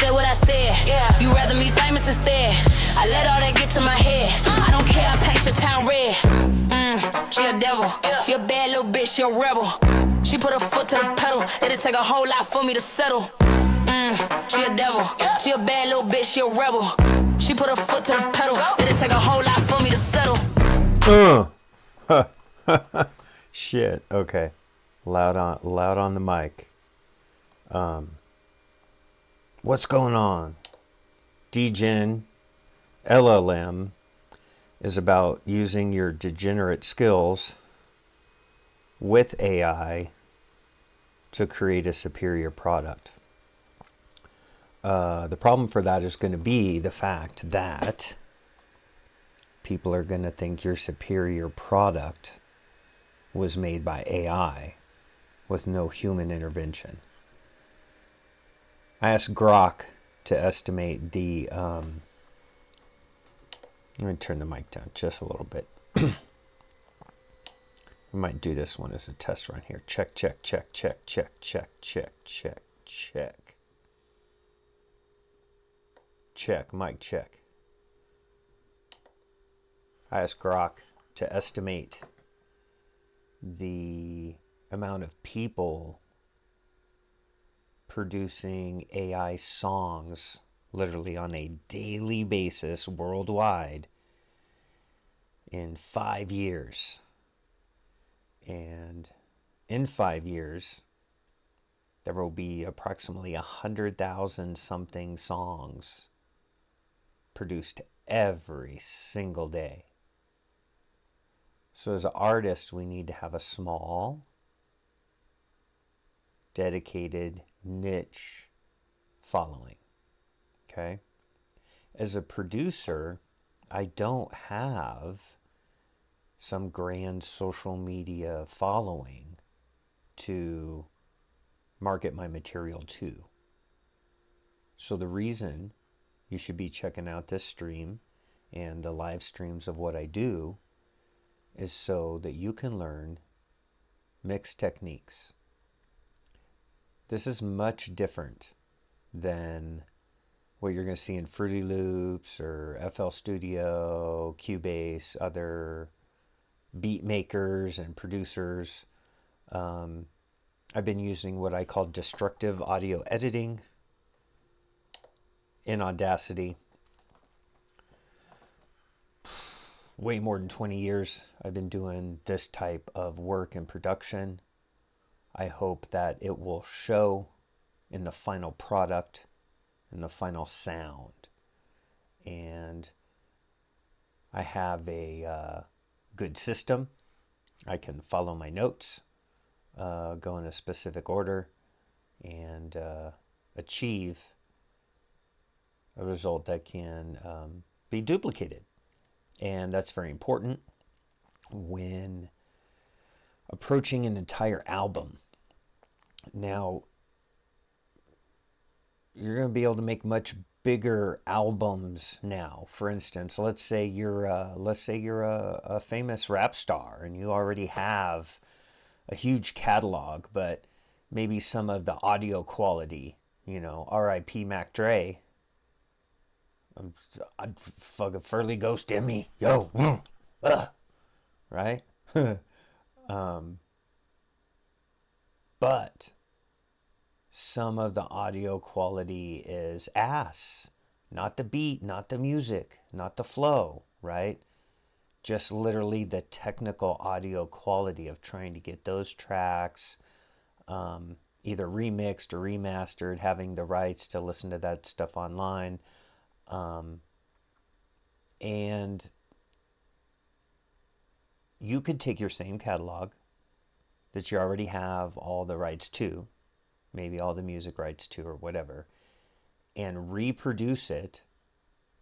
said what I said. You rather me famous instead. I let all that get to my head. I don't care, I paint your town red. She a devil. She a bad little bitch, she a rebel. She put her foot to the pedal. It'll take a whole lot for me to settle. She a devil. She a bad little bitch, she a rebel. She put her foot to the pedal. It'll take a whole lot for me to settle. Shit. Okay. Loud on the mic. What's going on? dgenLLM is about using your degenerate skills with AI to create a superior product. The problem for that is going to be the fact that people are going to think your superior product was made by AI with no human intervention. I asked Grok to estimate the, let me turn the mic down just a little bit. We might do this one as a test run here. Check, check, check, check, check, check, check, check, check. Check, mic check. I asked Grok to estimate the amount of people producing AI songs literally on a daily basis worldwide in 5 years. And in 5 years, there will be approximately 100,000 something songs produced every single day. So as an artist, we need to have a small, dedicated niche following. Okay? As a producer, I don't have some grand social media following to market my material to. So the reason you should be checking out this stream and the live streams of what I do is so that you can learn mix techniques. This is much different than what you're going to see in Fruity Loops or FL Studio, Cubase, other beat makers and producers. I've been using what I call destructive audio editing in Audacity. Way more than 20 years I've been doing this type of work and production. I hope that it will show in the final product, in the final sound. And I have a good system. I can follow my notes, go in a specific order, and achieve a result that can be duplicated. And that's very important when approaching an entire album. Now, you're going to be able to make much bigger albums now. For instance, let's say you're a famous rap star and you already have a huge catalog, but maybe some of the audio quality, R.I.P. Mac Dre. I'd fucking Furley Ghost in me, yo, right? But some of the audio quality is ass. Not the beat, not the music, not the flow, right? Just literally the technical audio quality of trying to get those tracks either remixed or remastered, having the rights to listen to that stuff online. And you could take your same catalog that you already have all the rights to, maybe all the music rights to or whatever, and reproduce it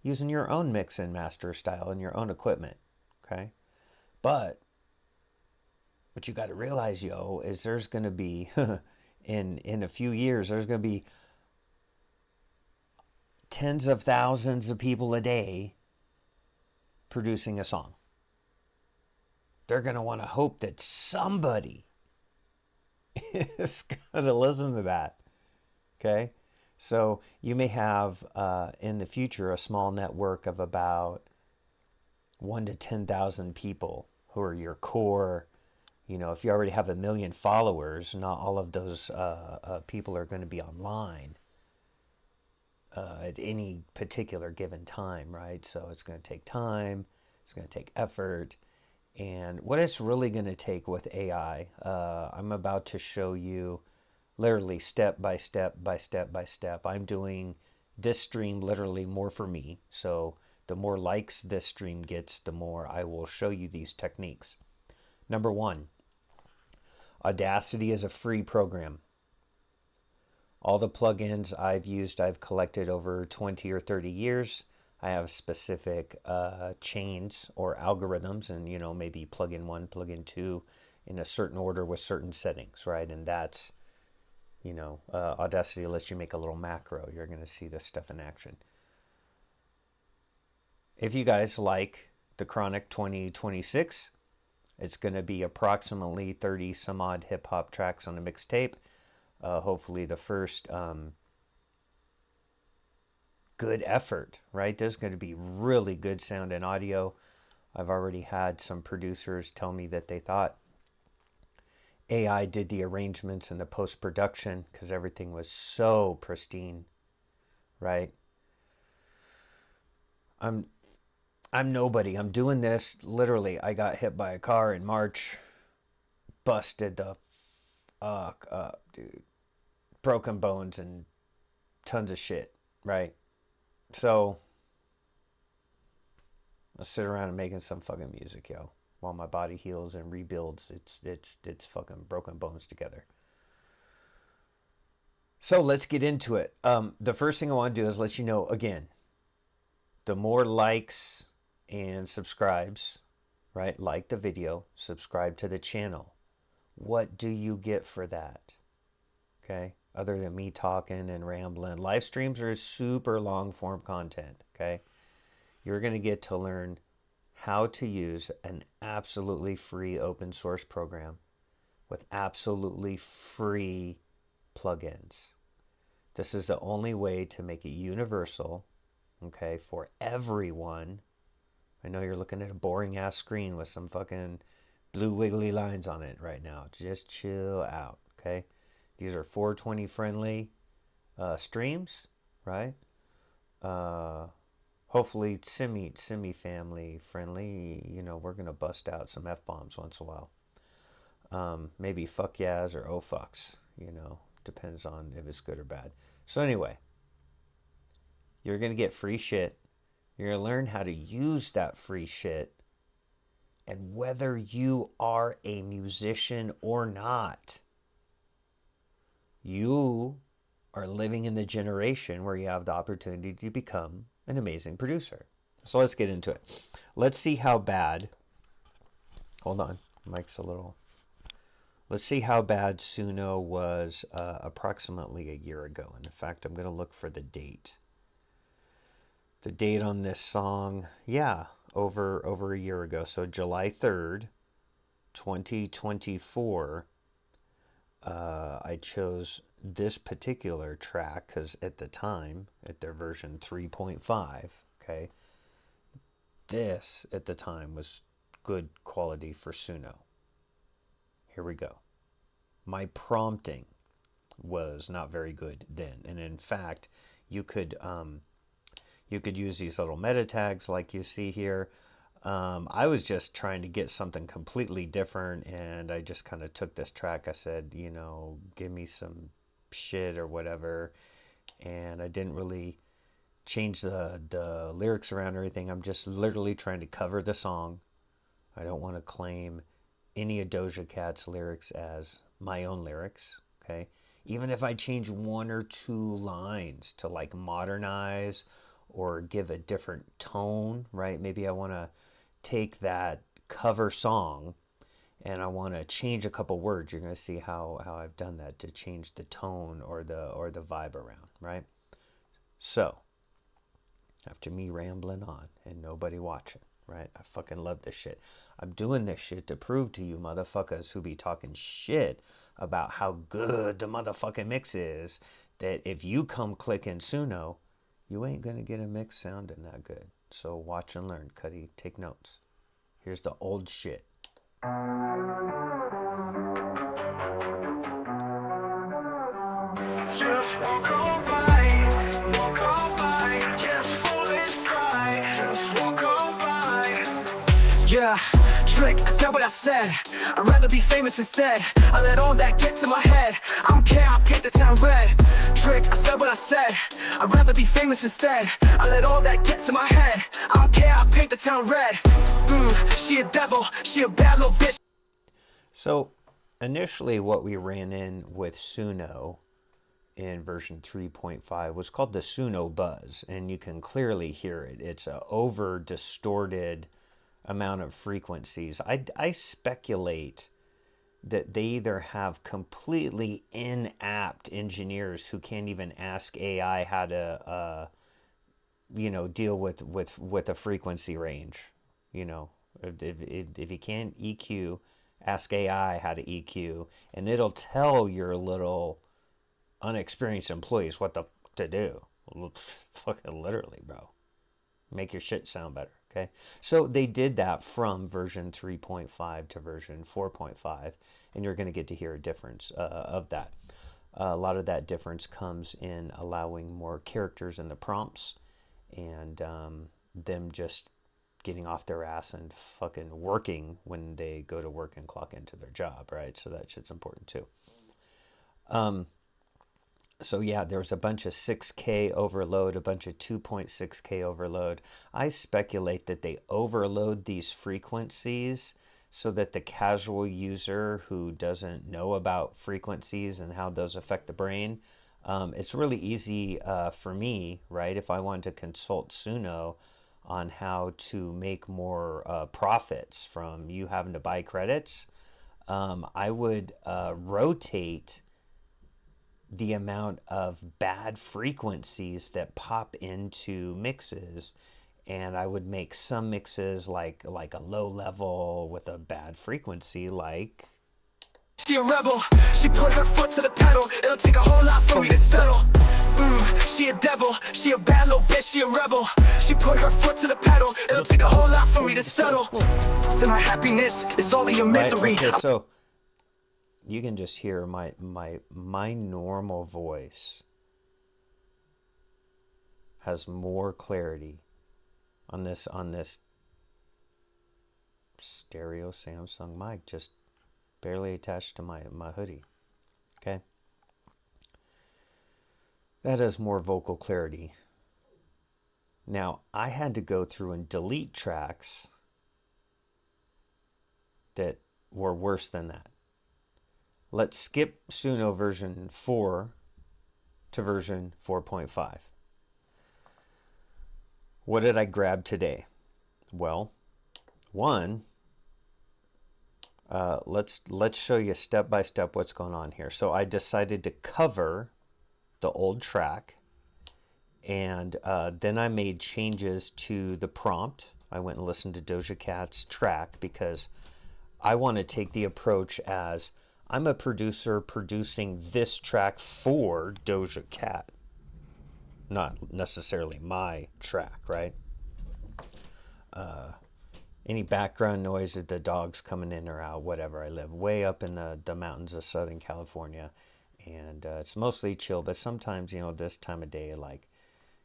using your own mix and master style and your own equipment, okay? But what you got to realize, is there's going to be, in a few years, there's going to be tens of thousands of people a day producing a song. They're going to want to hope that somebody is going to listen to that. Okay? So you may have in the future a small network of about 1 to 10,000 people who are your core. You know, if you already have 1 million followers, not all of those people are going to be online at any particular given time, right? So it's going to take time, it's going to take effort. And what it's really going to take with AI, I'm about to show you literally step by step by step by step. I'm doing this stream literally more for me. So the more likes this stream gets, the more I will show you these techniques. Number one, Audacity is a free program. All the plugins I've used, I've collected over 20 or 30 years. I have specific chains or algorithms, and, you know, maybe plugin 1, plugin 2 in a certain order with certain settings, right? And that's, you know, Audacity lets you make a little macro. You're going to see this stuff in action. If you guys like the Chronic 2026, it's going to be approximately 30 some odd hip hop tracks on a mixtape. Hopefully the first good effort, right? There's going to be really good sound and audio. I've already had some producers tell me that they thought AI did the arrangements and the post-production because everything was so pristine, right? I'm nobody. I'm doing this literally. I got hit by a car in March, busted the fuck up, dude. Broken bones and tons of shit, right? So I'll sit around and making some fucking music, yo, while my body heals and rebuilds its fucking broken bones together. So let's get into it. The first thing I want to do is let you know again, the more likes and subscribes, right? Like the video, subscribe to the channel. What do you get for that? Okay? Other than me talking and rambling. Live streams are super long form content, okay? You're going to get to learn how to use an absolutely free open source program with absolutely free plugins. This is the only way to make it universal, okay, for everyone. I know you're looking at a boring ass screen with some fucking blue wiggly lines on it right now. Just chill out, okay? These are 420 friendly streams, right? Hopefully semi family friendly. You know, we're gonna bust out some F-bombs once in a while. Maybe fuck yeahs or oh fucks, you know, depends on if it's good or bad. So anyway, you're gonna get free shit. You're gonna learn how to use that free shit. And whether you are a musician or not, you are living in the generation where you have the opportunity to become an amazing producer. So let's get into it. Let's see how bad, hold on, mic's a little, let's see how bad Suno was approximately a year ago. And in fact, I'm going to look for the date. The date on this song, yeah, over a year ago. So July 3rd, 2024. I chose this particular track because at the time, at their version 3.5, okay, this at the time was good quality for Suno. Here we go. My prompting was not very good then, and in fact, you could use these little meta tags like you see here. I was just trying to get something completely different, and I just kind of took this track. I said, you know, give me some shit or whatever, and I didn't really change the lyrics around or anything. I'm just literally trying to cover the song. I don't want to claim any of Doja Cat's lyrics as my own lyrics, okay? Even if I change 1 or 2 lines to like modernize or give a different tone, right? Maybe I want to take that cover song and I want to change a couple words. You're going to see how I've done that to change the tone or the vibe around, right? So, after me rambling on and nobody watching, right? I fucking love this shit. I'm doing this shit to prove to you motherfuckers who be talking shit about how good the motherfucking mix is that if you come click in Suno, you ain't gonna get a mix sounding that good. So watch and learn, Cuddy. Take notes. Here's the old shit. Just walk on by, just foolish cry, just walk on by. Yeah, trick, I said what I said. I'd rather be famous instead. I let all that get to my head. I don't care, I paint the town red. Trick, I said what I said. I'd rather be famous instead. I let all that get to my head. I don't care, I paint the town red. She a devil, she a bad little bitch. So initially what we ran in with Suno in version 3.5 was called the Suno buzz, and you can clearly hear it. It's a over distorted amount of frequencies. I speculate that they either have completely inapt engineers who can't even ask AI how to deal with a frequency range. If you can't EQ, ask AI how to EQ, and it'll tell your little unexperienced employees what the fuck to do. Fucking literally, bro. Make your shit sound better, okay? So they did that from version 3.5 to version 4.5, and you're going to get to hear a difference of that. A lot of that difference comes in allowing more characters in the prompts, and them just getting off their ass and fucking working when they go to work and clock into their job, right? So that shit's important too. So yeah, there's a bunch of 6K overload, a bunch of 2.6K overload. I speculate that they overload these frequencies so that the casual user who doesn't know about frequencies and how those affect the brain, it's really easy for me, right? If I wanted to consult Suno on how to make more profits from you having to buy credits, I would rotate the amount of bad frequencies that pop into mixes, and I would make some mixes like a low level with a bad frequency, like She a rebel, she put her foot to the pedal. It'll take a whole lot for me to settle. She a devil, she a bad little bitch, she a rebel. She put her foot to the pedal. It'll take a whole lot for me to settle. So my happiness is all of your misery. Right, okay, so you can just hear my normal voice has more clarity on this stereo Samsung mic, just barely attached to my hoodie. Okay, that has more vocal clarity. Now I had to go through and delete tracks that were worse than that. Let's skip Suno version 4 to version 4.5. What did I grab today? Well, one, let's show you step by step what's going on here. So I decided to cover the old track, and then I made changes to the prompt. I went and listened to Doja Cat's track because I want to take the approach as I'm a producer producing this track for Doja Cat, not necessarily my track, right? Any background noise that the dog's coming in or out, whatever. I live way up in the mountains of Southern California, and it's mostly chill, but sometimes, this time of day, like,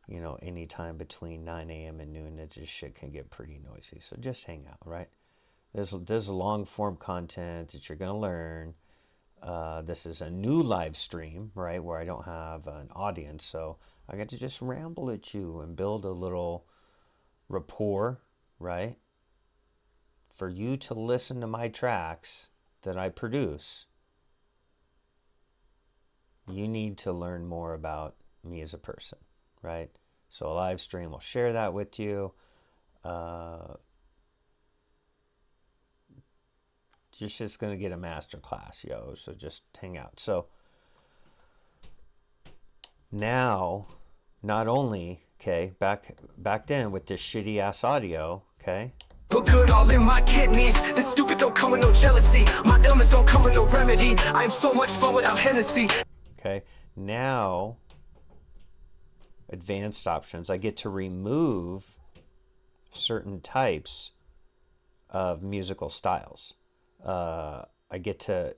any time between 9 a.m. and noon, it just shit can get pretty noisy. So just hang out, right? There's long form content that you're going to learn. This is a new live stream, right, where I don't have an audience, so I get to just ramble at you and build a little rapport, right, for you to listen to my tracks that I produce. You need to learn more about me as a person, right? So a live stream will share that with you. Just going to get a master class, yo, so just hang out. So now, not only, okay, back then with this shitty ass audio, okay, Put good all in my kidneys. This stupid don't come with no jealousy. My illness don't come with no remedy. I am so much fun without Hennessy. okay, now advanced options, I get to remove certain types of musical styles. I get to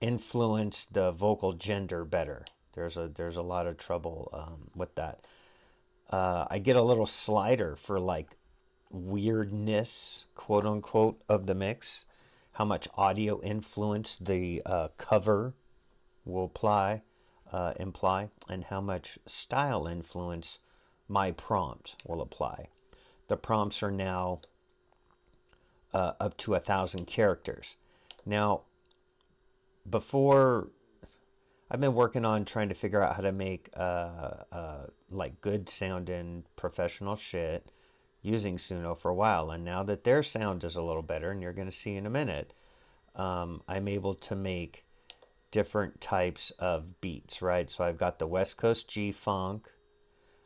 influence the vocal gender better. There's a lot of trouble with that. I get a little slider for like weirdness, quote unquote, of the mix, how much audio influence the cover will imply, and how much style influence my prompt will apply. The prompts are now up to 1,000 characters. Now, before, I've been working on trying to figure out how to make like good sounding professional shit using Suno for a while, and now that their sound is a little better, and you're going to see in a minute, I'm able to make different types of beats, right? So I've got the West Coast G-Funk,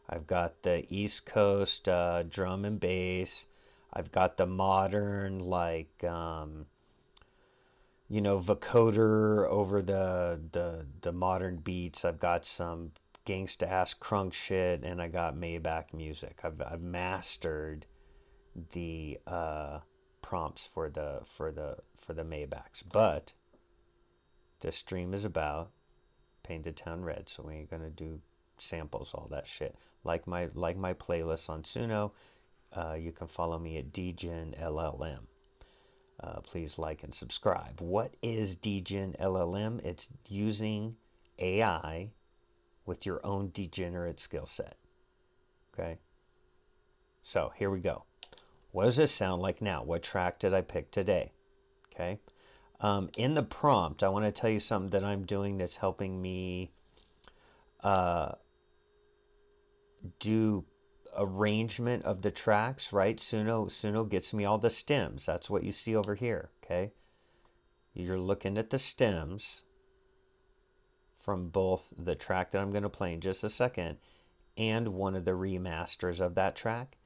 I've got the East Coast drum and bass, I've got the modern, like, you know, vocoder over the modern beats. I've got some gangsta ass crunk shit, and I got Maybach music. I've mastered the prompts for the Maybachs, but this stream is about Painted Town Red, so we ain't gonna do samples, all that shit. Like my playlist on Suno, you can follow me at dgenLLM. Please like and subscribe. What is dgenLLM? It's using AI with your own degenerate skill set. Okay? So here we go. What does this sound like now? What track did I pick today? Okay? In the prompt, I want to tell you something that I'm doing that's helping me do arrangement of the tracks, right? Suno gets me all the stems. That's what you see over here, okay? You're looking at the stems from both the track that I'm going to play in just a second and one of the remasters of that track.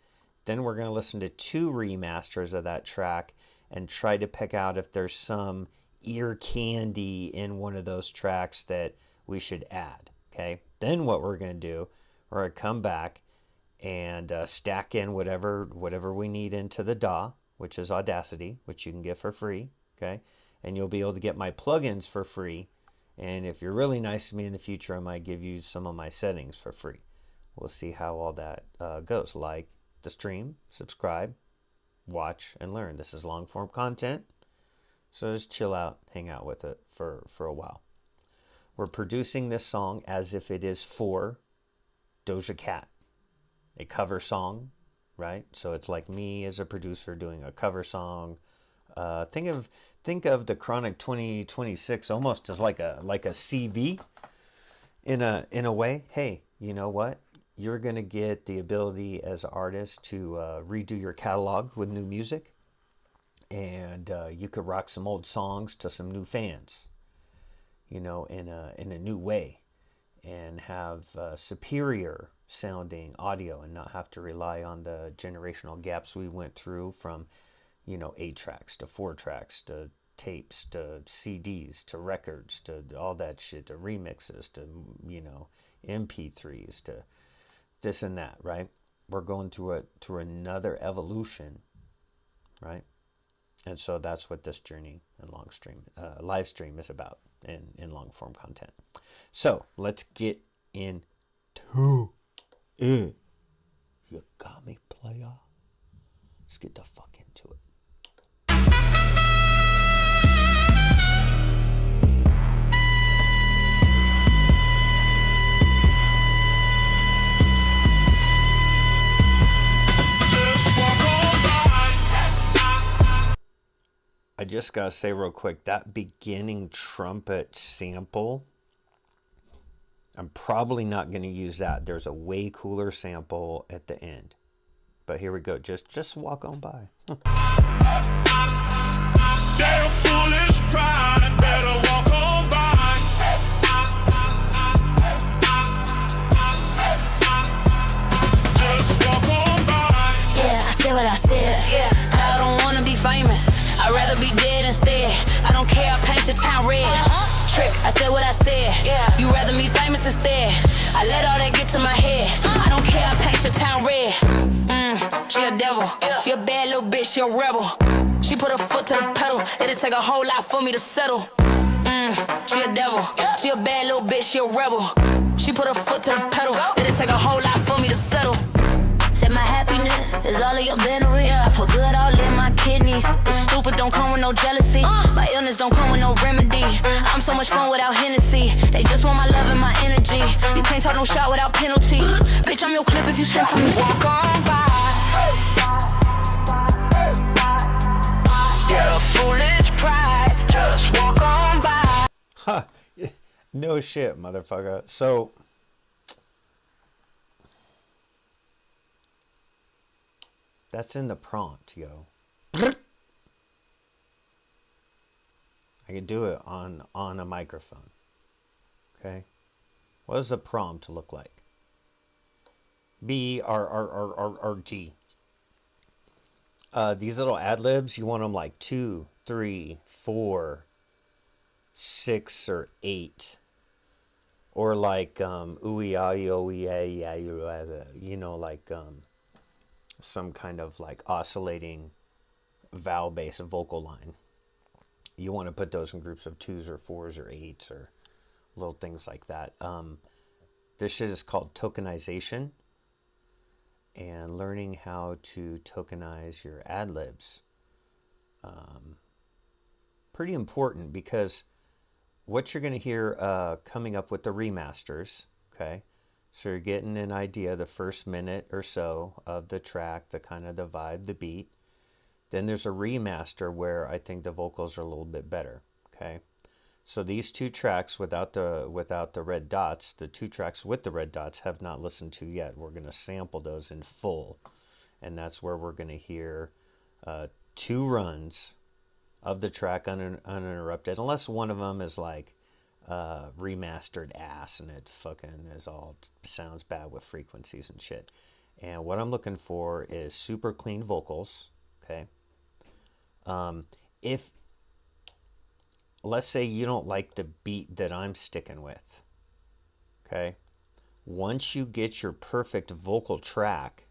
Then we're going to listen to 2 remasters of that track and try to pick out if there's some ear candy in one of those tracks that we should add, okay? Then what we're going to do, we're going to come back and stack in whatever we need into the DAW, which is Audacity, which you can get for free, okay? And you'll be able to get my plugins for free. And if you're really nice to me in the future, I might give you some of my settings for free. We'll see how all that goes. Like the stream, subscribe, watch, and learn. This is long form content, so just chill out, hang out with it for a while. We're producing this song as if it is for Doja Cat, a cover song, right? So it's like me as a producer doing a cover song. Think of the Chronic 2026 almost as like a CV in a way. Hey, you know what? You're gonna get the ability as an artist to redo your catalog with new music, and you could rock some old songs to some new fans, you know, in a new way, and have superior sounding audio and not have to rely on the generational gaps we went through from, you know, 8 tracks to 4 tracks to tapes to CDs to records to all that shit to remixes to, you know, MP3s to this and that, right? We're going through another evolution, right? And so that's what this journey and live stream is about in long form content. So let's get into it. You got me, player. Let's get the fuck into it. I just gotta say real quick, that beginning trumpet sample, I'm probably not gonna use that. There's a way cooler sample at the end. But here we go. Just walk on by. Damn foolish pride, better walk on by. Just walk on by. Yeah, I said what I said. Yeah. I don't wanna be famous. I'd rather be dead instead. I don't care, I paint your town red. trick. I said what I said. You rather me famous instead. I let all that get to my head. I don't care, I paint your town red. She a devil. She a bad little bitch, she a rebel. She put her foot to the pedal. It'll take a whole lot for me to settle. She a devil. She a bad little bitch, she a rebel. She put her foot to the pedal. It'll take a whole lot for me to settle. Said my happiness is all of your battery. I put good all in my kidneys. It's stupid, don't come with no jealousy. My illness don't come with no remedy. I'm so much fun without Hennessy. They just want my love and my energy. You can't talk no shot without penalty. Bitch, I'm your clip if you send for me. Walk on by. Yeah, foolish pride. Just walk on by. Huh. No shit, motherfucker. So that's in the prompt, yo. I can do it on a microphone. Okay. What does the prompt look like? B-R-R-R-R-R-T. These little ad-libs, you want them like 2, 3, 4, 6, or 8. Or like you know, like some kind of like oscillating vowel-based vocal line. You want to put those in groups of 2s or 4s or 8s or little things like that. This shit is called tokenization, and learning how to tokenize your ad-libs. Pretty important, because what you're going to hear coming up with the remasters, okay? So you're getting an idea the first minute or so of the track, the kind of the vibe, the beat. Then there's a remaster where I think the vocals are a little bit better, okay? So these two tracks without the red dots, the two tracks with the red dots have not listened to yet. We're going to sample those in full, and that's where we're going to hear 2 runs of the track uninterrupted, unless one of them is like remastered ass and it fucking is all sounds bad with frequencies and shit. And what I'm looking for is super clean vocals, okay? If let's say you don't like the beat that I'm sticking with, okay? Once you get your perfect vocal track,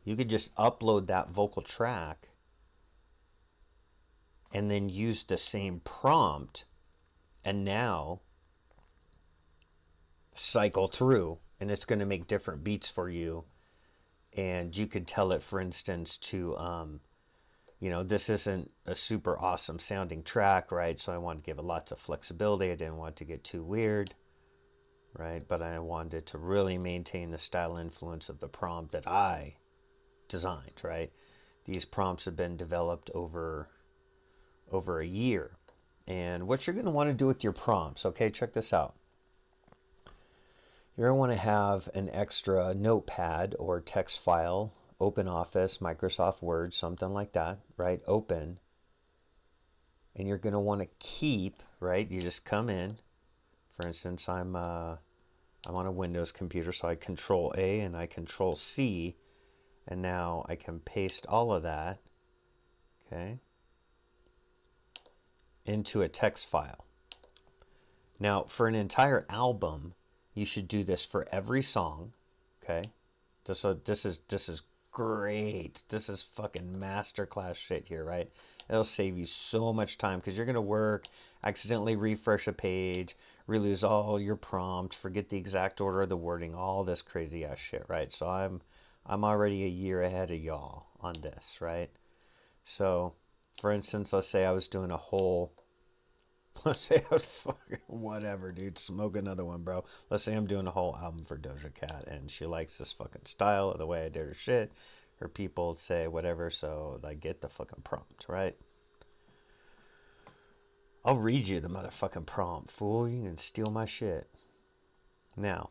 you could just upload that vocal track and then use the same prompt, and now cycle through, and it's going to make different beats for you. And you could tell it, for instance, to you know, this isn't a super awesome sounding track, right? So I wanted to give it lots of flexibility. I didn't want to get too weird, right? But I wanted to really maintain the style influence of the prompt that I designed, right? These prompts have been developed over a year. And what you're going to want to do with your prompts, okay, check this out. You're going to want to have an extra notepad or text file, OpenOffice, Microsoft Word, something like that, right? Open. And you're going to want to keep, right? You just come in. For instance, I'm on a Windows computer, so I Control A and I Control C, and now I can paste all of that, okay, into a text file. Now, for an entire album, you should do this for every song, okay? This is great. This is fucking masterclass shit here, right? It'll save you so much time, because you're gonna work, accidentally refresh a page, relose all your prompt, forget the exact order of the wording, all this crazy ass shit, right? So I'm already a year ahead of y'all on this, right? So, for instance, let's say I was doing a whole, let's say I was fucking whatever, dude, smoke another one, bro. Let's say I'm doing a whole album for Doja Cat, and she likes this fucking style, the way I did her shit. Her people say whatever, so I get the fucking prompt, right? I'll read you the motherfucking prompt, fool. You can steal my shit. Now,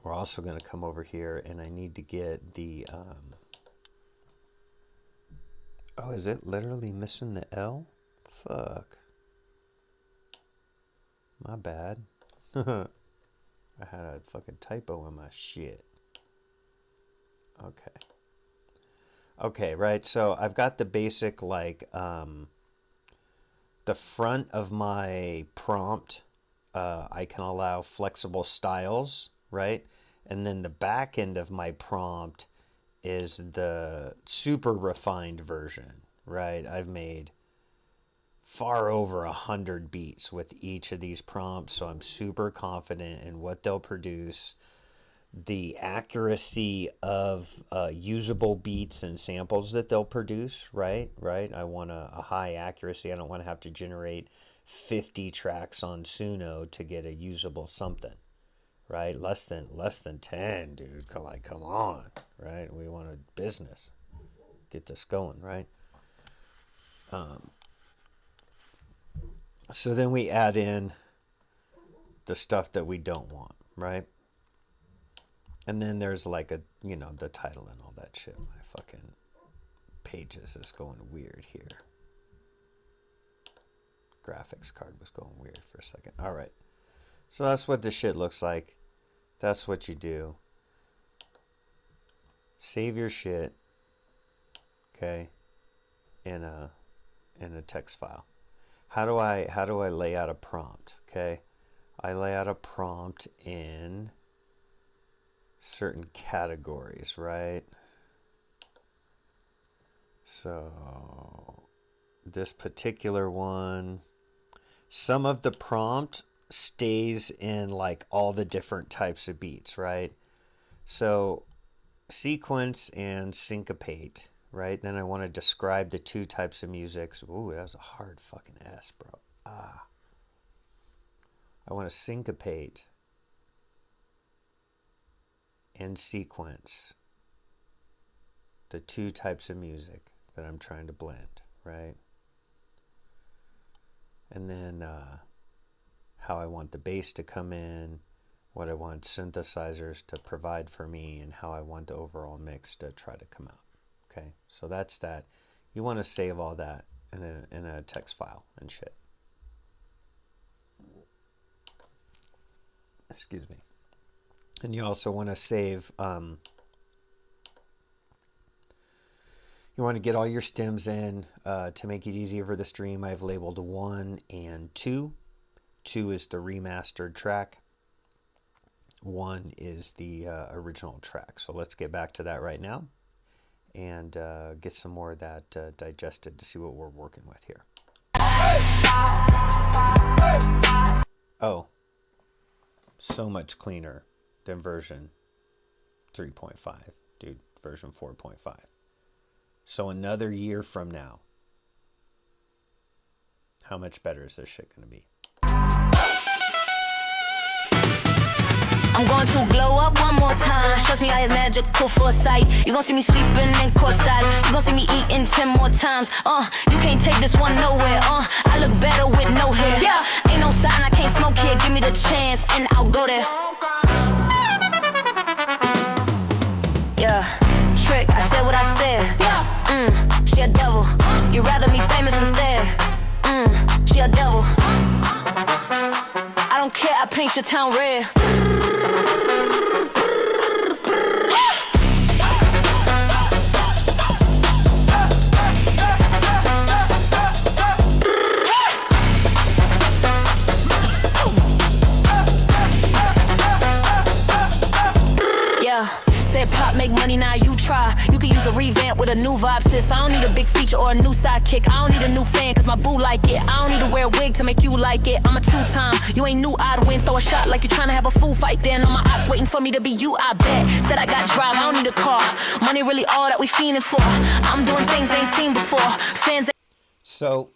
we're also going to come over here, and I need to get the, oh, is it literally missing the L? Fuck. My bad. I had a fucking typo in my shit. Okay. Okay, right, so I've got the basic, like, the front of my prompt, I can allow flexible styles, right? And then the back end of my prompt is the super refined version, right? I've made far over 100 beats with each of these prompts, so I'm super confident in what they'll produce. The accuracy of usable beats and samples that they'll produce, right? I want a high accuracy. I don't want to have to generate 50 tracks on Suno to get a usable something, right? Less than 10, dude. Come on, right? We want a business. Get this going, right? So then we add in the stuff that we don't want, right? And then there's like a, the title and all that shit. My fucking pages is going weird here. Graphics card was going weird for a second. All right. So that's what the shit looks like. That's what you do. Save your shit, okay, in a text file. How do I lay out a prompt? Okay, I lay out a prompt in certain categories, right? So this particular one, some of the prompt stays in like all the different types of beats, right? So sequence and syncopate, right? Then I want to describe the two types of musics. Ooh, that was a hard fucking S, bro. I want to syncopate and sequence the two types of music that I'm trying to blend, right? And then how I want the bass to come in, what I want synthesizers to provide for me, and how I want the overall mix to try to come out. Okay, so that's that. You want to save all that in a text file and shit. Excuse me. And you also want to save, you want to get all your stems in to make it easier for the stream. I've labeled 1 and 2. 2 is the remastered track. 1 is the original track. So let's get back to that right now and get some more of that digested to see what we're working with here. Oh, so much cleaner than version 3.5, dude, version 4.5. So another year from now, how much better is this shit gonna be? I'm going to glow up one more time. Trust me, I have magical foresight. You gon' see me sleeping in courtside. You gon' see me eating 10 more times. You can't take this one nowhere. I look better with no hair. Yeah, ain't no sign I can't smoke here. Give me the chance and I'll go there. Yeah, trick, I said what I said. Yeah, she a devil. You'd rather me famous instead. She a devil. I don't care, I paint your town red. Yeah, said pop, make money, now you try. You can use a revamp with a new vibe, sis. I don't need a big feature or a new sidekick. I don't need a new fan, cause my boo like it. I don't need to wear a wig to make you like it. I'm a two-time, you ain't new, I'd win. Throw a shot like you trying to have a fool fight. Then all my ops waiting for me to be you, I bet. Said I got drive, I don't need a car. Money really all that we fiending for. I'm doing things they ain't seen before. Fans. So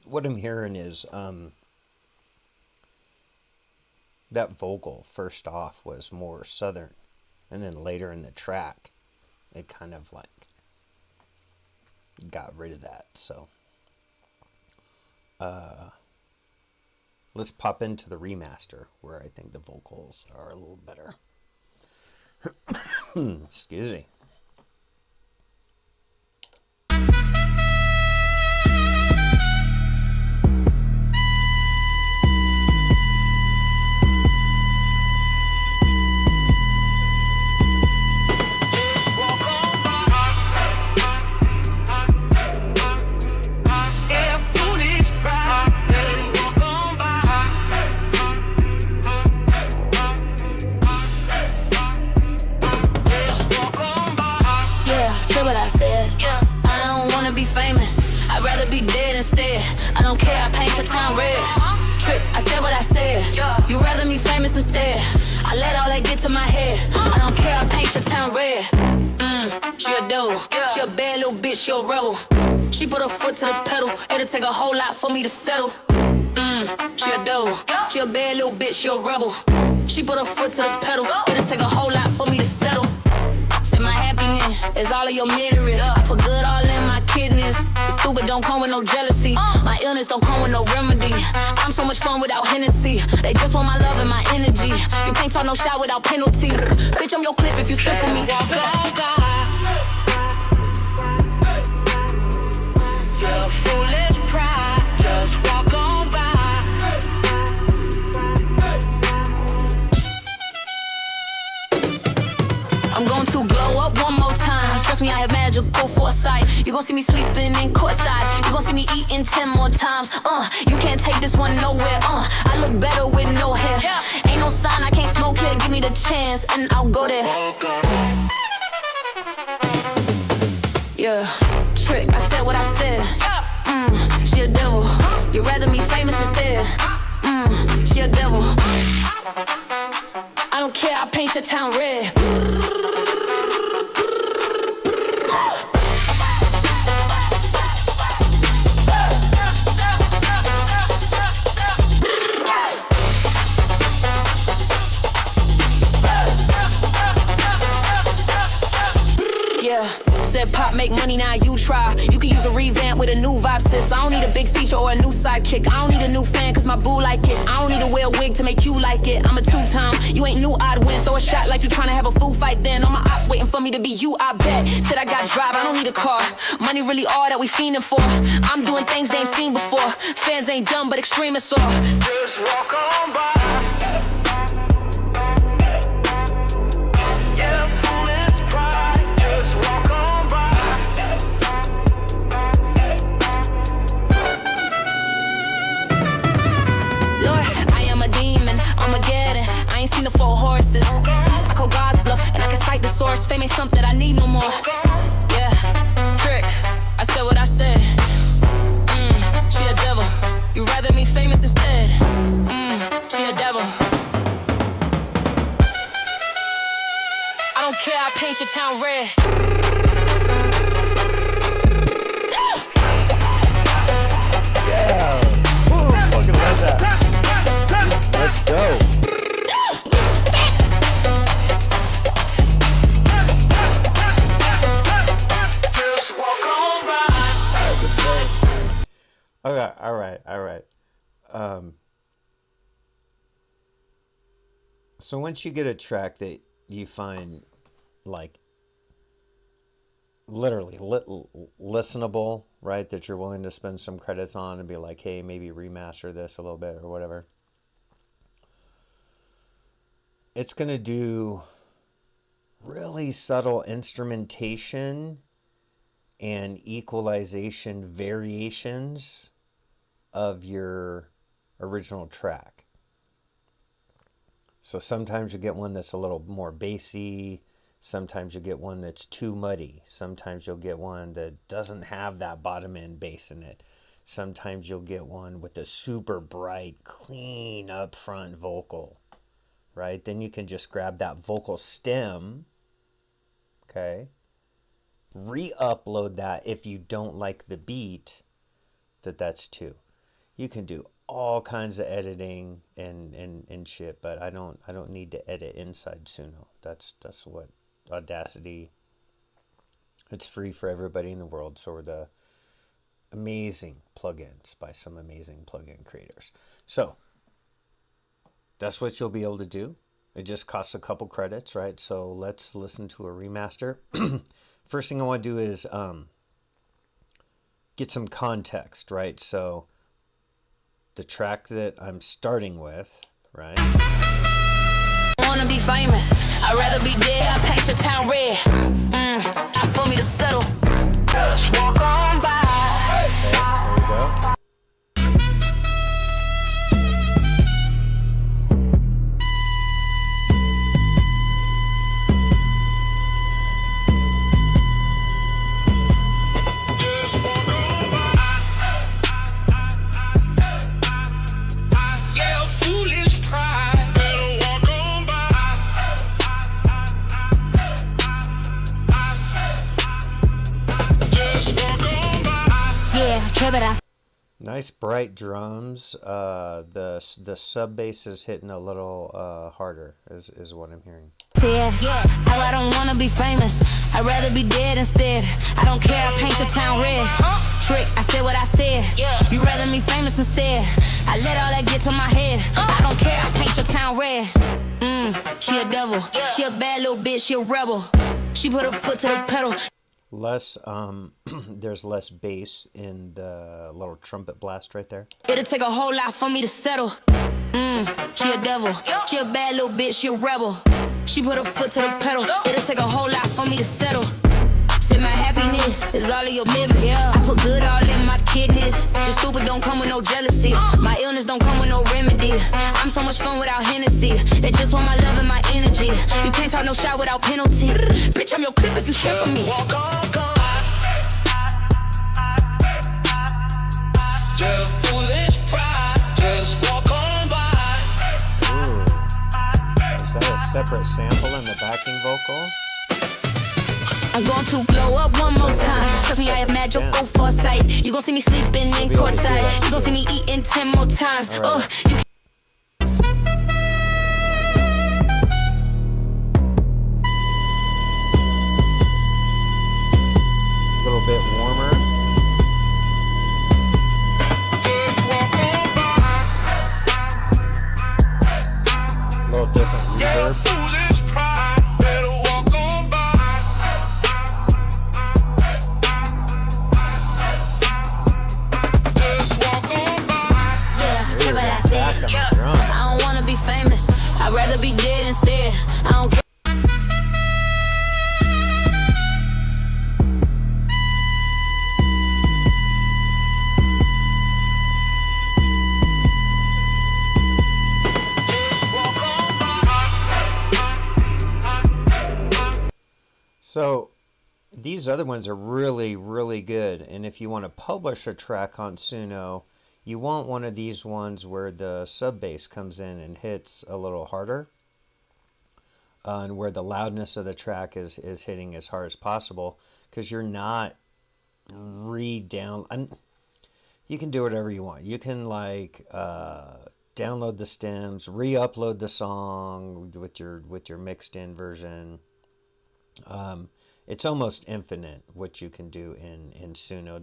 what I'm hearing is that vocal first off was more southern, and then later in the track it kind of like got rid of that. So let's pop into the remaster where I think the vocals are a little better. Excuse me. Yeah, foolish pride. be dead instead. I don't care, I paint your town red. Trick, I said what I said. You rather me famous instead. I let all that get to my head. I don't care, I paint your town red. She a devil, she a bad little bitch, she a rebel. She put her foot to the pedal, it'll take a whole lot for me to settle. She a devil, she a bad little bitch, she a rebel. She put her foot to the pedal, it'll take a whole lot for me to settle. Said my happiness is all of your misery. I put good all in my kidneys. The stupid don't come with no jealousy. My illness don't come with no remedy. I'm so much fun without Hennessy. They just want my love and my energy. You can't talk no shot without penalty. Bitch, I'm your clip if you sit for me. Your foolish pride, just walk on by. I'm going to glow up one more time. Trust me, I have magical foresight. You gon' see me sleeping in courtside. You gon' see me eating 10 more times. You can't take this one nowhere. I look better with no hair. Ain't no sign I can't smoke here. Give me the chance and I'll go there. Yeah, trick, I said what I said. She a devil. You'd rather me famous instead. She a devil. I don't care, I paint your town red. Yeah, said pop make money, now you try. You can use a revamp with a new vibe, sis. I don't need a big feature or a new sidekick. I don't need a new fan cause my boo like it. I don't need to wear a wig to make you like it. I'm a two-time, you ain't new, I'd win. Throw a shot like you tryna have a food fight then. All my ops waiting for me to be you, I bet. Said I got drive, I don't need a car. Money really all that we fiending for. I'm doing things they ain't seen before. Fans ain't dumb but extremists are. Just walk on by. Armageddon, I ain't seen the 4 horses. I call God's bluff and I can cite the source. Fame ain't something that I need no more. Yeah, trick, I said what I said. She a devil. You rather me famous instead. She a devil. I don't care, I paint your town red. Yeah. Woo, fucking love that. Let's go. All right. So once you get a track that you find like literally listenable, right, that you're willing to spend some credits on and be like, hey, maybe remaster this a little bit or whatever, it's going to do really subtle instrumentation and equalization variations of your original track. So sometimes you get one that's a little more bassy. Sometimes you get one that's too muddy. Sometimes you'll get one that doesn't have that bottom end bass in it. Sometimes you'll get one with a super bright, clean, upfront vocal, right? Then you can just grab that vocal stem, okay? Re-upload that if you don't like the beat, that's too. You can do all kinds of editing and shit, but I don't need to edit inside Suno. That's what Audacity. It's free for everybody in the world, so are the amazing plugins by some amazing plugin creators. So that's what you'll be able to do. It just costs a couple credits, right? So let's listen to a remaster. First thing I want to do is get some context, right? So the track that I'm starting with, right? I wanna be famous. I'd rather be dead. I paint your town red. Time for me to settle. Just walk on by. Okay, there we go. trip it, I Nice bright drums. The sub bass is hitting a little harder, is what I'm hearing. said. How I don't wanna be famous, I'd rather be dead instead. I don't care, I paint your town red. Trick, I said what I said. You rather me famous instead. I let all that get to my head. I don't care, I paint your town red. She a devil, she a bad little bitch, she a rebel. She put her foot to the pedal. Less, there's less bass in the little trumpet blast right there. It'll take a whole lot for me to settle. She a devil, she a bad little bitch, she a rebel. She put her foot to the pedal. It'll take a whole lot for me to settle. Said my happiness is all of your living. I put good all in my kidneys. Just stupid don't come with no jealousy. My illness don't come with no remedy. I'm so much fun without Hennessy. They just want my love and my energy. You can't talk no shot without penalty. Bitch, I'm your clip if you shit for me. Just foolish pride, just walk on by. Ooh. Is that a separate sample in the backing vocal? I'm going to blow up one more time. Trust me, I have magical foresight. You gon' see me sleeping in courtside. You gon' see me eating 10 more times. You A little bit warmer. A little different reverb. I don't wanna be famous, I'd rather be dead instead. I don't care. So these other ones are really, really good. And if you want to publish a track on Suno, you want one of these ones where the sub bass comes in and hits a little harder, and where the loudness of the track is hitting as hard as possible, because you're not and you can do whatever you want. You can like download the stems, re-upload the song with your mixed in version. It's almost infinite what you can do in Suno.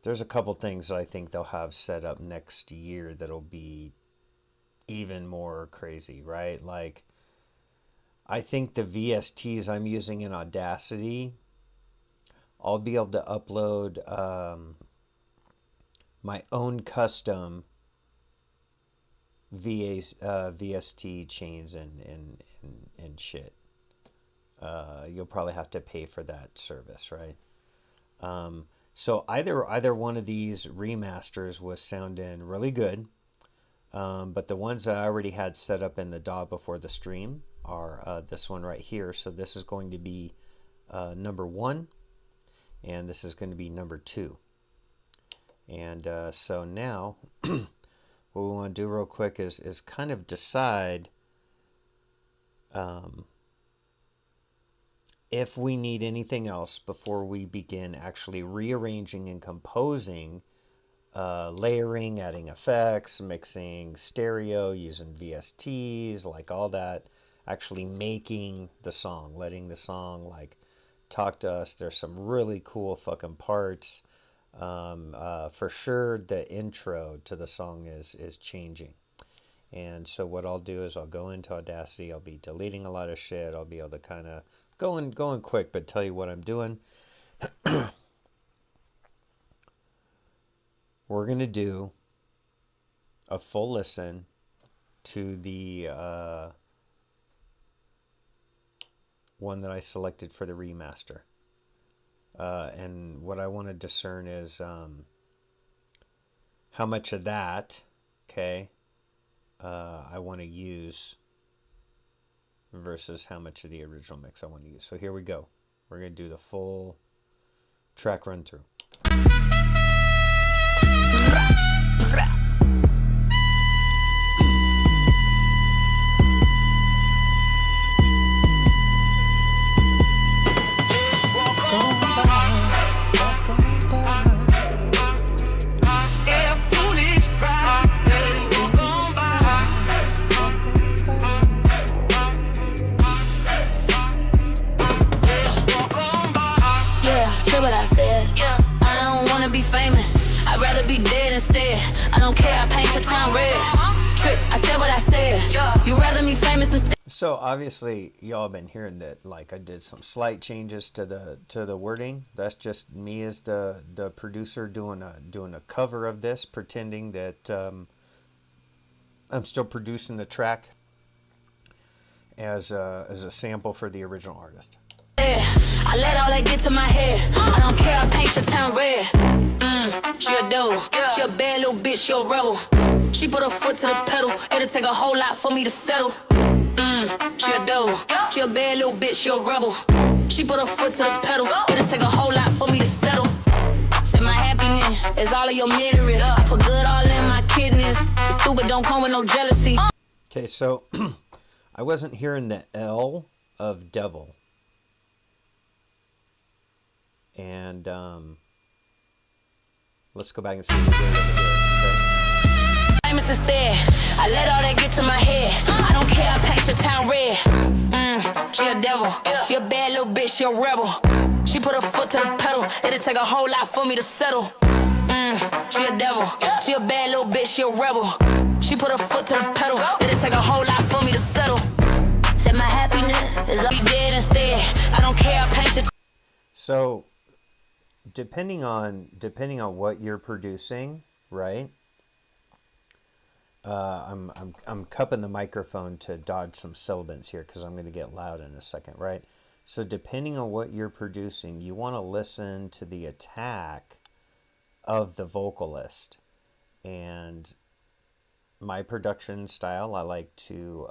There's a couple things that I think they'll have set up next year that'll be even more crazy, right? Like, I think the VSTs I'm using in Audacity, I'll be able to upload my own custom VST chains and shit. You'll probably have to pay for that service, right? So either one of these remasters was sounding really good, but the ones that I already had set up in the DAW before the stream are this one right here. So this is going to be number 1, and this is going to be number 2. And so now what we want to do real quick is kind of decide if we need anything else before we begin actually rearranging and composing, layering, adding effects, mixing stereo, using VSTs, like all that, actually making the song, letting the song like talk to us. There's some really cool fucking parts. For sure the intro to the song is changing. And so what I'll do is I'll go into Audacity, I'll be deleting a lot of shit, I'll be able to kind of going quick, but tell you what I'm doing. We're going to do a full listen to the one that I selected for the remaster. And what I want to discern is how much of that, okay, I want to use versus how much of the original mix I want to use. So here we go. We're going to do the full track run through. Walk on by. care, I paint your town red. Trick, I said what I said. You rather me famous instead. So obviously y'all been hearing that, like, I did some slight changes to the wording. That's just me as the producer doing a cover of this, pretending that I'm still producing the track as a sample for the original artist. I let all that get to my head. I don't care, I paint your town red. She a devil, she a bad little bitch, she a rebel. She put her foot to the pedal, it'll take a whole lot for me to settle. She a devil, she a bad little bitch, she a rebel. She put her foot to the pedal, it'll take a whole lot for me to settle. Say my happiness is all of your misery. I put good all in my kidneys. The stupid don't come with no jealousy. Okay, so I wasn't hearing the L of devil. And let's go back and see what we're doing over here. Okay? Famous instead. I let all that get to my head. I don't care, I paint your town red. She a devil, she a bad little bitch, she a rebel. She put her foot to the pedal, it'll take a whole lot for me to settle. She a devil, she a bad little bitch, she a rebel. She put her foot to the pedal, it'll take a whole lot for me to settle. Said my happiness is all be dead instead. I don't care, I paint your. So depending on what you're producing, right? I'm cupping the microphone to dodge some sibilance here because I'm going to get loud in a second, right? So depending on what you're producing, you want to listen to the attack of the vocalist. And my production style, I like to,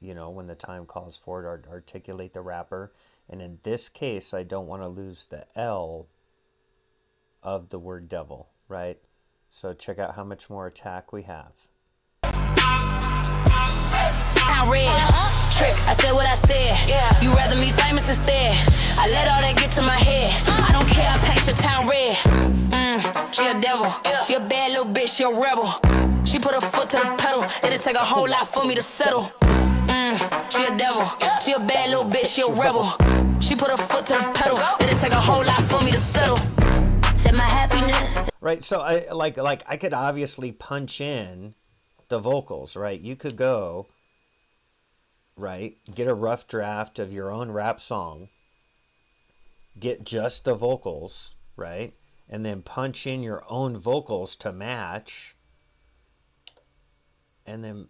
you know, when the time calls for it, articulate the rapper. And in this case, I don't want to lose the L of the word devil, right? So check out how much more attack we have. I read, trick, I said what I said. You rather me famous instead. I let all that get to my head. I don't care, I paint your town red. She a devil, she a bad little bitch, she a rebel. She put her foot to the pedal, it'll take a whole lot for me to settle. She a devil, she a bad little bitch, she a rebel. She put her foot to the pedal, it'll take a whole lot for me to settle. Said my happiness. Right, so I I could obviously punch in the vocals, right? You could go, right, get a rough draft of your own rap song, get just the vocals, right, and then punch in your own vocals to match, and then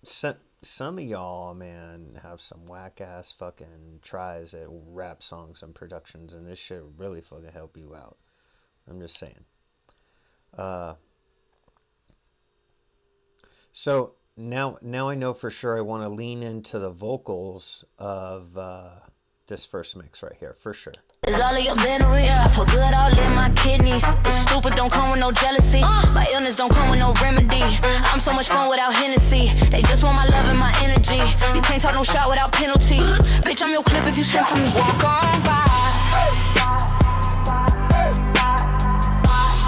some of y'all, man, have some whack-ass fucking tries at rap songs and productions, and this shit really fucking help you out. I'm just saying. So now I know for sure I want to lean into the vocals of this first mix right here, for sure. It's all of your misery. I put good all in my kidneys. It's stupid, don't come with no jealousy. My illness don't come with no remedy. I'm so much fun without Hennessy. They just want my love and my energy. You can't talk no shot without penalty. Bitch, I'm your clip if you send for me. Walk on by.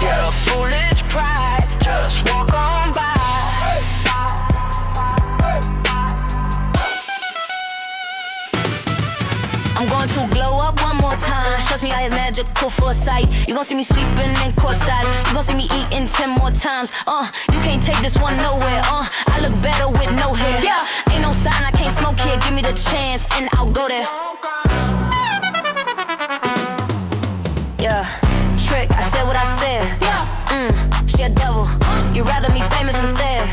Yeah, foolish pride. Just walk on by. I'm going to glow up one more time. Trust me, I have magical foresight. You gon' see me sleeping in courtside. You gon' see me eating 10 more times. You can't take this one nowhere. I look better with no hair. Yeah, ain't no sign I can't smoke here. Give me the chance and I'll go there. Yeah, trick, I said what I said. Yeah, she a devil. You rather me famous instead.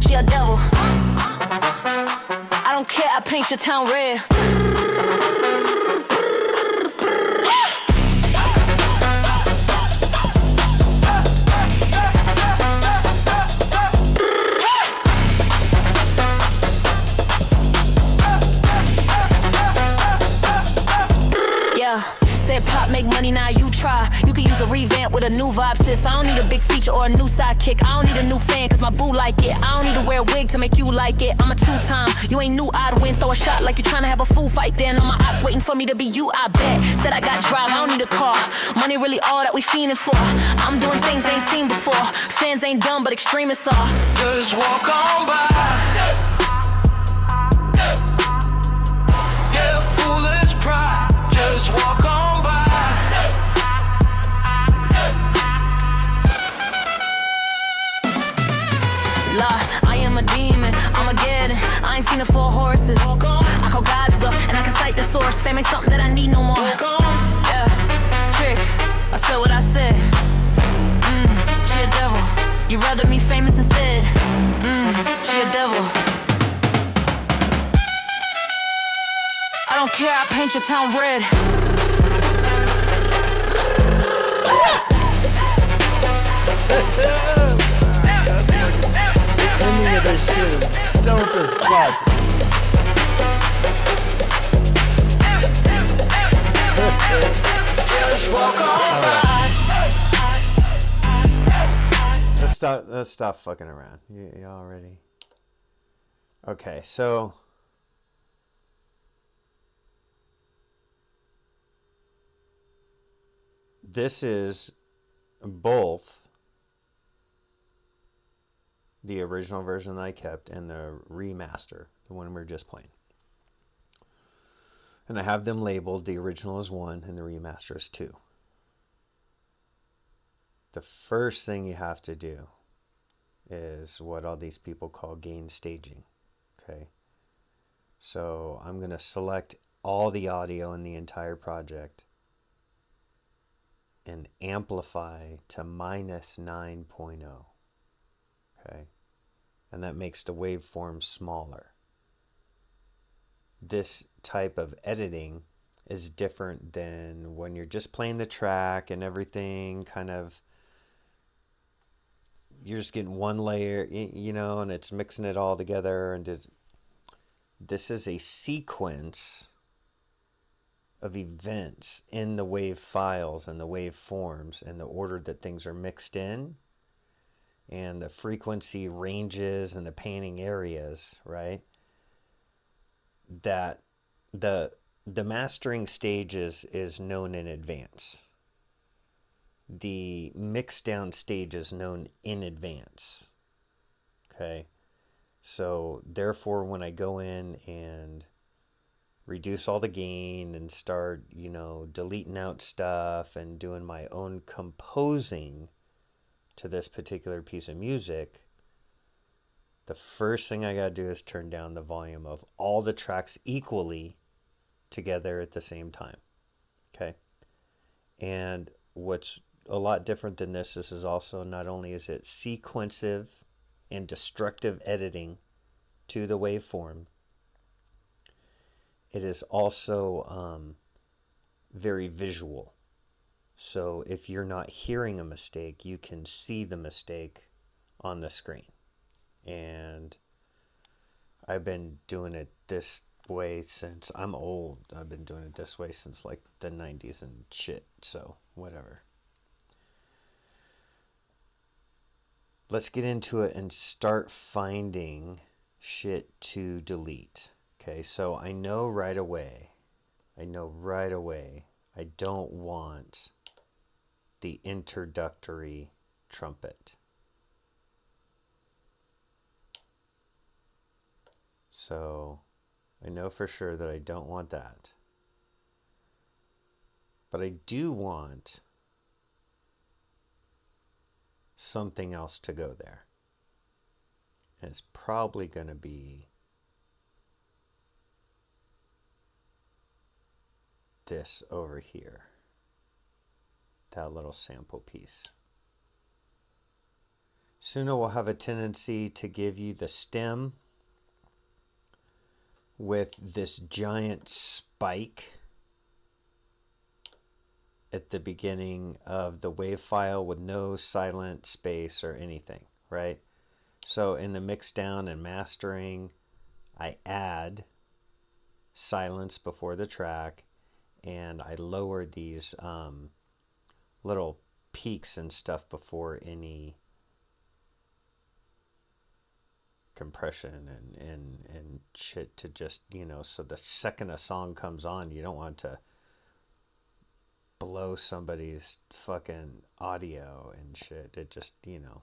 She a devil. I don't care, I paint your town red. Yeah, said pop make money, now you try. You can use a revamp with a new vibe, sis. I don't need a big feature or a new sidekick. I don't need a new fan, cause my boo like it. I don't need to wear a wig to make you like it. I'm a two-time, you ain't new, I'd win. Throw a shot like you tryna have a fool fight. Then all my ops waiting for me to be you, I bet. Said I got drive, I don't need a car. Money really all that we fiending for. I'm doing things they ain't seen before. Fans ain't dumb, but extremists are. Just walk on by. Yeah, foolish pride. Just walk on by. King of four horses. I call God's bluff and I can cite the source. Fame ain't something that I need no more. Yeah, trick. I said what I said. She a devil. You'd rather me famous instead. She a devil. I don't care, I paint your town red. Any of this shit is dope as fuck. Just walk on by. Let's stop fucking around. Y'all ready? Okay, so this is both the original version that I kept and the remaster, the one we were just playing. And I have them labeled. The original is 1 and the remaster is 2. The first thing you have to do is what all these people call gain staging. Okay. So I'm going to select all the audio in the entire project and amplify to minus 9.0. Okay. And that makes the waveform smaller. This type of editing is different than when you're just playing the track and everything kind of, you're just getting one layer, you know, and it's mixing it all together. And this is a sequence of events in the wave files and the wave forms and the order that things are mixed in and the frequency ranges and the panning areas, right? That the mastering stages is known in advance. The mixdown stage is known in advance. Okay. So therefore, when I go in and reduce all the gain and start, you know, deleting out stuff and doing my own composing to this particular piece of music, the first thing I got to do is turn down the volume of all the tracks equally together at the same time. Okay. And what's a lot different than this is also not only is it sequensive and destructive editing to the waveform, it is also very visual. So if you're not hearing a mistake, you can see the mistake on the screen. And I've been doing it this way since I'm old. I've been doing it this way since like the 90s and shit. So whatever. Let's get into it and start finding shit to delete. Okay, so I know right away I don't want the introductory trumpet. So I know for sure that I don't want that. But I do want something else to go there. And it's probably going to be this over here. That little sample piece. Suno will have a tendency to give you the stem with this giant spike at the beginning of the wave file with no silent space or anything, right? So in the mixdown and mastering, I add silence before the track and I lower these little peaks and stuff before any compression and shit to just, you know, so the second a song comes on, you don't want to blow somebody's fucking audio and shit. It just, you know.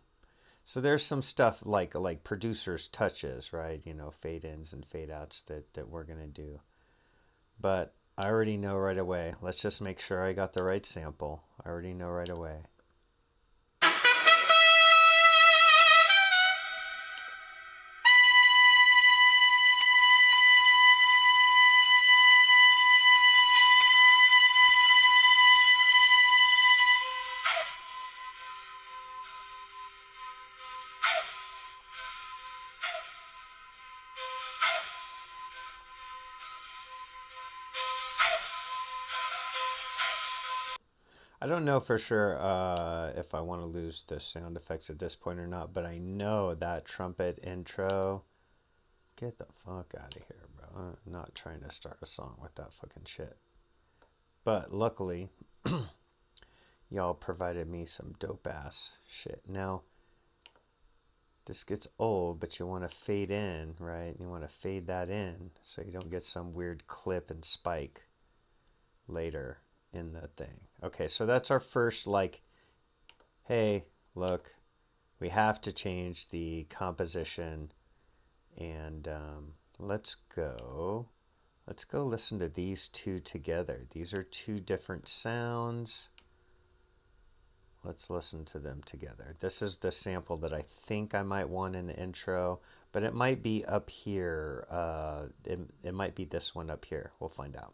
So there's some stuff like producers touches, right? You know, fade ins and fade outs that we're going to do. But I already know right away. Let's just make sure I got the right sample. I already know right away. I don't know for sure if I want to lose the sound effects at this point or not, but I know that trumpet intro. Get the fuck out of here, bro. I'm not trying to start a song with that fucking shit. But luckily, y'all provided me some dope ass shit. Now, this gets old, but you want to fade in, right? You want to fade that in so you don't get some weird clip and spike later in the thing. Okay, so that's our first, like, hey, look, we have to change the composition. And let's go listen to these two together. These are two different sounds. Let's listen to them together. This is the sample that I think I might want in the intro, but it might be up here. It might be this one up here. We'll find out.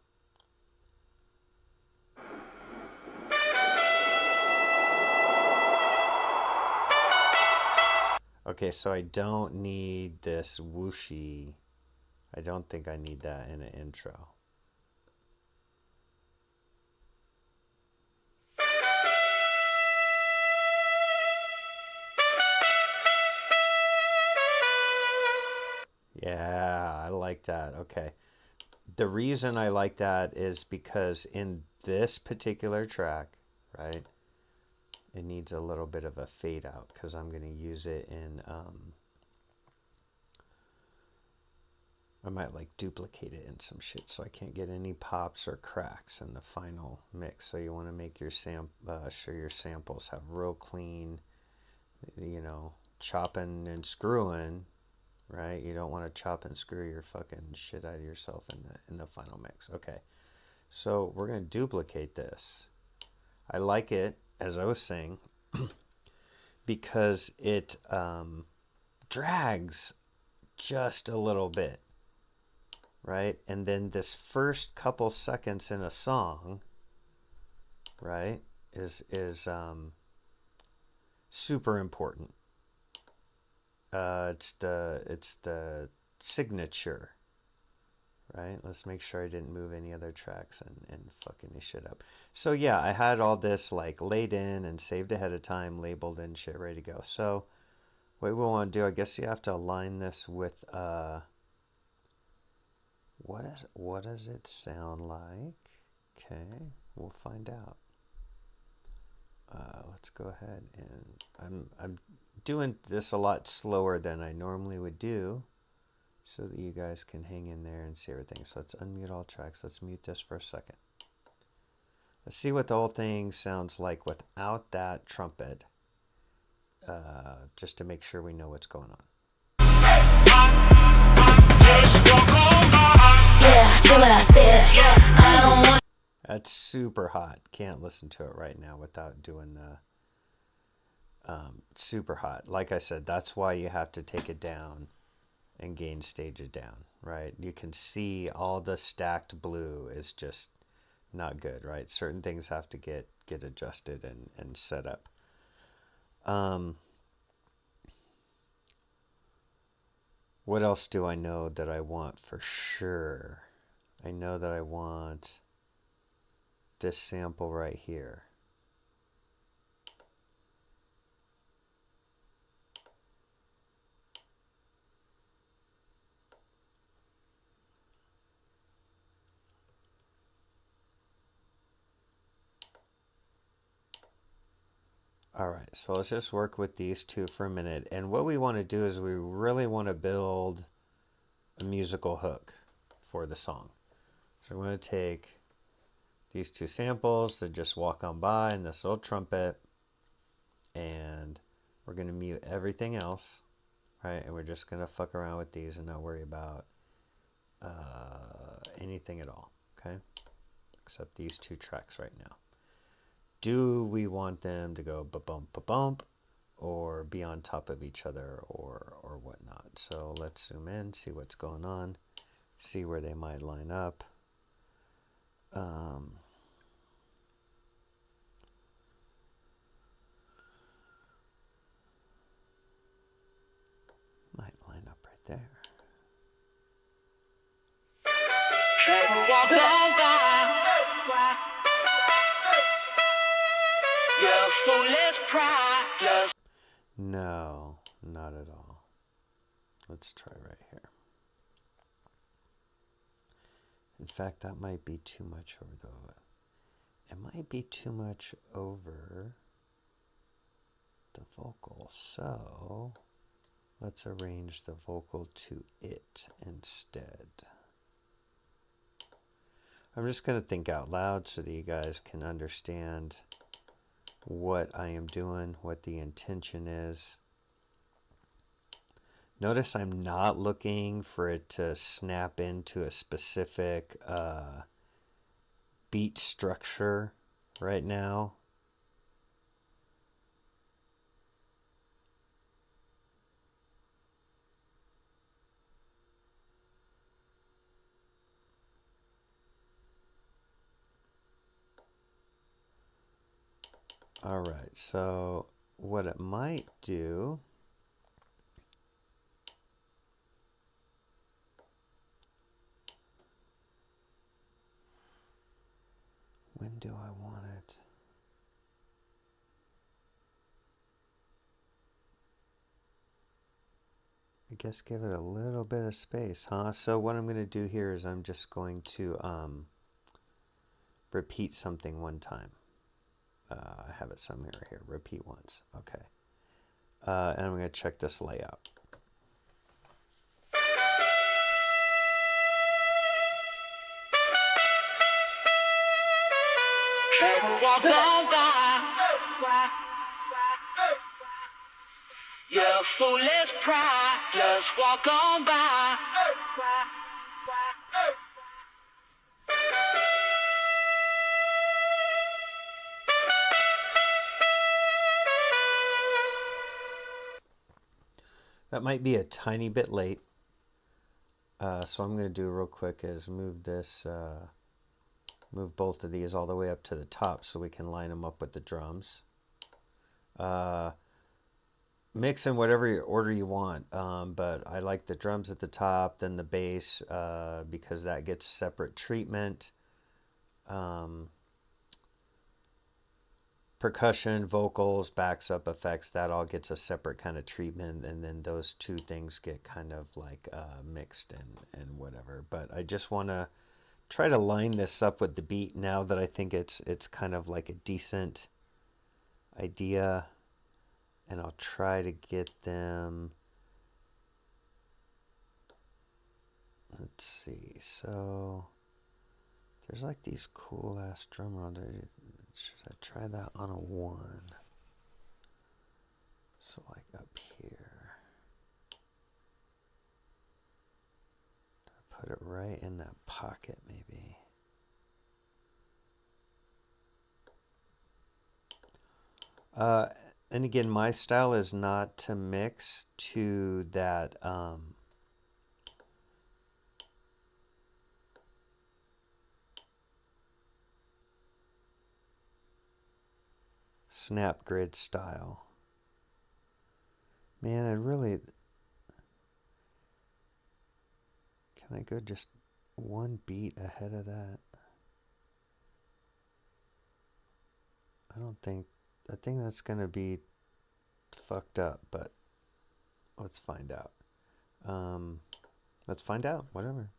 Okay, so I don't need this whooshy. I don't think I need that in an intro. Yeah, I like that. Okay. The reason I like that is because in this particular track, right, it needs a little bit of a fade out because I'm going to use it in, I might like duplicate it in some shit so I can't get any pops or cracks in the final mix. So you want to make your sure your samples have real clean, you know, chopping and screwing, right? You don't want to chop and screw your fucking shit out of yourself in the final mix. Okay, so we're going to duplicate this. I like it, as I was saying, because it drags just a little bit, right? And then this first couple seconds in a song, right, is super important. It's the signature, right? Let's make sure I didn't move any other tracks and fuck any shit up. So yeah, I had all this like laid in and saved ahead of time, labeled and shit ready to go. So what we want to do, I guess you have to align this with what does it sound like? Okay, we'll find out. Let's go ahead, and I'm doing this a lot slower than I normally would do, so that you guys can hang in there and see everything. So let's unmute all tracks. Let's mute this for a second. Let's see what the whole thing sounds like without that trumpet, just to make sure we know what's going on. Yeah, do what I said. I don't want. That's super hot. Can't listen to it right now without doing the super hot. Like I said, that's why you have to take it down and gain stage it down, right? You can see all the stacked blue is just not good, right? Certain things have to get adjusted and set up. What else do I know that I want for sure? I know that I want this sample right here. All right, so let's just work with these two for a minute. And what we want to do is we really want to build a musical hook for the song. So we're going to take these two samples that just walk on by and this little trumpet, and we're going to mute everything else, right? And we're just going to fuck around with these and not worry about anything at all, okay? Except these two tracks right now. Do we want them to go ba-bump, ba-bump, or be on top of each other or whatnot? So let's zoom in, see what's going on, see where they might line up. Might line up right there. foolish pride just... No, not at all. Let's try right here. In fact, that might be too much over the... It might be too much over the vocal. So let's arrange the vocal to it instead. I'm just going to think out loud so that you guys can understand what I am doing, what the intention is. Notice I'm not looking for it to snap into a specific beat structure right now. All right, so what it might do when do I want it? I guess give it a little bit of space, huh? So what I'm going to do here is I'm just going to repeat something one time. I have it somewhere here. Repeat once. Okay. And I'm going to check this layout. Walk on by. Your foolish pride just walk on by. That might be a tiny bit late. So I'm going to do real quick is move this, move both of these all the way up to the top so we can line them up with the drums. Mix in whatever order you want, but I like the drums at the top, then the bass, because that gets separate treatment. Percussion, vocals, backs up effects, that all gets a separate kind of treatment, and then those two things get kind of like mixed and whatever. But I just want to try to line this up with the beat now that I think it's kind of like a decent idea, and I'll try to get them. Let's see, so there's like these cool ass drum rolls. Should I try that on a 1? So like up here. Put it right in that pocket maybe. And again, my style is not to mix to that snap grid style. Man, I really... Can I go just one beat ahead of that? I think that's going to be fucked up, but let's find out. Let's find out, whatever.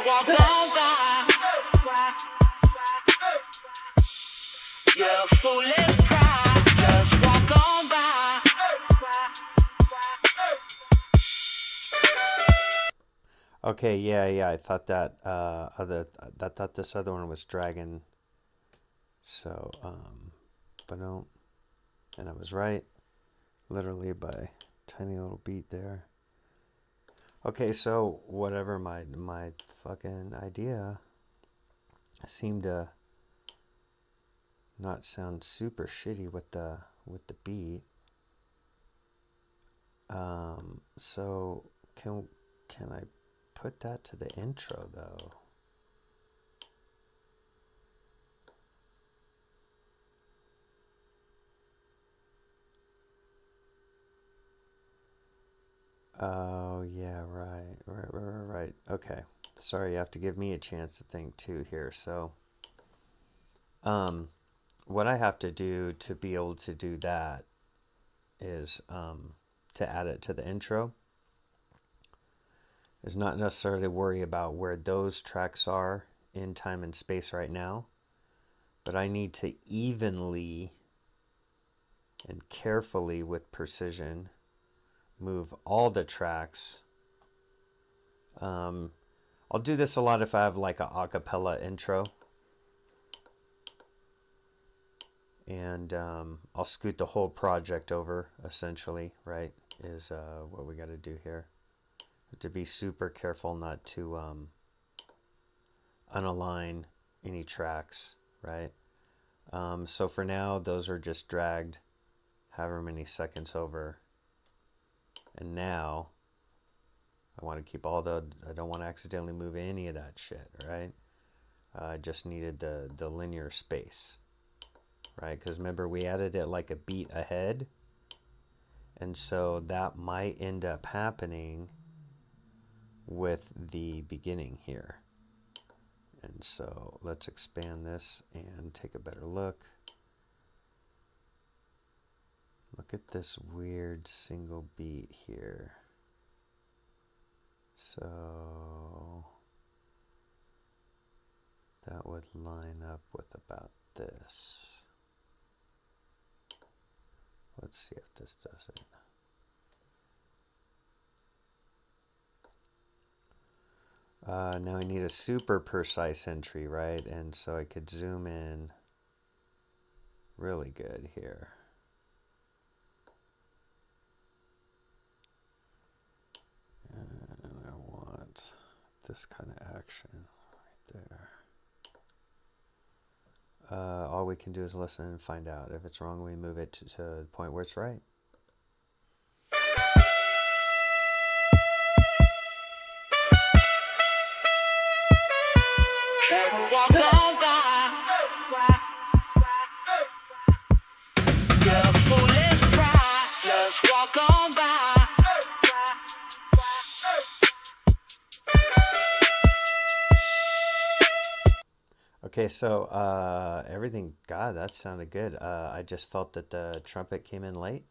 Walk on by. Your foolish pride just walk on by. Okay, yeah, I thought that I thought this other one was dragging. So, but no, and I was right, literally by tiny little beat there. Okay, so whatever my fucking idea seemed to not sound super shitty with the beat. So can I put that to the intro though? Oh yeah, right. Okay. Sorry, you have to give me a chance to think too here. So, what I have to do to be able to do that is to add it to the intro is not necessarily worry about where those tracks are in time and space right now, but I need to evenly and carefully with precision move all the tracks. I'll do this a lot if I have like a acapella intro. And I'll scoot the whole project over, essentially, right, is what we got to do here. To be super careful not to unalign any tracks, right? So for now, those are just dragged however many seconds over. And now, I want to keep all the, I don't want to accidentally move any of that shit, right? I just needed the linear space. Right, because remember we added it like a beat ahead, and so that might end up happening with the beginning here. And so let's expand this and take a better look. Look at this weird single beat here. So that would line up with about this. Let's see if this does it. Now I need a super precise entry, right? And so I could zoom in really good here. And I want this kind of action right there. All we can do is listen and find out. If it's wrong, we move it to the point where it's right. Walk on by. You're foolish pride. Just walk on by. Okay, so everything, God, that sounded good. I just felt that the trumpet came in late.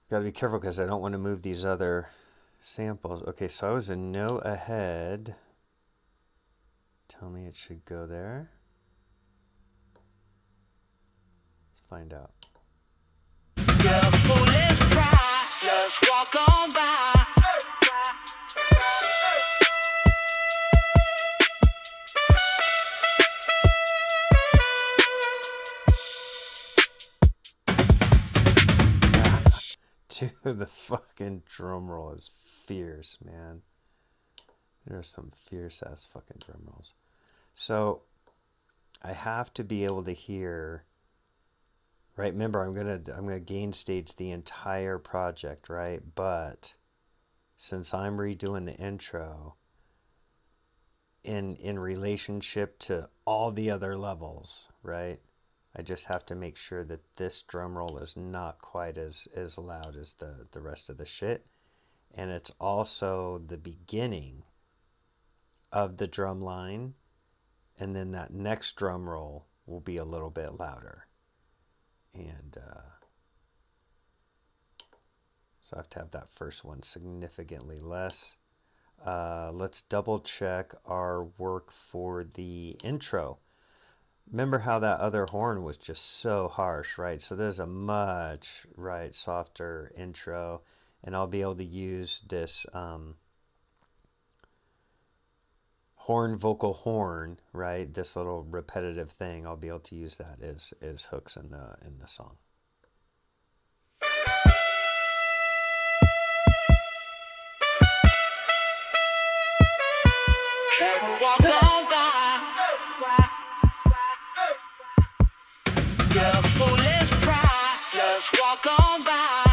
Got to be careful because I don't want to move these other samples. Okay, so I was a note ahead. Tell me it should go there. Let's find out. You're foolish pride. Just walk on by. Dude, the fucking drum roll is fierce, man. There are some fierce ass fucking drum rolls. So I have to be able to hear, right? Remember, I'm gonna gain stage the entire project, right? But since I'm redoing the intro in relationship to all the other levels, right? I just have to make sure that this drum roll is not quite as loud as the rest of the shit. And it's also the beginning of the drum line. And then that next drum roll will be a little bit louder. And so I have to have that first one significantly less. Let's double check our work for the intro. Remember how that other horn was just so harsh, right? So there's a much, right, softer intro. And I'll be able to use this vocal horn, right? This little repetitive thing. I'll be able to use that as hooks in the song. Walk on by. You're foolish pride. Just walk on by.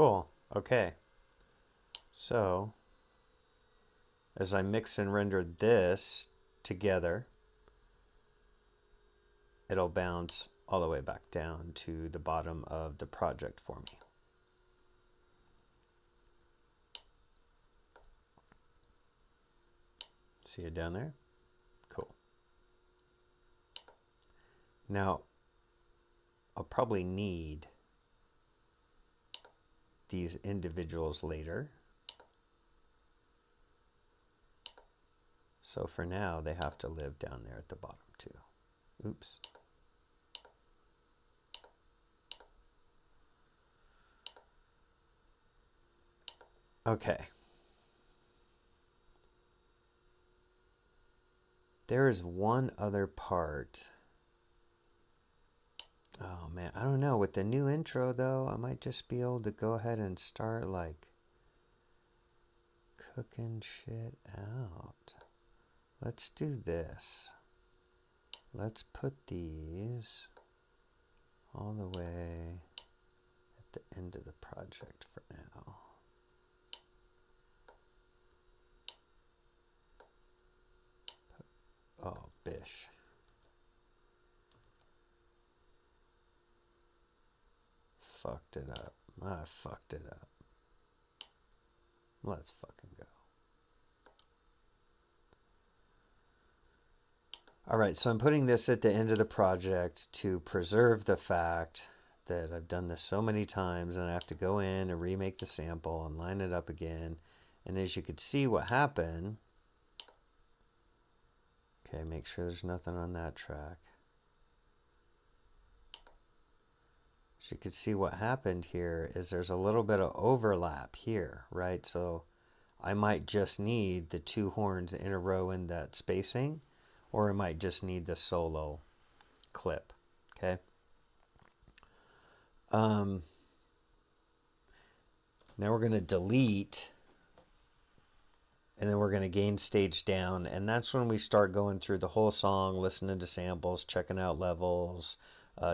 Cool. Okay. So as I mix and render this together, it'll bounce all the way back down to the bottom of the project for me. See it down there? Cool. Now, I'll probably need these individuals later. So for now, they have to live down there at the bottom too. Oops. Okay. There is one other part. Oh man, I don't know. With the new intro though, I might just be able to go ahead and start like cooking shit out. Let's do this. Let's put these all the way at the end of the project for now. Oh, bish. Fucked it up. I fucked it up. Let's fucking go. Alright, so I'm putting this at the end of the project to preserve the fact that I've done this so many times and I have to go in and remake the sample and line it up again. And as you could see what happened, okay, make sure there's nothing on that track. As you can see what happened here is there's a little bit of overlap here, right? So I might just need the two horns in a row in that spacing, or I might just need the solo clip, okay? Now we're going to delete, and then we're going to gain stage down, and that's when we start going through the whole song, listening to samples, checking out levels,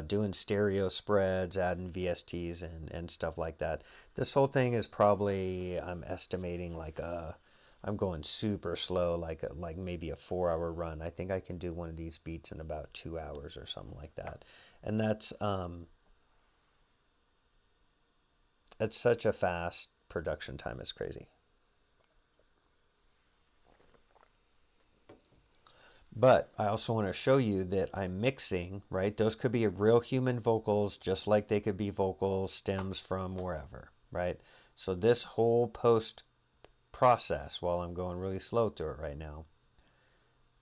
doing stereo spreads, adding VSTs and stuff like that. This whole thing is probably, I'm estimating like I'm going super slow, like maybe a 4-hour run. I think I can do one of these beats in about 2 hours or something like that. And that's such a fast production time, it's crazy. But I also want to show you that I'm mixing, right? Those could be real human vocals, just like they could be vocals, stems from wherever, right? So this whole post process, while I'm going really slow through it right now,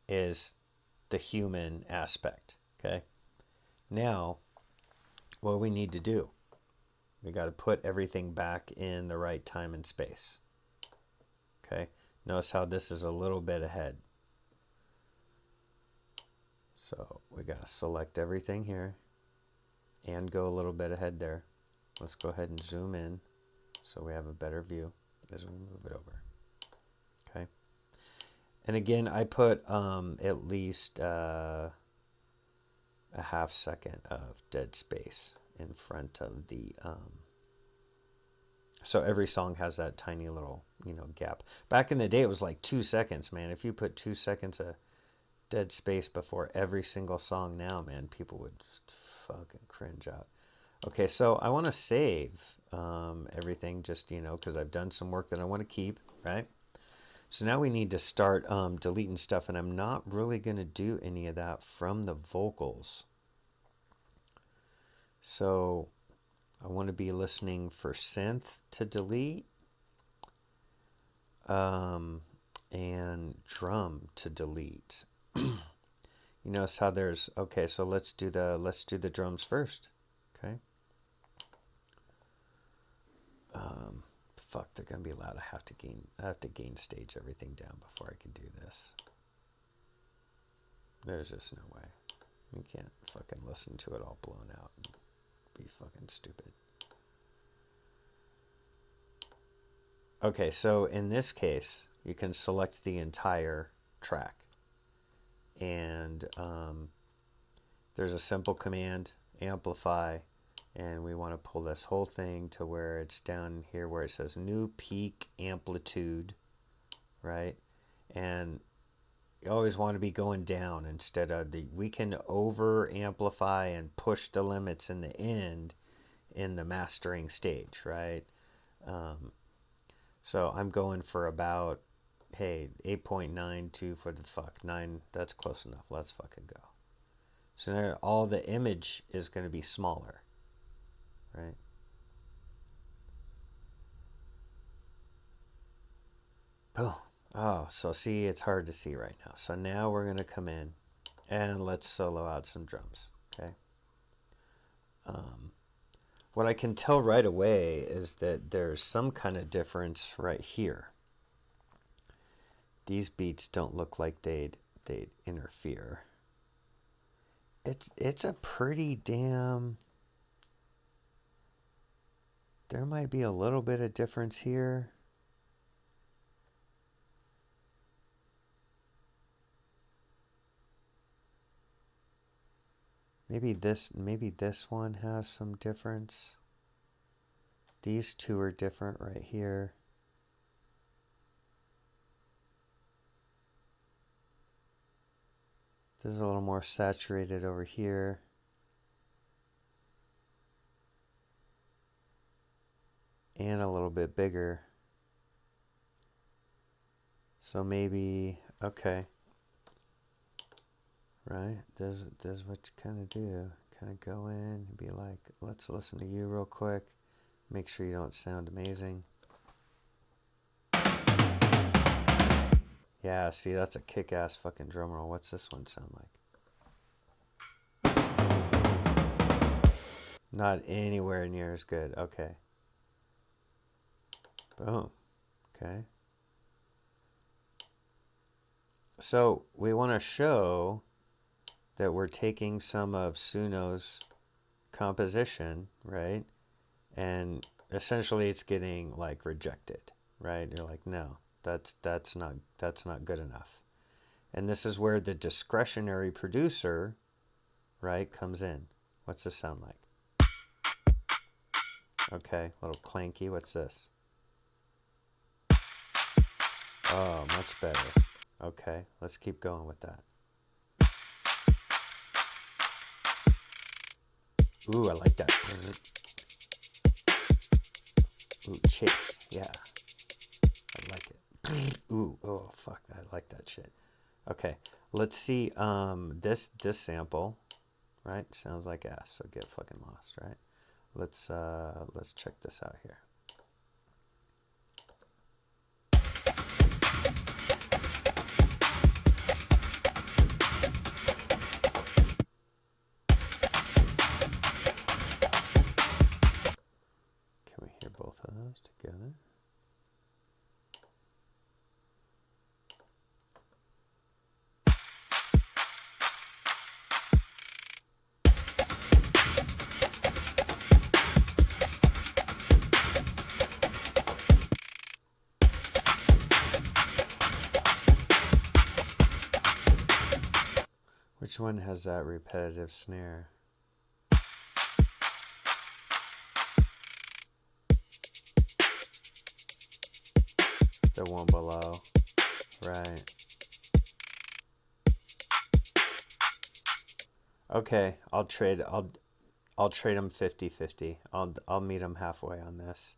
is the human aspect, okay? Now, what we need to do, we got to put everything back in the right time and space, okay? Notice how this is a little bit ahead. So we got to select everything here and go a little bit ahead there. Let's go ahead and zoom in so we have a better view as we move it over. Okay. And again, I put at least a ½ second of dead space in front of the so every song has that tiny little, gap. Back in the day, it was like 2 seconds, man. If you put 2 seconds of dead space before every single song now, man, people would fucking cringe out. Okay, so I want to save everything just, because I've done some work that I want to keep, right? So now we need to start deleting stuff, and I'm not really going to do any of that from the vocals. So I want to be listening for synth to delete and drum to delete. You notice how there's, okay, so let's do the drums first. Okay. Fuck, they're gonna be loud. I have to gain stage everything down before I can do this. There's just no way. You can't fucking listen to it all blown out and be fucking stupid. Okay, so in this case, you can select the entire track. And there's a simple command, amplify, And we want to pull this whole thing to where it's down here where it says new peak amplitude, right? And you always want to be going down instead of we can over amplify and push the limits in the end in the mastering stage, right? So I'm going for about, hey, 8.92 for the fuck. 9, that's close enough. Let's fucking go. So now all the image is going to be smaller, right? Boom. Oh, so see, it's hard to see right now. So now we're going to come in and let's solo out some drums, okay? What I can tell right away is that there's some kind of difference right here. These beats don't look like they'd interfere. It's a pretty damn... There might be a little bit of difference here. Maybe this one has some difference. These two are different right here. This is a little more saturated over here. And a little bit bigger. So maybe, okay. Right? This is what you kind of do. Kind of go in and be like, let's listen to you real quick. Make sure you don't sound amazing. Yeah, see, that's a kick-ass fucking drum roll. What's this one sound like? Not anywhere near as good. Okay. Boom. Okay. So we want to show that we're taking some of Suno's composition, right? And essentially it's getting like rejected, right? You're like, no, that's not good enough. And this is where the discretionary producer, right, comes in. What's this sound like? Okay, a little clanky. What's this? Oh, much better. Okay, let's keep going with that. Ooh, I like that. Ooh, chase. Yeah. I like it. Ooh, oh, fuck. I like that shit. Okay, let's see this sample, right? Sounds like ass, so get fucking lost, right? Let's check this out here. Can we hear both of those together? Which one has that repetitive snare? The one below, right? Okay, I'll trade them 50-50. I'll meet them halfway on this.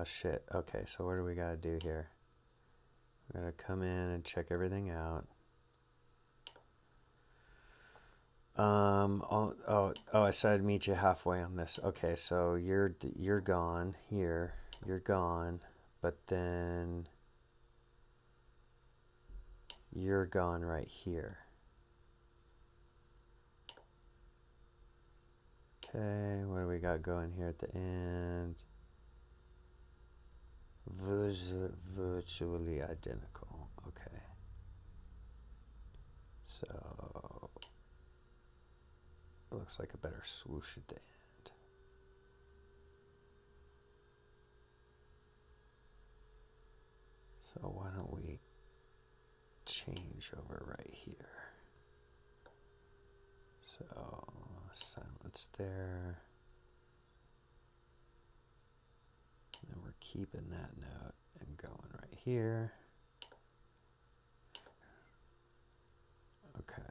Shit. Okay, so what do we gotta do here? We're gonna come in and check everything out. I said I'd meet you halfway on this. Okay, so you're gone here. You're gone, but then you're gone right here. Okay, what do we got going here at the end? Virtually identical. Okay. So it looks like a better swoosh at the end. So why don't we change over right here? So Silence there. And we're keeping that note and going right here. Okay.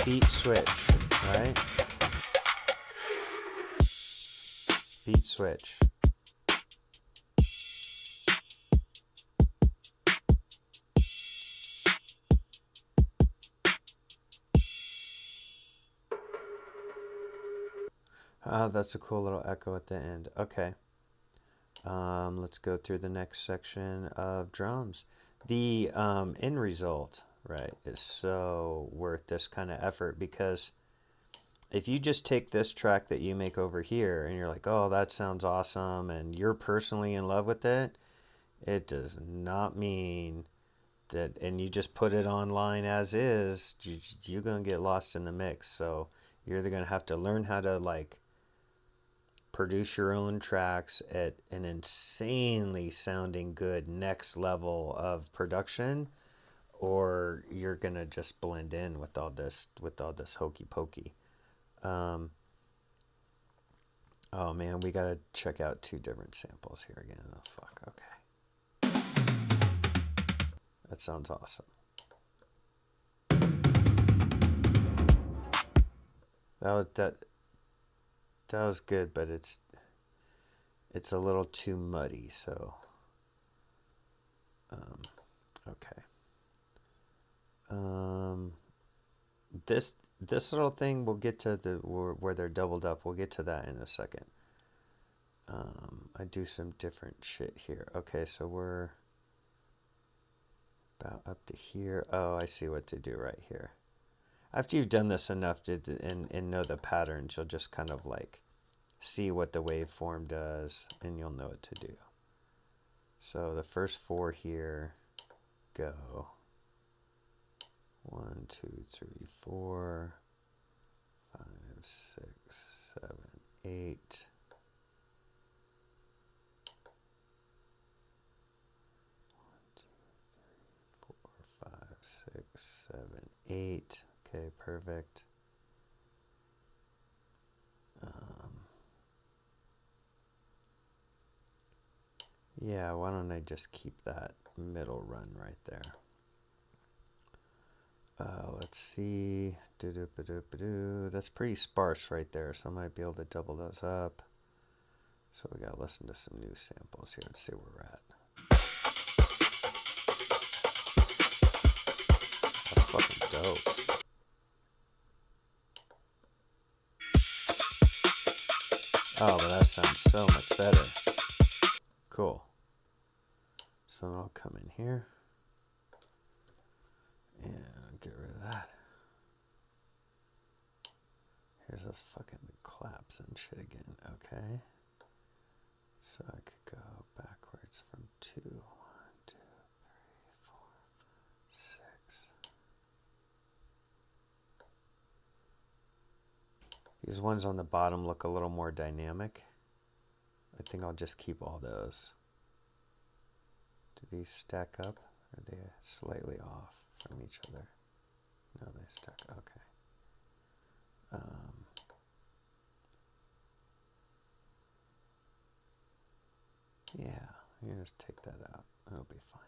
Beat switch, right? Beat switch. That's a cool little echo at the end. Okay. Let's go through the next section of drums. The end result, right, is so worth this kind of effort, because if you just take this track that you make over here and you're like, oh, that sounds awesome, and you're personally in love with it, it does not mean that, and you just put it online as is, you're going to get lost in the mix. So you're either going to have to learn how to like produce your own tracks at an insanely sounding good next level of production, or you're going to just blend in with all this hokey pokey. Oh man, we got to check out 2 different samples here again. Oh fuck, okay. That sounds awesome. That was good, but it's a little too muddy, so okay. This little thing, we'll get to the where they're doubled up. We'll get to that in a second. I do some different shit here. Okay, so we're about up to here. Oh, I see what to do right here. After you've done this enough and know the patterns, you'll just kind of like see what the waveform does, and you'll know what to do. So the first 4 here go 1, 2, 3, 4, 5, 6, 7, 8. 6, 7, 8. Okay, perfect. Yeah, why don't I just keep that middle run right there? Let's see. That's pretty sparse right there, so I might be able to double those up. So we gotta listen to some new samples here and see where we're at. That's fucking dope. Oh, but that sounds so much better. Cool. So I'll come in here and get rid of that. Here's those fucking claps and shit again. Okay. So I could go backwards from 2. 1, 2, 3, 4, 6. These ones on the bottom look a little more dynamic. I think I'll just keep all those. Do these stack up? Or are they slightly off from each other? No, they stack. Okay. Yeah, you can just take that out. It'll be fine.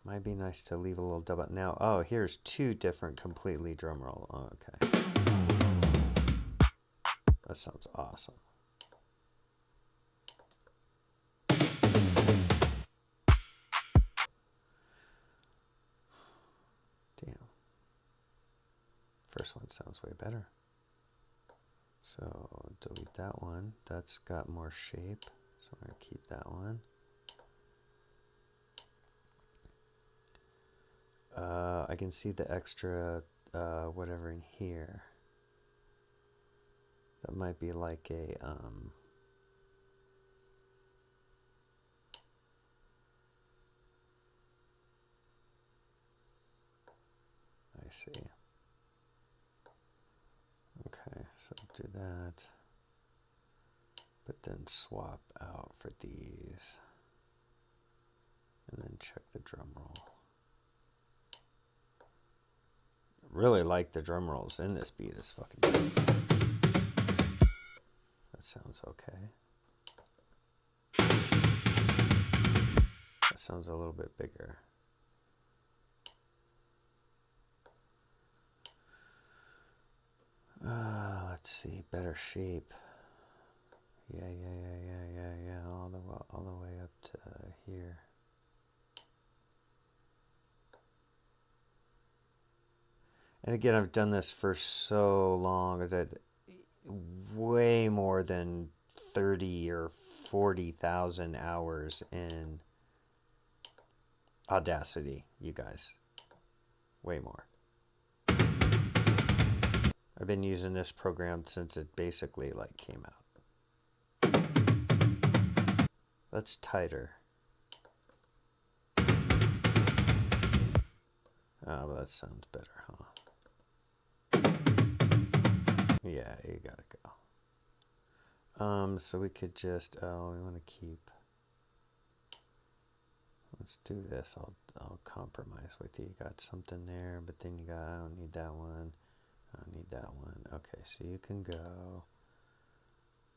Might be nice to leave a little double. Now, oh, here's 2 different completely drum roll. Oh, okay. That sounds awesome. Damn. First one sounds way better. So delete that one. That's got more shape. So I'm going to keep that one. I can see the extra whatever in here. That might be like a see. Okay, so do that. But then swap out for these. And then check the drum roll. Really like the drum rolls in this beat. It's fucking good. That sounds okay. That sounds a little bit bigger. Let's see, better shape. Yeah, all the way up to here. And again, I've done this for so long that way more than 30 or 40,000 hours in Audacity, you guys. Way more. I've been using this program since it basically like came out. That's tighter. Oh, well, that sounds better, huh? Yeah, you gotta go. So we could just, we want to keep. Let's do this. I'll compromise with you. You got something there, but then you got, I don't need that one. I don't need that one. Okay, so you can go.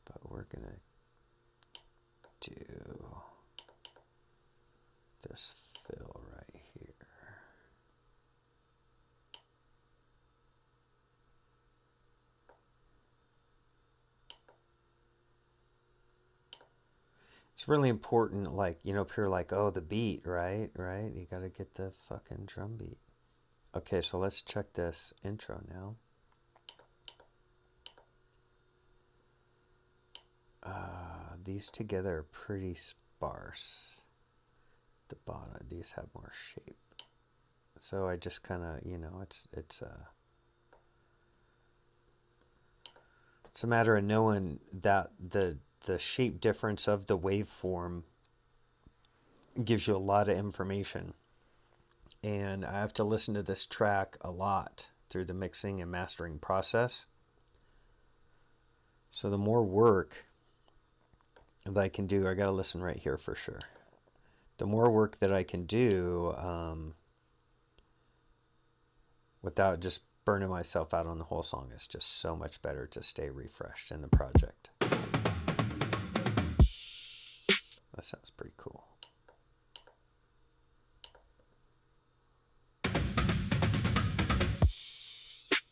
But we're gonna do this fill right here. It's really important, like, you know, if you're like, oh, the beat, right? You gotta get the fucking drum beat. Okay, so let's check this intro now. These together are pretty sparse. The bottom, these have more shape. So I just kind of, you know, it's a matter of knowing that the shape difference of the waveform gives you a lot of information. And I have to listen to this track a lot through the mixing and mastering process. So the more work that I can do, I got to listen right here for sure. The more work that I can do without just burning myself out on the whole song, it's just so much better to stay refreshed in the project. That sounds pretty cool.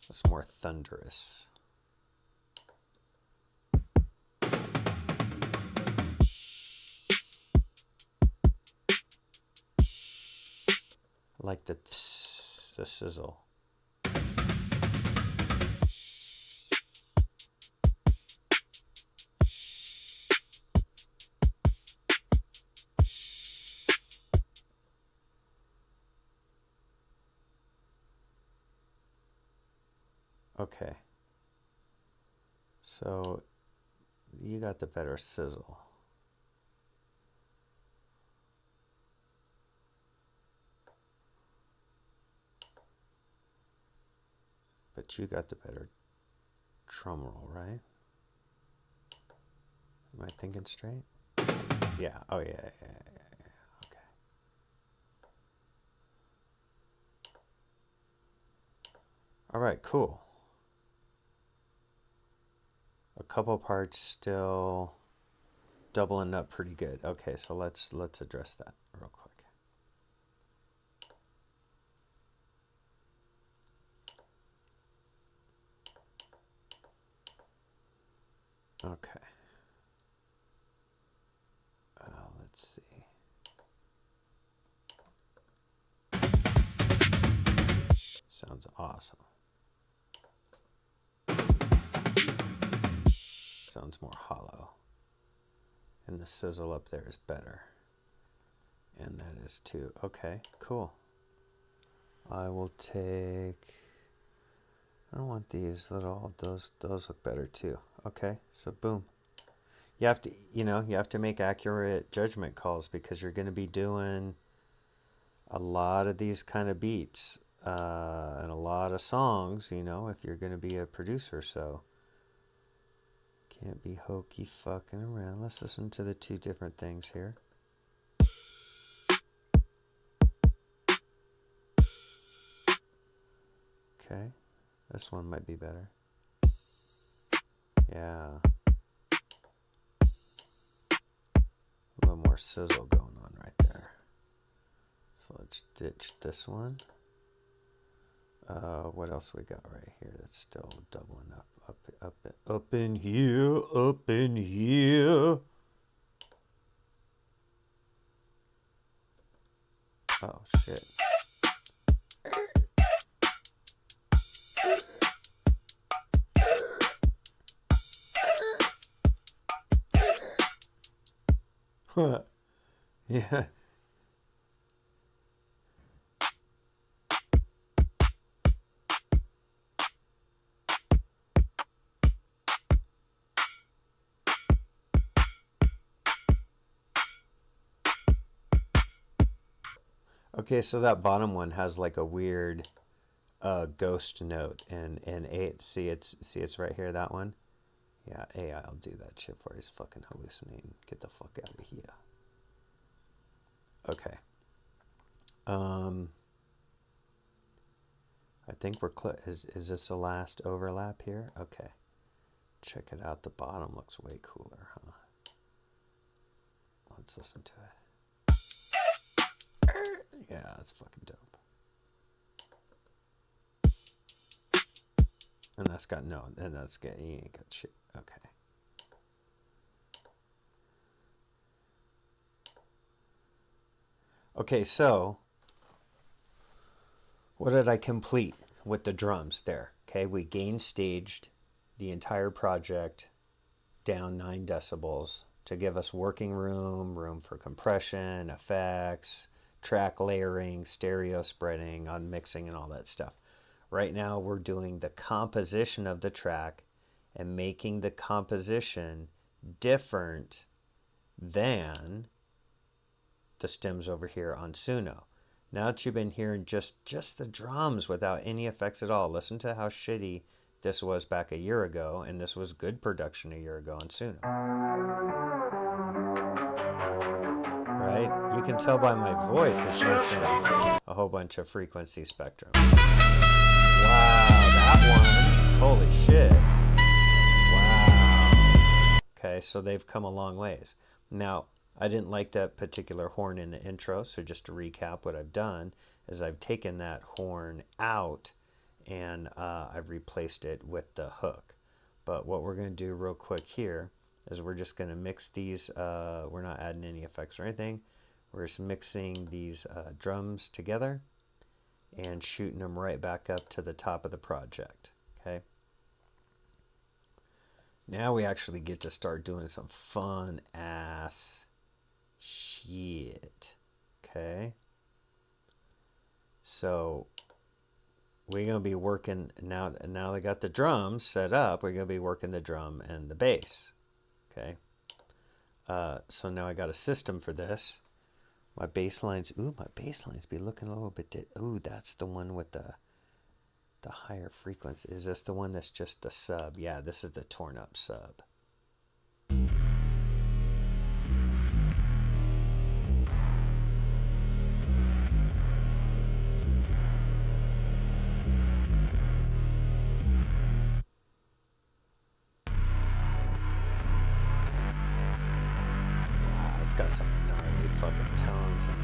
It's more thunderous. I like the sizzle. Okay, so you got the better sizzle. But you got the better drum roll, right? Am I thinking straight? Yeah, oh yeah. Okay. All right, cool. A couple parts still doubling up pretty good. Okay, so let's address that real quick. Okay. Let's see. Sounds awesome. Sounds more hollow. And the sizzle up there is better. And that is too. Okay, cool. I will take, I don't want these little, those look better too. Okay, so boom. You have to, you have to make accurate judgment calls because you're going to be doing a lot of these kind of beats and a lot of songs, you know, if you're going to be a producer, so can't be hokey fucking around. Let's listen to the two different things here. Okay, this one might be better. Yeah. A little more sizzle going on right there. So let's ditch this one. What else we got right here that's still doubling up in here, up in here. Oh shit. Yeah. Okay, so that bottom one has like a weird ghost note, and see it's right here, that one. Yeah, AI will do that shit for you. He's fucking hallucinating. Get the fuck out of here. Okay. I think we're is this the last overlap here? Okay. Check it out. The bottom looks way cooler, huh? Let's listen to it. Yeah, that's fucking dope. And that's got no, and that's got, he ain't got shit. Okay. Okay, so what did I complete with the drums there? Okay, we gain staged the entire project down 9 decibels to give us working room for compression, effects, track layering, stereo spreading, unmixing, and all that stuff. Right now we're doing the composition of the track and making the composition different than the stems over here on Suno. Now that you've been hearing just the drums without any effects at all, listen to how shitty this was back a year ago, and this was good production a year ago on Suno. Right? You can tell by my voice it's missing a whole bunch of frequency spectrum. Wow, that one. Holy shit. Wow. Okay, so they've come a long ways. Now, I didn't like that particular horn in the intro, so just to recap, what I've done is I've taken that horn out and I've replaced it with the hook. But what we're going to do real quick here is we're just going to mix these. We're not adding any effects or anything. We're just mixing these drums together and shooting them right back up to the top of the project. Okay. Now we actually get to start doing some fun ass shit. Okay. So we're going to be working now they got the drums set up. We're going to be working the drum and the bass. Okay. So now I got a system for this. My bass lines, my bass lines be looking a little bit, that's the one with the higher frequency. Is this the one that's just the sub? Yeah, this is the torn up sub. Wow, it's got some gnarly fucking tones in there.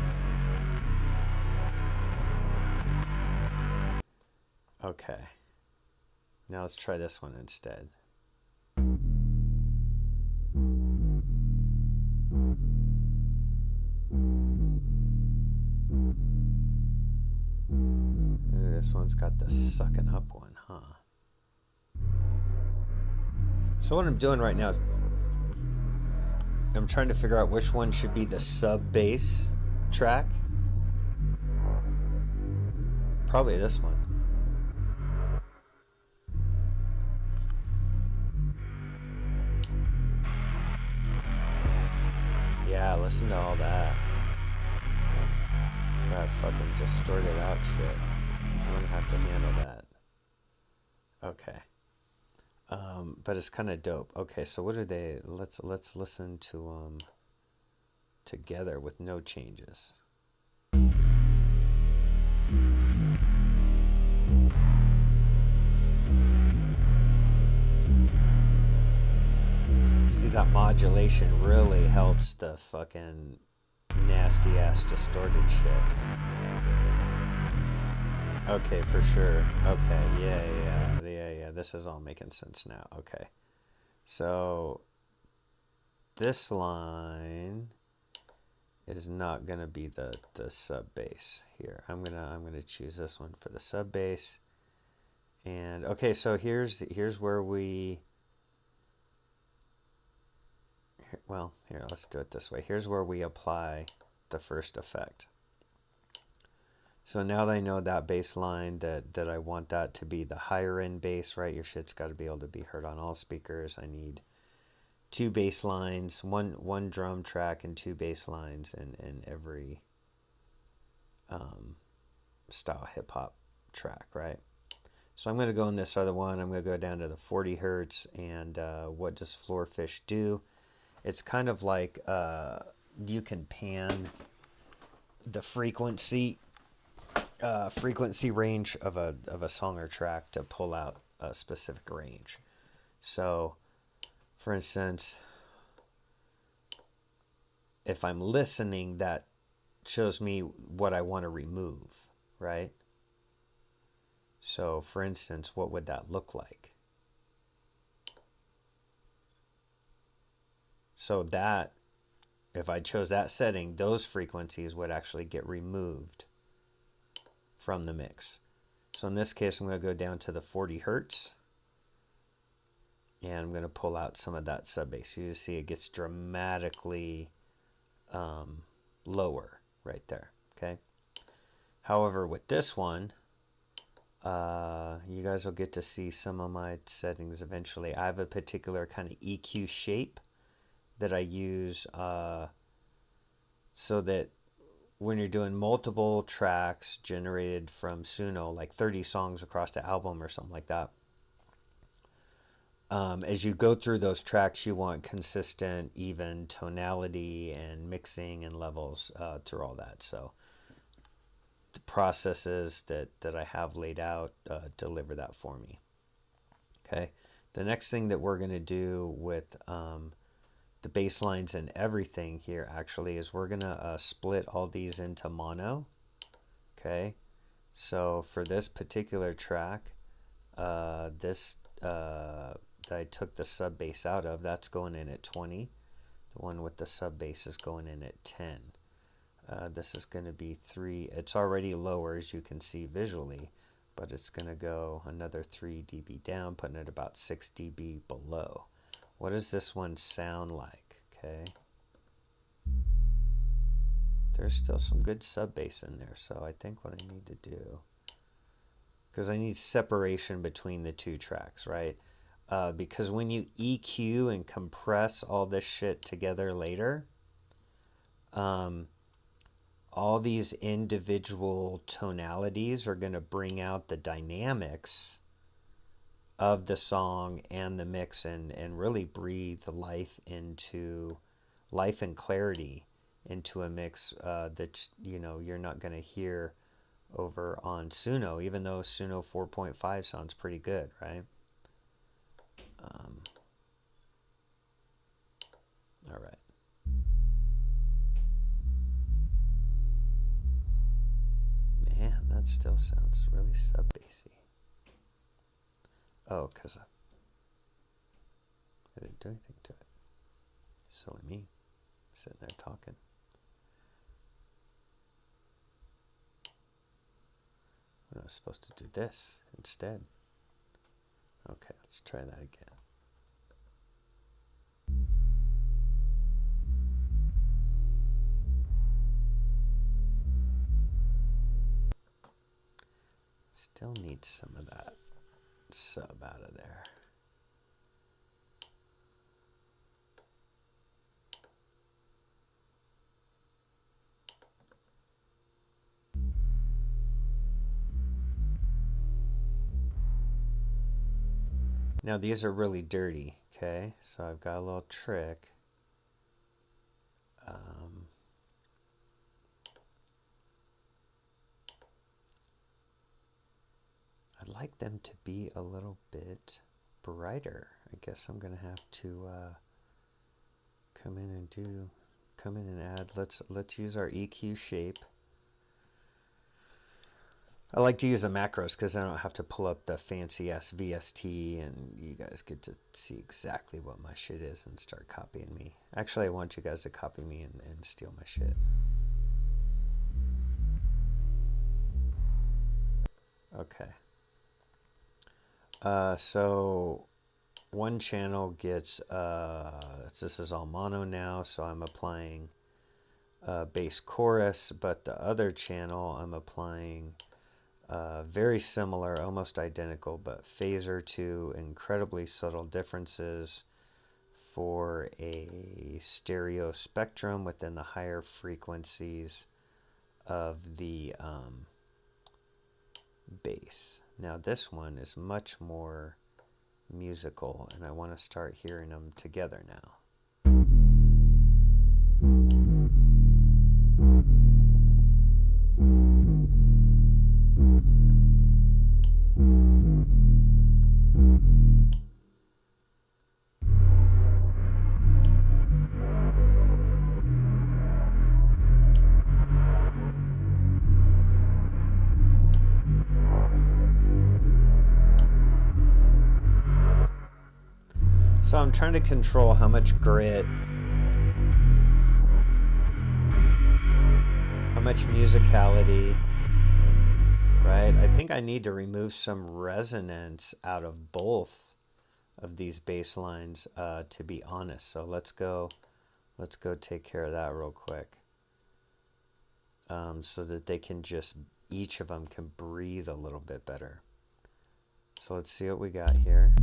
Okay, now let's try this one instead. Ooh, this one's got the sucking up one, huh? So what I'm doing right now is I'm trying to figure out which one should be the sub bass track. Probably this one. Yeah, listen to all that. That fucking distorted out shit. I'm gonna have to handle that. Okay. But it's kind of dope. Okay, so what are they? Let's listen to together with no changes. See, that modulation really helps the fucking nasty ass distorted shit. Okay, for sure. Okay, yeah. This is all making sense now. Okay. So this line is not gonna be the sub bass here. I'm gonna choose this one for the sub bass. And okay, so here's where we, well, here, let's do it this way. Here's where we apply the first effect. So now that I know that bass line, that I want that to be the higher end bass, right? Your shit's got to be able to be heard on all speakers. I need 2 bass lines, one drum track and 2 bass lines in every style hip hop track, right? So I'm going to go in this other one. I'm going to go down to the 40 hertz. And what does Floorfish do? It's kind of like you can pan the frequency range of a song or track to pull out a specific range. So, for instance, if I'm listening, that shows me what I want to remove, right? So, for instance, what would that look like? So that, if I chose that setting, those frequencies would actually get removed from the mix. So in this case, I'm going to go down to the 40 hertz. And I'm going to pull out some of that sub bass. You just see it gets dramatically lower right there. Okay. However, with this one, you guys will get to see some of my settings eventually. I have a particular kind of EQ shape that I use so that when you're doing multiple tracks generated from Suno, like 30 songs across the album or something like that, as you go through those tracks, you want consistent, even tonality and mixing and levels through all that. So the processes that I have laid out deliver that for me. Okay. The next thing that we're going to do with the bass lines and everything here actually is we're going to split all these into mono. Okay. So for this particular track, that I took the sub bass out of, that's going in at 20. The one with the sub bass is going in at 10. This is going to be 3. It's already lower, as you can see visually, but it's going to go another 3 dB down, putting it about 6 dB below. What does this one sound like? Okay. There's still some good sub bass in there, so I think what I need to do, because I need separation between the 2 tracks, right? Because when you EQ and compress all this shit together later, all these individual tonalities are going to bring out the dynamics of the song and the mix, and really breathe life and clarity into a mix that you're not going to hear over on Suno, even though Suno 4.5 sounds pretty good, right? All right. Man, that still sounds really sub-bassy. Oh, because I didn't do anything to it. Silly me, sitting there talking. I was supposed to do this instead. Okay, let's try that again. Still need some of that sub out of there. Now these are really dirty, okay? So I've got a little trick. I'd like them to be a little bit brighter. I guess I'm gonna have to come in and add. Let's use our EQ shape. I like to use the macros because I don't have to pull up the fancy ass VST and you guys get to see exactly what my shit is and start copying me. Actually, I want you guys to copy me and steal my shit. Okay. So one channel gets, this is all mono now, so I'm applying bass chorus, but the other channel I'm applying very similar, almost identical, but phaser to incredibly subtle differences for a stereo spectrum within the higher frequencies of the bass. Now this one is much more musical, and I want to start hearing them together now. So I'm trying to control how much grit, how much musicality, right? I think I need to remove some resonance out of both of these bass lines, to be honest. So let's go take care of that real quick, so that they can just, each of them can breathe a little bit better. So let's see what we got here.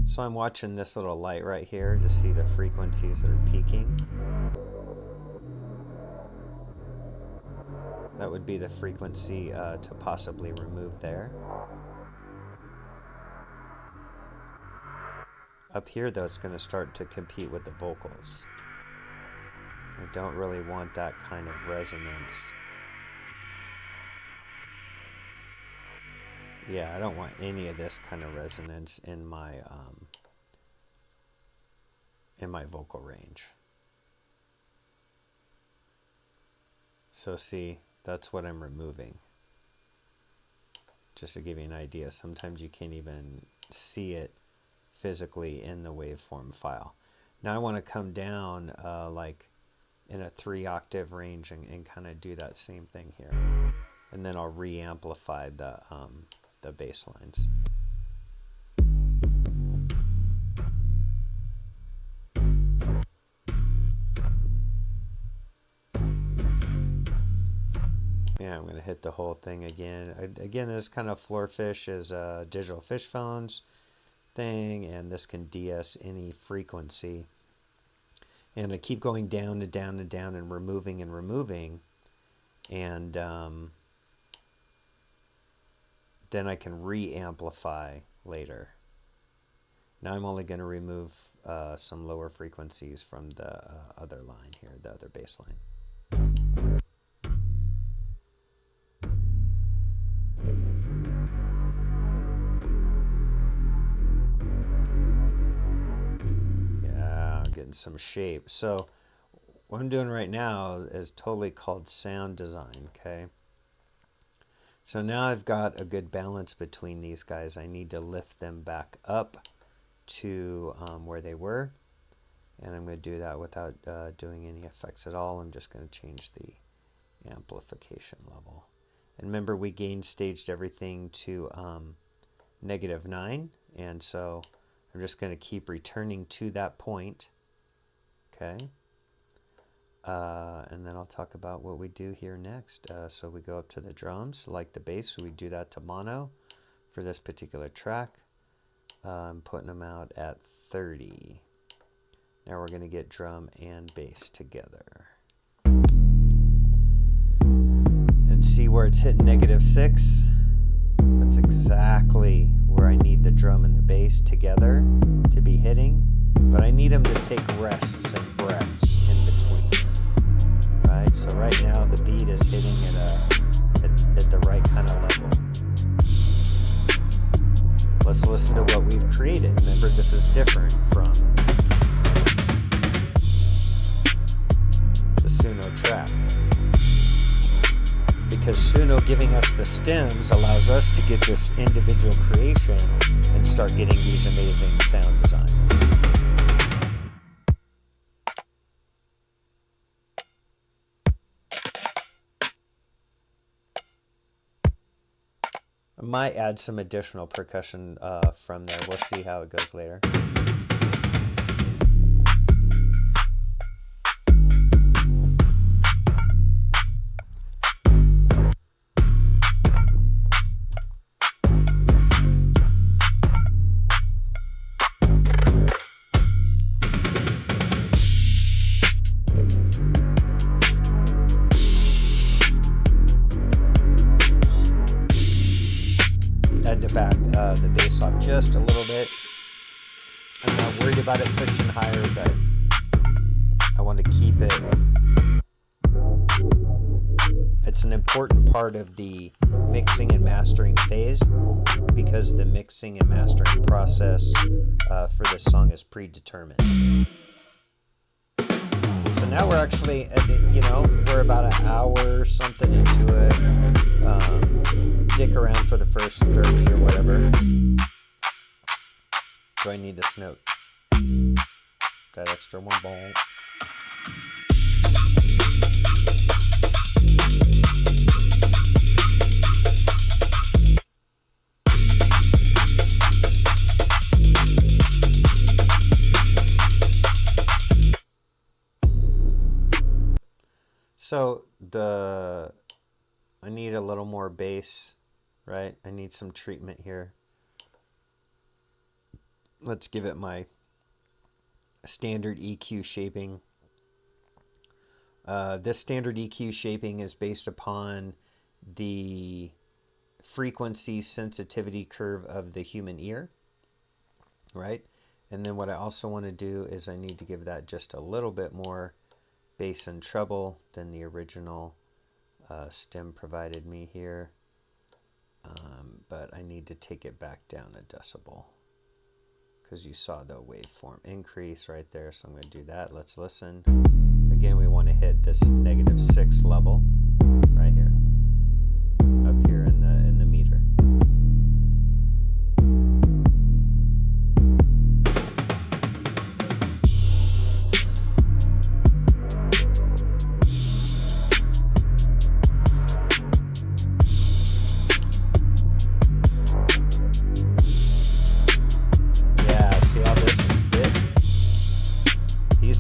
So I'm watching this little light right here to see the frequencies that are peaking. That would be the frequency to possibly remove there. Up here though, it's going to start to compete with the vocals. I don't really want that kind of resonance. Yeah, I don't want any of this kind of resonance in my vocal range. So see, that's what I'm removing. Just to give you an idea, sometimes you can't even see it physically in the waveform file. Now I want to come down like in a 3-octave range and kind of do that same thing here. And then I'll re-amplify the bass lines. Yeah, I'm going to hit the whole thing again. Again, this kind of Floorfish is a digital fish phones thing, and this can DS any frequency. And I keep going down and down and down and removing, and then I can re-amplify later. Now I'm only going to remove some lower frequencies from the other line here, the other bass line. Yeah, I'm getting some shape. So what I'm doing right now is totally called sound design, okay? So now I've got a good balance between these guys. I need to lift them back up to where they were. And I'm going to do that without doing any effects at all. I'm just going to change the amplification level. And remember, we gain staged everything to -9. And so I'm just going to keep returning to that point. Okay. And then I'll talk about what we do here next. So we go up to the drums, like the bass, so we do that to mono for this particular track. I'm putting them out at 30. Now we're going to get drum and bass together. And see where it's hitting -6? That's exactly where I need the drum and the bass together to be hitting. But I need them to take rests and breaths in between. Right? So right now the beat is hitting at the right kind of level. Let's listen to what we've created. Remember, this is different from the Suno track. Because Suno giving us the stems allows us to get this individual creation and start getting these amazing sound design. I might add some additional percussion from there. We'll see how it goes later. The bass off just a little bit. I'm not worried about it pushing higher, but I want to keep it. It's an important part of the mixing and mastering phase because the mixing and mastering process for this song is predetermined. So now we're actually, we're about an hour or something into it. Stick around for the first 30 or whatever. Do I need this note? Got extra one ball. So I need a little more bass, right? I need some treatment here. Let's give it my standard EQ shaping. This standard EQ shaping is based upon the frequency sensitivity curve of the human ear, right? And then what I also want to do is I need to give that just a little bit more bass and treble than the original stem provided me here. But I need to take it back down a decibel because you saw the waveform increase right there. So I'm going to do that. Let's listen. Again, we want to hit this -6 level right here, up here in the meter.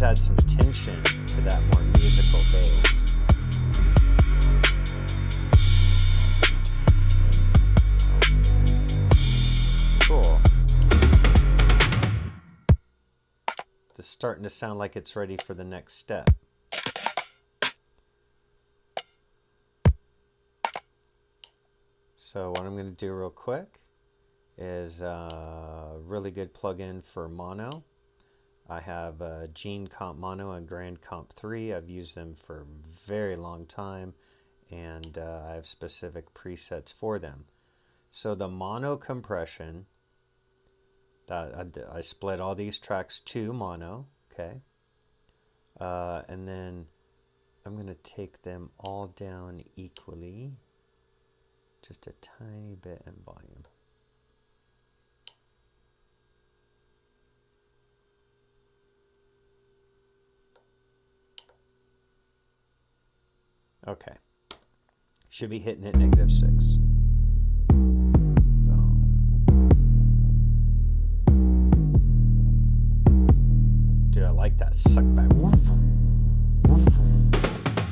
Add some tension to that more musical bass. Cool. It's starting to sound like it's ready for the next step. So what I'm going to do real quick is a really good plugin for mono. I have Gene Comp Mono and Grand Comp 3. I've used them for a very long time, and I have specific presets for them. So the mono compression, I split all these tracks to mono, okay? And then I'm going to take them all down equally, just a tiny bit in volume. Okay, should be hitting at -6. Boom. Dude, I like that suck back.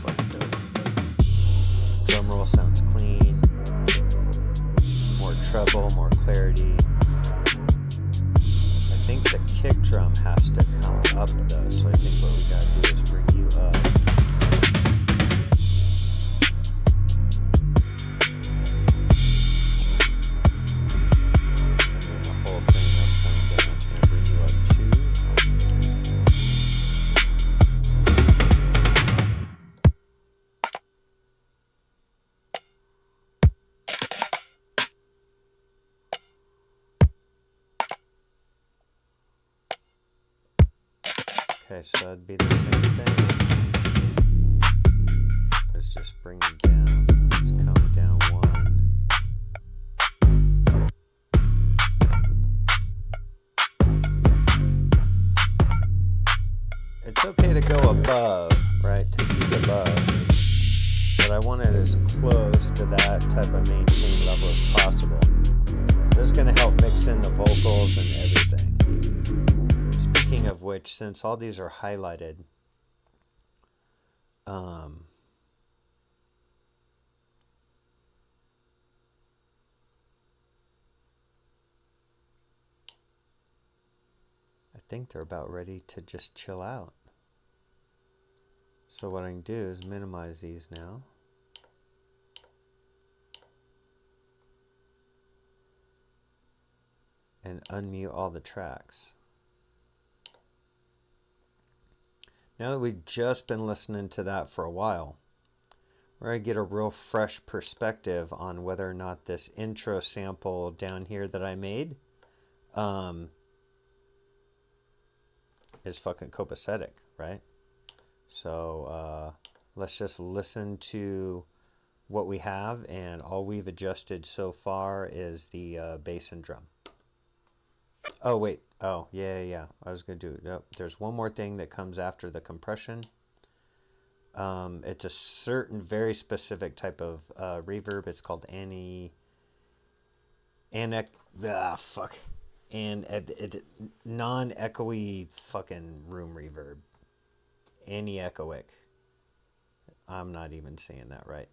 Fucking dope. Drum roll sounds clean. More treble, more clarity. I think the kick drum has to come up though, Okay, so that'd be the same thing. Let's just bring it down. Let's come down one. It's okay to go above, right? To peak above. But I want it as close to that type of maintain level as possible. This is going to help mix in the vocals and everything. Speaking of which, since all these are highlighted, I think they're about ready to just chill out. So what I can do is minimize these now. And unmute all the tracks. Now that we've just been listening to that for a while, we're going to get a real fresh perspective on whether or not this intro sample down here that I made is fucking copacetic, right? So let's just listen to what we have, and all we've adjusted so far is the bass and drum. Oh, wait. Oh, yeah. I was going to do it. Nope. There's one more thing that comes after the compression. It's a certain very specific type of reverb. It's called non-echoey fucking room reverb. Anechoic. I'm not even saying that right.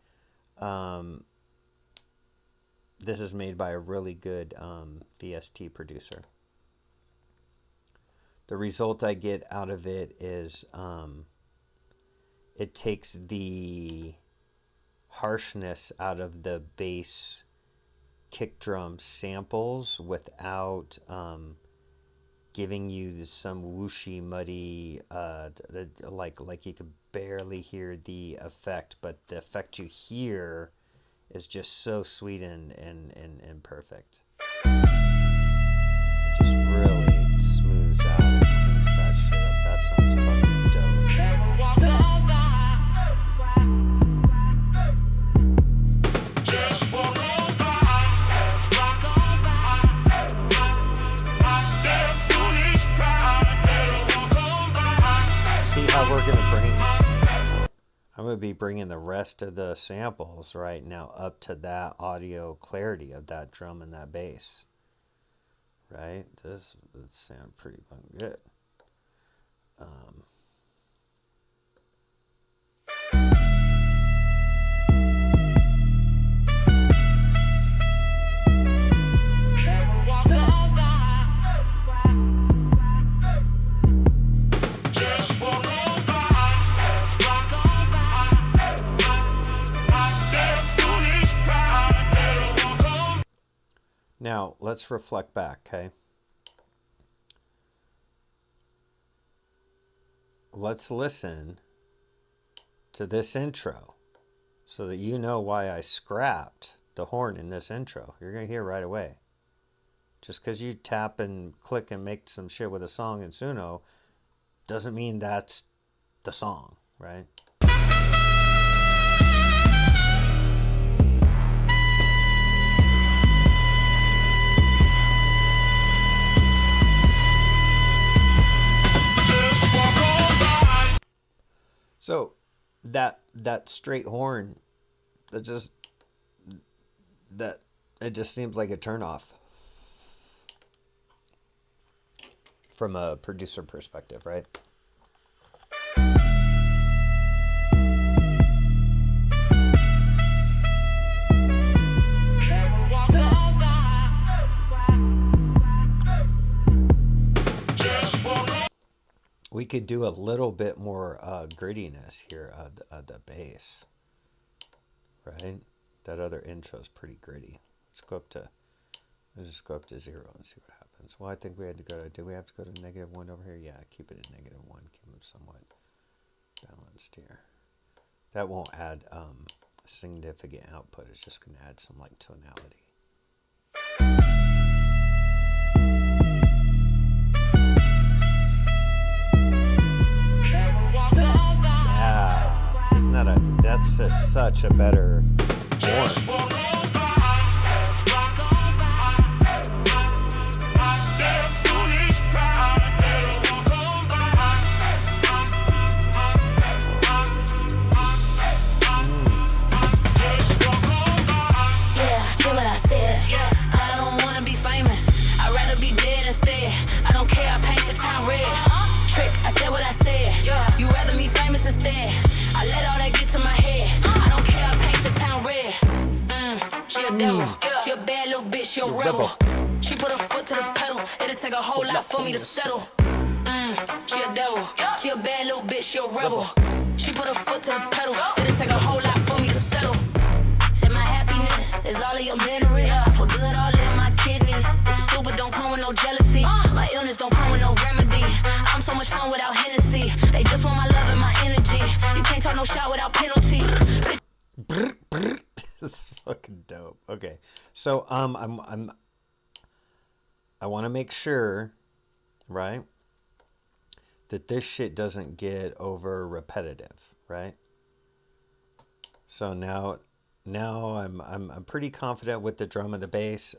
This is made by a really good VST producer. The result I get out of it is it takes the harshness out of the bass kick drum samples without giving you some whooshy, muddy, like you could barely hear the effect, but the effect you hear is just so sweet and perfect. It just really smooths out and cleans that shit up. That sounds fucking dope. See how we're gonna I'm going to be bringing the rest of the samples right now up to that audio clarity of that drum and that bass. Right? This would sound pretty fucking good. Now, let's reflect back, okay? Let's listen to this intro so that you know why I scrapped the horn in this intro. You're going to hear right away. Just because you tap and click and make some shit with a song in Suno doesn't mean that's the song, right? So that straight horn, it just seems like a turnoff from a producer perspective, right? We could do a little bit more grittiness here at the bass, right? That other intro is pretty gritty. Let's just go up to 0 and see what happens. Well, I think we had to go to, do we have to go to -1 over here? Yeah, keep it at -1, keep them somewhat balanced here. That won't add significant output, it's just going to add some like tonality. that that's just such a better horn. She a bad little bitch, she a rebel. She put her foot to the pedal, it'll take a whole lot for me to settle. She a devil, she a bad little bitch, she a rebel. She put her foot to the pedal, it'll take a whole lot for me to settle. Said my happiness is all of your misery. I put good all in my kidneys. It's stupid, don't come with no jealousy. My illness don't come with no remedy. I'm so much fun without Hennessy. They just want my love and my energy. You can't talk no shot without penalty. This is fucking dope. Okay, so I want to make sure, right, that this shit doesn't get over repetitive, right? So now I'm pretty confident with the drum and the bass.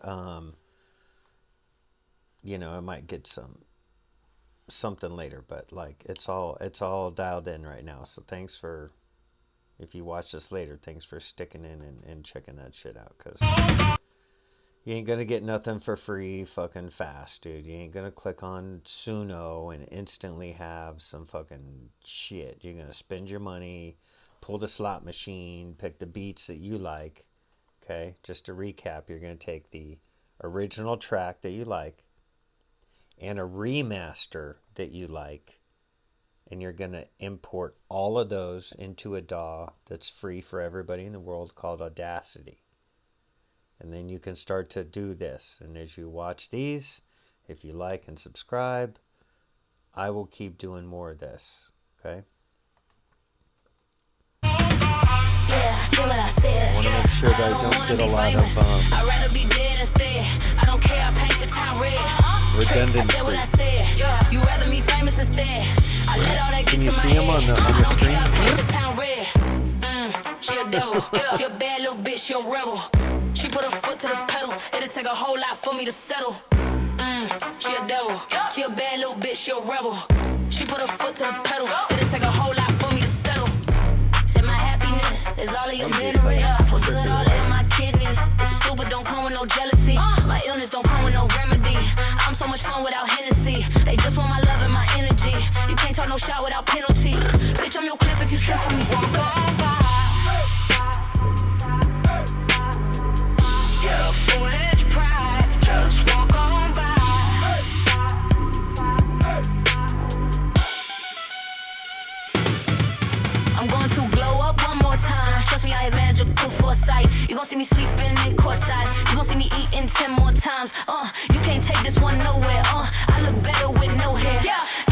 You know, I might get something later, but like it's all dialed in right now. So thanks for. If you watch this later, thanks for sticking in and checking that shit out. Because you ain't going to get nothing for free fucking fast, dude. You ain't going to click on Suno and instantly have some fucking shit. You're going to spend your money, pull the slot machine, pick the beats that you like. Okay? Just to recap, you're going to take the original track that you like and a remaster that you like. And you're going to import all of those into a DAW that's free for everybody in the world called Audacity. And then you can start to do this. And as you watch these, if you like and subscribe, I will keep doing more of this. Okay? I want to make sure that I don't get a lot of I'd rather be dead instead. I don't care, I paint your town red. redundancy. You rather me famous instead. I let all that Can get you to see my him head. on the screen? I paint your town red. She a devil. She a bad little bitch, she a rebel. She put her foot to the pedal. It'll take a whole lot for me to settle. She a devil. She a bad little bitch, she a rebel. She put her foot to the pedal. It'll take a whole lot for me to settle. Said my happiness is all of your misery. Put good all in my kidneys. It's stupid, don't come with no jealousy. My illness don't come with no remedy. I'm so much fun without Hennessy. They just want my love and my energy. You can't talk no shot without penalty. Bitch, I'm your clip if you send for me. I'm going to glow up one more time. Trust me, I have magical foresight. You gon' see me sleeping in courtside. You gon' see me eating 10 more times. You can't take this one nowhere. I look better with no hair.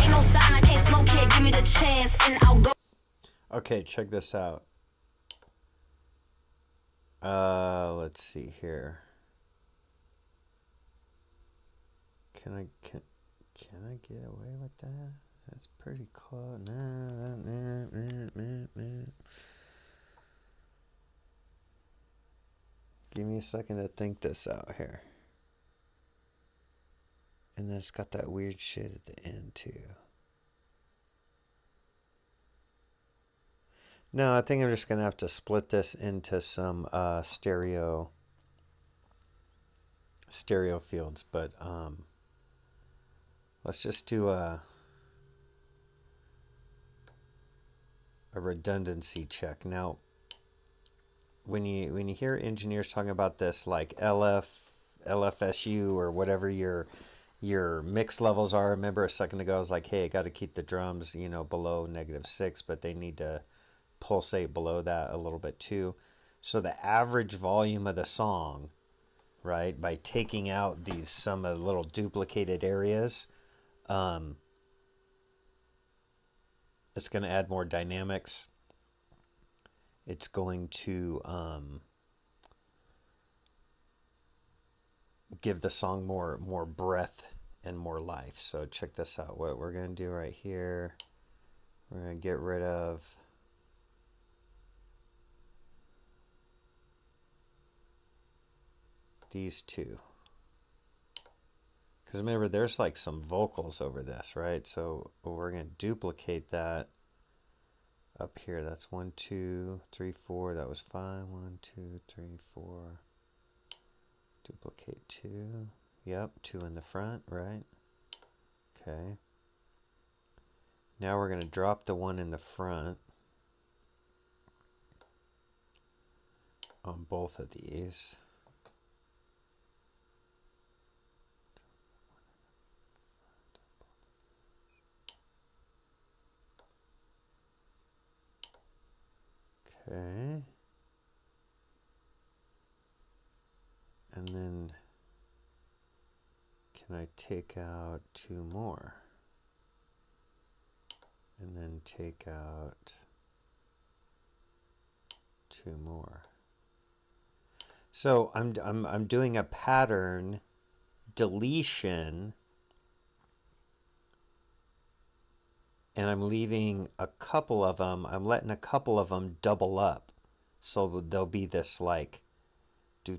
Ain't no sign I can't smoke here. Give me the chance and I'll go. Okay, check this out. Let's see here. Can I get away with that? That's pretty close. Give me a second to think this out here. And then it's got that weird shit at the end too. No, I think I'm just gonna have to split this into some stereo fields, but let's just do a redundancy check. Now, when you hear engineers talking about this, like LFSU or whatever your mix levels are, remember a second ago I was like, hey, I got to keep the drums, below -6, but they need to pulsate below that a little bit too. So the average volume of the song, right, by taking out some of the little duplicated areas, it's going to add more dynamics. It's going to give the song more breath and more life. So check this out. What we're going to do right here, we're going to get rid of these two. Because remember, there's like some vocals over this, right? So we're going to duplicate that up here. That's 1, 2, 3, 4. That was 5. 1, 2, 3, 4. Duplicate 2. Yep, 2 in the front, right? Okay. Now we're going to drop the one in the front on both of these. Okay. And then can I take out 2 more? And then take out 2 more. So I'm doing a pattern deletion, and I'm leaving a couple of them. I'm letting a couple of them double up, so there'll be this like do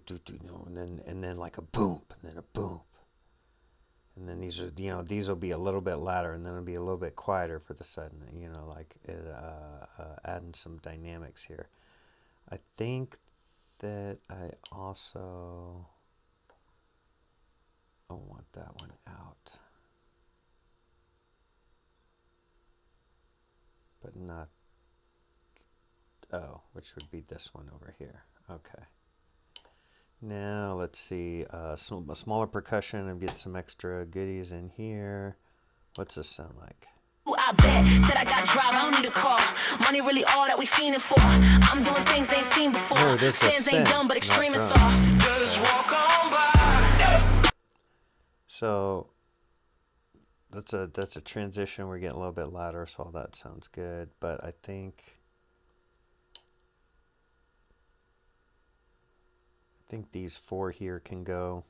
and then like a boom and then a boom, and then these are these will be a little bit louder, and then it'll be a little bit quieter for the sudden, like adding some dynamics here. I think that I also want that one out, but not, which would be this one over here. Okay. Now let's see, a smaller percussion and get some extra goodies in here. What's this sound like? I bet, said I got drive, I don't need a car. Money really all that we fiending for. I'm doing things they ain't seen before. Oh, this is Fans ain't dumb, but extreme is all. Just walk on by. So that's a transition. We're getting a little bit louder, so all that sounds good. But I think these 4 here can go.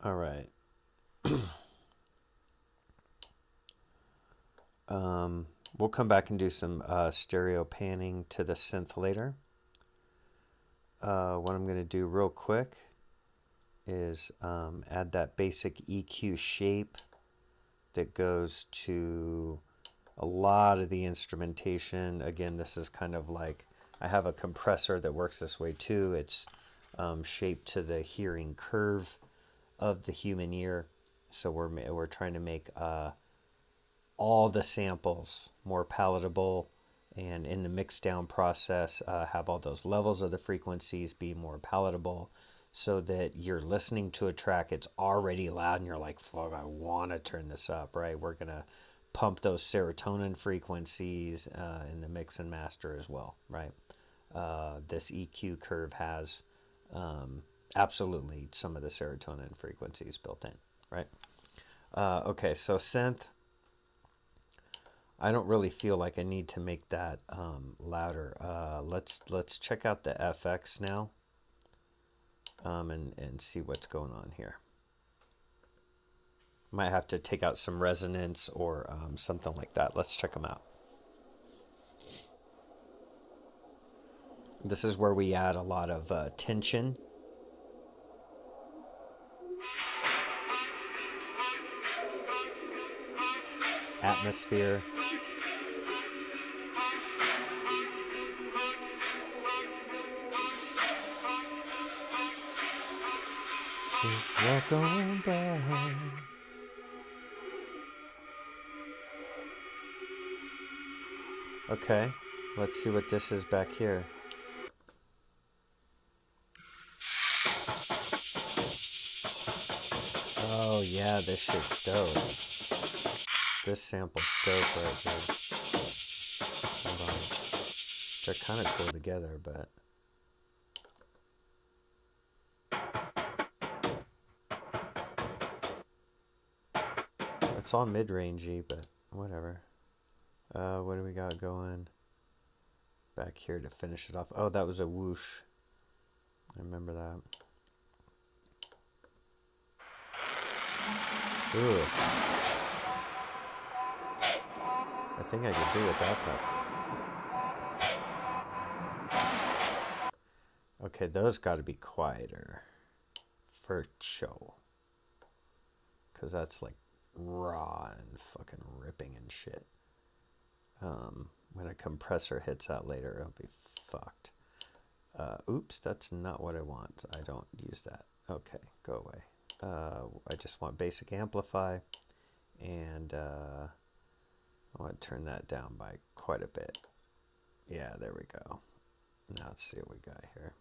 All right. We'll come back and do some stereo panning to the synth later. What I'm going to do real quick is add that basic EQ shape that goes to a lot of the instrumentation. Again, this is kind of like, I have a compressor that works this way too. It's shaped to the hearing curve of the human ear. So we're trying to make all the samples more palatable, and in the mixdown process have all those levels of the frequencies be more palatable, so that you're listening to a track, it's already loud and you're like, fuck, I want to turn this up, right? We're gonna pump those serotonin frequencies in the mix and master as well, right? This EQ curve has absolutely some of the serotonin frequencies built in, right? Okay, so synth, I don't really feel like I need to make that louder. Let's check out the FX now and see what's going on here. Might have to take out some resonance or something like that. Let's check them out. This is where we add a lot of tension. Atmosphere. Just walk on by. Okay, let's see what this is back here. Oh yeah, this shit's dope. This sample's dope right here. Hold on. They're kind of cool together, but... It's all mid-rangey, but whatever. What do we got going back here to finish it off? Oh, that was a whoosh. I remember that. Ooh. I think I could do without that. Okay, those got to be quieter for show. Because that's like raw and fucking ripping and shit. When a compressor hits that later, it'll be fucked. Oops, that's not what I want. I don't use that. Okay, go away. I just want basic amplify, and I want to turn that down by quite a bit. Yeah, there we go. Now let's see what we got here.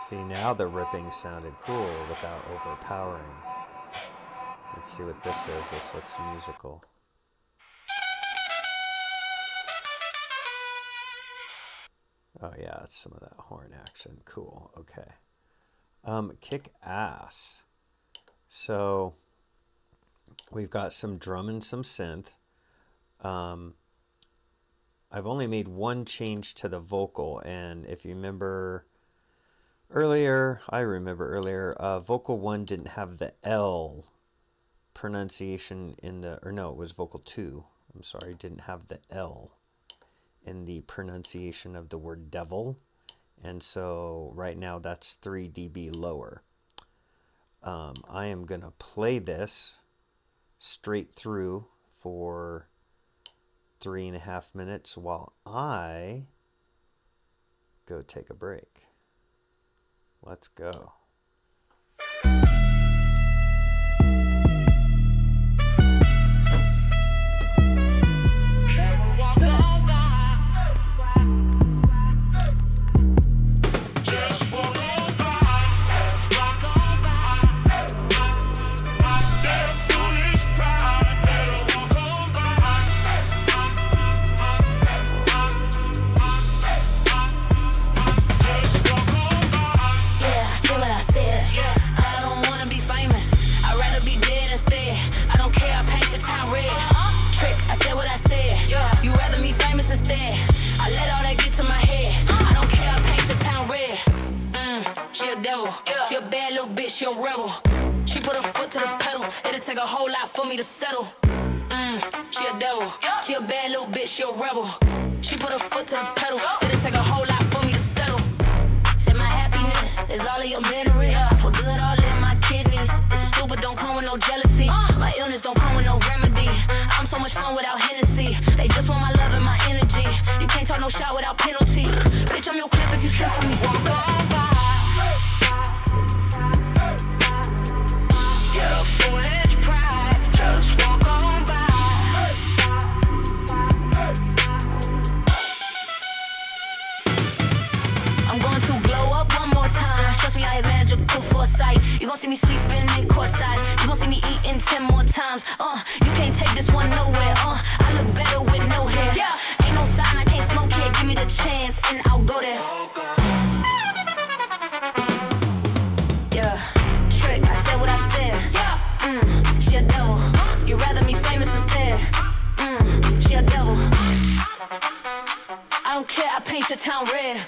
See, now the ripping sounded cool without overpowering. Let's see what this is. This looks musical. Oh yeah, it's some of that horn action. Cool. Okay. Kick ass. So we've got some drum and some synth. I've only made one change to the vocal, and if you remember earlier, vocal 1 didn't have the L pronunciation in the, or no, it was vocal 2. I'm sorry, didn't have the L in the pronunciation of the word devil, and so right now that's 3 dB lower. I am gonna play this straight through for 3.5 minutes while I go take a break. Let's go. She a bad little bitch, she a rebel. She put her foot to the pedal, it'll take a whole lot for me to settle. She a devil, she a bad little bitch, she a rebel. She put her foot to the pedal, it'll take a whole lot for me to settle. Said my happiness is all of your misery. I put good all in my kidneys. It's stupid, don't come with no jealousy. My illness don't come with no remedy. I'm so much fun without Hennessy. They just want my love and my energy. You can't talk no shot without penalty. Bitch, I'm your clip if you send for me. You gon' see me sleeping in courtside. You gon' see me eating 10 more times. You can't take this one nowhere. I look better with no hair. Ain't no sign I can't smoke here. Give me the chance and I'll go there. Yeah, trick. I said what I said. She a devil. You rather me famous instead. She a devil. I don't care. I paint your town red.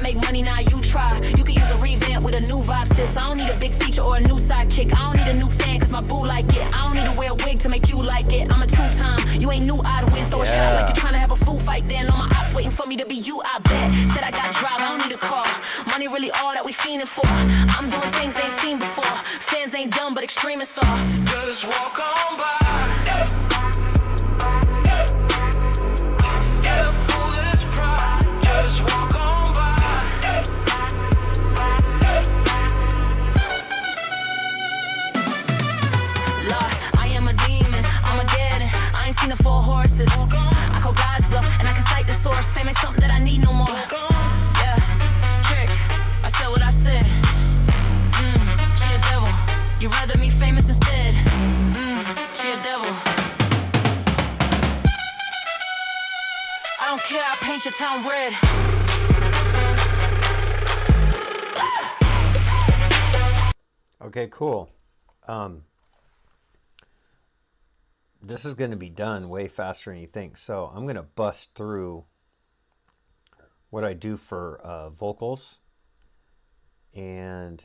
Make money now, you try. You can use a revamp with a new vibe, sis. I don't need a big feature or a new sidekick. I don't need a new fan cause my boo like it. I don't need to wear a wig to make you like it. I'm a two-time. You ain't new, I'd win. Throw a shot like you trying to have a food fight. Then all my ops waiting for me to be you, I bet. Said I got drive, I don't need a car. Money really all that we fiending for. I'm doing things they ain't seen before. Fans ain't dumb but extremists are. Just walk on by. Just walk on by. Lord, I am a demon, I'm a dead end. I ain't seen the 4 horses. I call God's bluff and I can cite the source. Fame ain't something that I need no more. Yeah, trick, I said what I said. She a devil. You rather me famous instead. She a devil. I don't care, I paint your town red. Okay, cool. This is going to be done way faster than you think. So I'm going to bust through what I do for vocals. And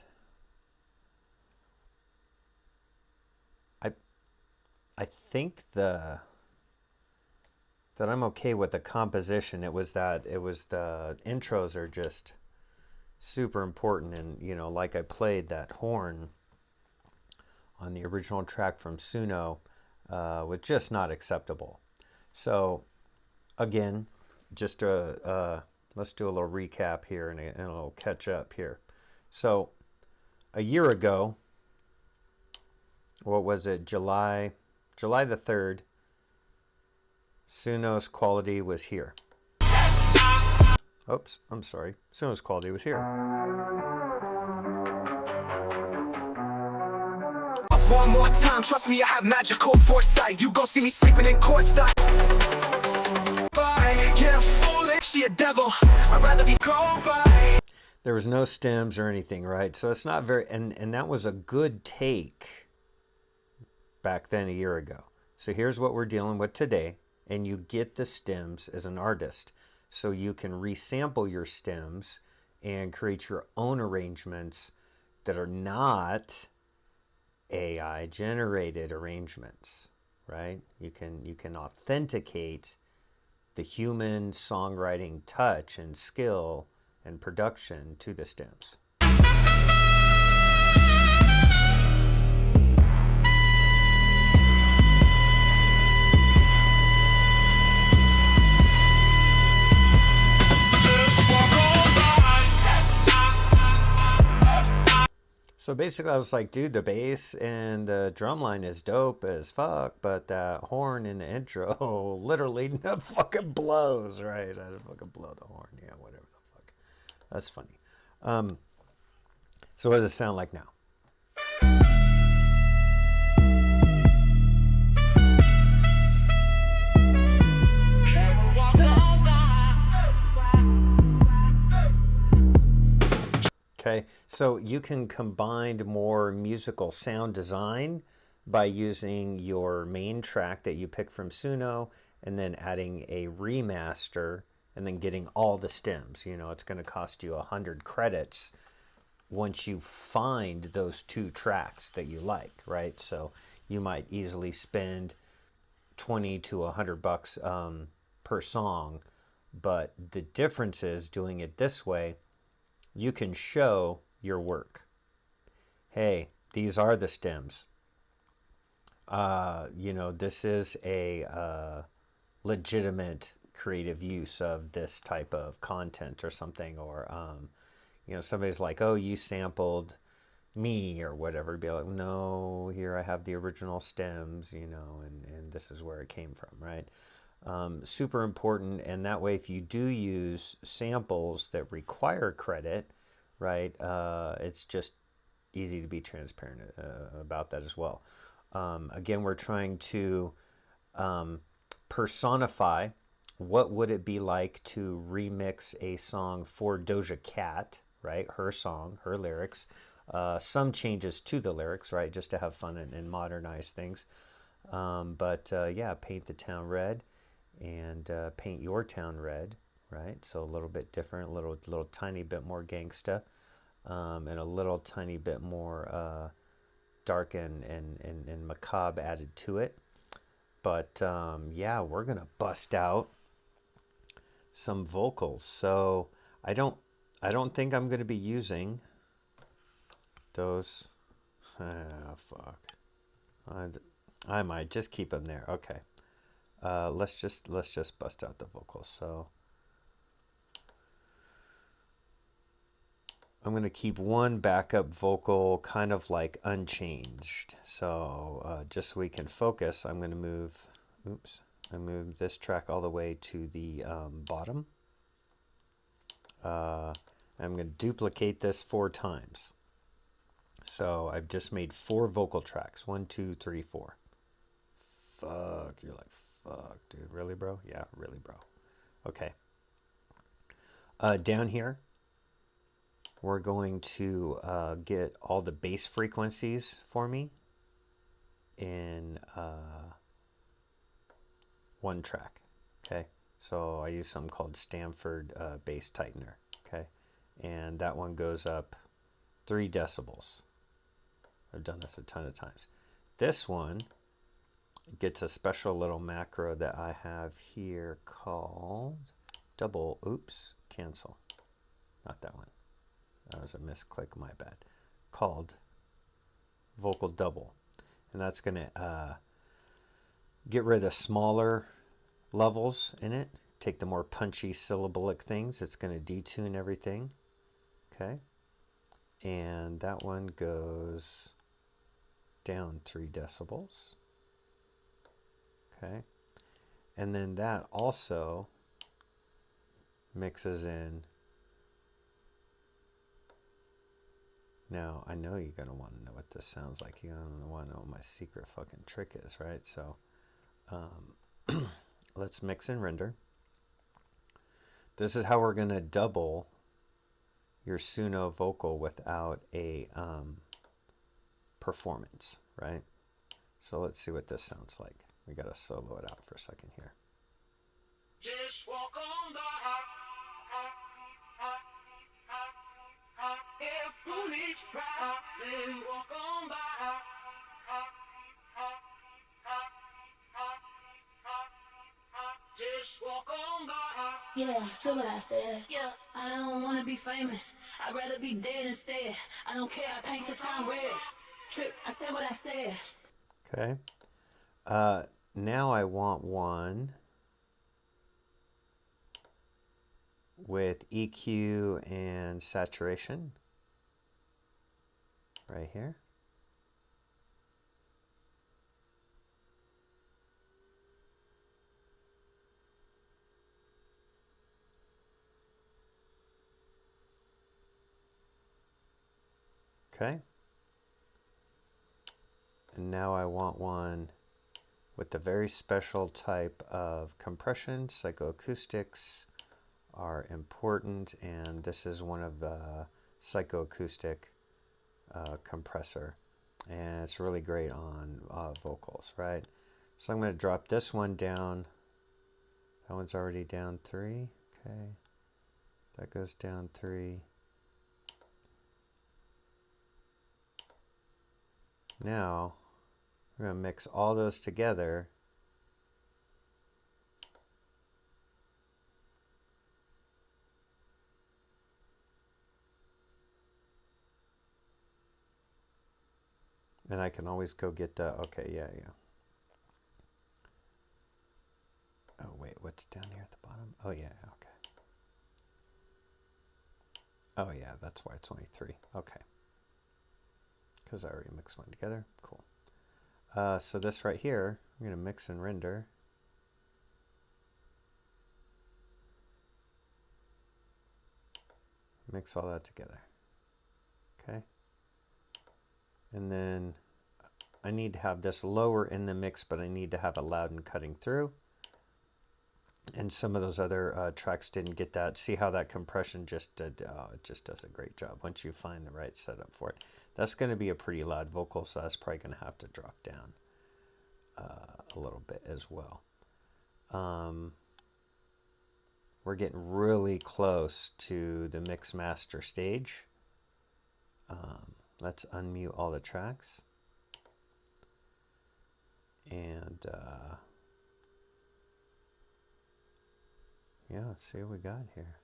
I think that I'm okay with the composition. It was the intros are just super important, and you know, like I played that horn on the original track from Suno, was just not acceptable. So again, just let's do a little recap here and a little catch up here. So a year ago, what was it, July the 3rd, Suno's quality was here. Oops, I'm sorry. Suno's quality was here. One more time, trust me, I have magical foresight. You go see me sleeping in courtside. Yeah, foolish, she a devil. I'd rather be gone by. There was no stems or anything, right? So it's not very, and that was a good take back then a year ago. So here's what we're dealing with today, and you get the stems as an artist. So you can resample your stems and create your own arrangements that are not AI generated arrangements, right? You can authenticate the human songwriting touch and skill and production to the stems. So basically I was like, dude, the bass and the drum line is dope as fuck, but that horn in the intro literally fucking blows, right? I fucking blow the horn, yeah, whatever the fuck. That's funny. So what does it sound like now? Okay, so you can combine more musical sound design by using your main track that you pick from Suno and then adding a remaster and then getting all the stems. You know, it's going to cost you 100 credits once you find those two tracks that you like, right? So you might easily spend 20 to 100 bucks per song, but the difference is doing it this way, you can show your work. Hey, these are the stems. You know, this is a legitimate creative use of this type of content or something. Or, you know, somebody's like, oh, you sampled me or whatever. Be like, no, here I have the original stems, you know, and this is where it came from, right? Super important, and that way if you do use samples that require credit, right, it's just easy to be transparent about that as well. Again, we're trying to personify what would it be like to remix a song for Doja Cat, right, her song, her lyrics, some changes to the lyrics, right, just to have fun and modernize things. Yeah, paint the town red and paint your town red, right? So a little bit different, a little tiny bit more gangsta, and a little tiny bit more dark and macabre added to it. But yeah, we're gonna bust out some vocals. So I don't think I'm gonna be using those. Fuck. I might just keep them there. Okay. Let's just bust out the vocals. So I'm going to keep one backup vocal kind of like unchanged. So just so we can focus, I'm going to move, I moved this track all the way to the bottom. I'm going to duplicate this 4 times. So I've just made 4 vocal tracks. 1, 2, 3, 4. Fuck, you're like, fuck, dude, really, bro? Yeah, really, bro. Okay. Down here, we're going to get all the bass frequencies for me in one track. Okay, so I use something called Stanford bass tightener. Okay, and that one goes up 3 decibels. I've done this a ton of times. This one gets a special little macro that I have here called cancel. Not that one. That was a misclick, my bad. Called vocal double. And that's going to get rid of smaller levels in it. Take the more punchy syllablic things. It's going to detune everything. Okay. And that one goes down 3 decibels. Okay. And then that also mixes in. Now, I know you're going to want to know what this sounds like. You're going to want to know what my secret fucking trick is, right? So, let's mix and render. This is how we're going to double your Suno vocal without a performance, right? So let's see what this sounds like. We got to solo it out for a second here. Just walk on by. Then walk on by. Just walk on by. Yeah, true what I said. Yeah, I don't want to be famous. I'd rather be dead instead. I don't care, I paint the town red. Trip, I said what I said. Okay. Now I want one with EQ and saturation right here. Okay. And now I want one with the very special type of compression. Psychoacoustics are important, and this is one of the psychoacoustic compressor, and it's really great on vocals, right? So I'm going to drop this one down. That one's already down 3. Okay, that goes down 3. Now we're going to mix all those together. And I can always go get the, okay, yeah. Oh, wait, what's down here at the bottom? Oh, yeah, okay. Oh, yeah, that's why it's only 3. Okay. Because I already mixed one together. Cool. So this right here, I'm going to mix and render. Mix all that together. Okay. And then I need to have this lower in the mix, but I need to have a loud and cutting through. And some of those other tracks didn't get that. See how that compression just did, it just does a great job once you find the right setup for it. That's going to be a pretty loud vocal, so that's probably going to have to drop down a little bit as well. We're getting really close to the mix master stage. Let's unmute all the tracks. And yeah, let's see what we got here.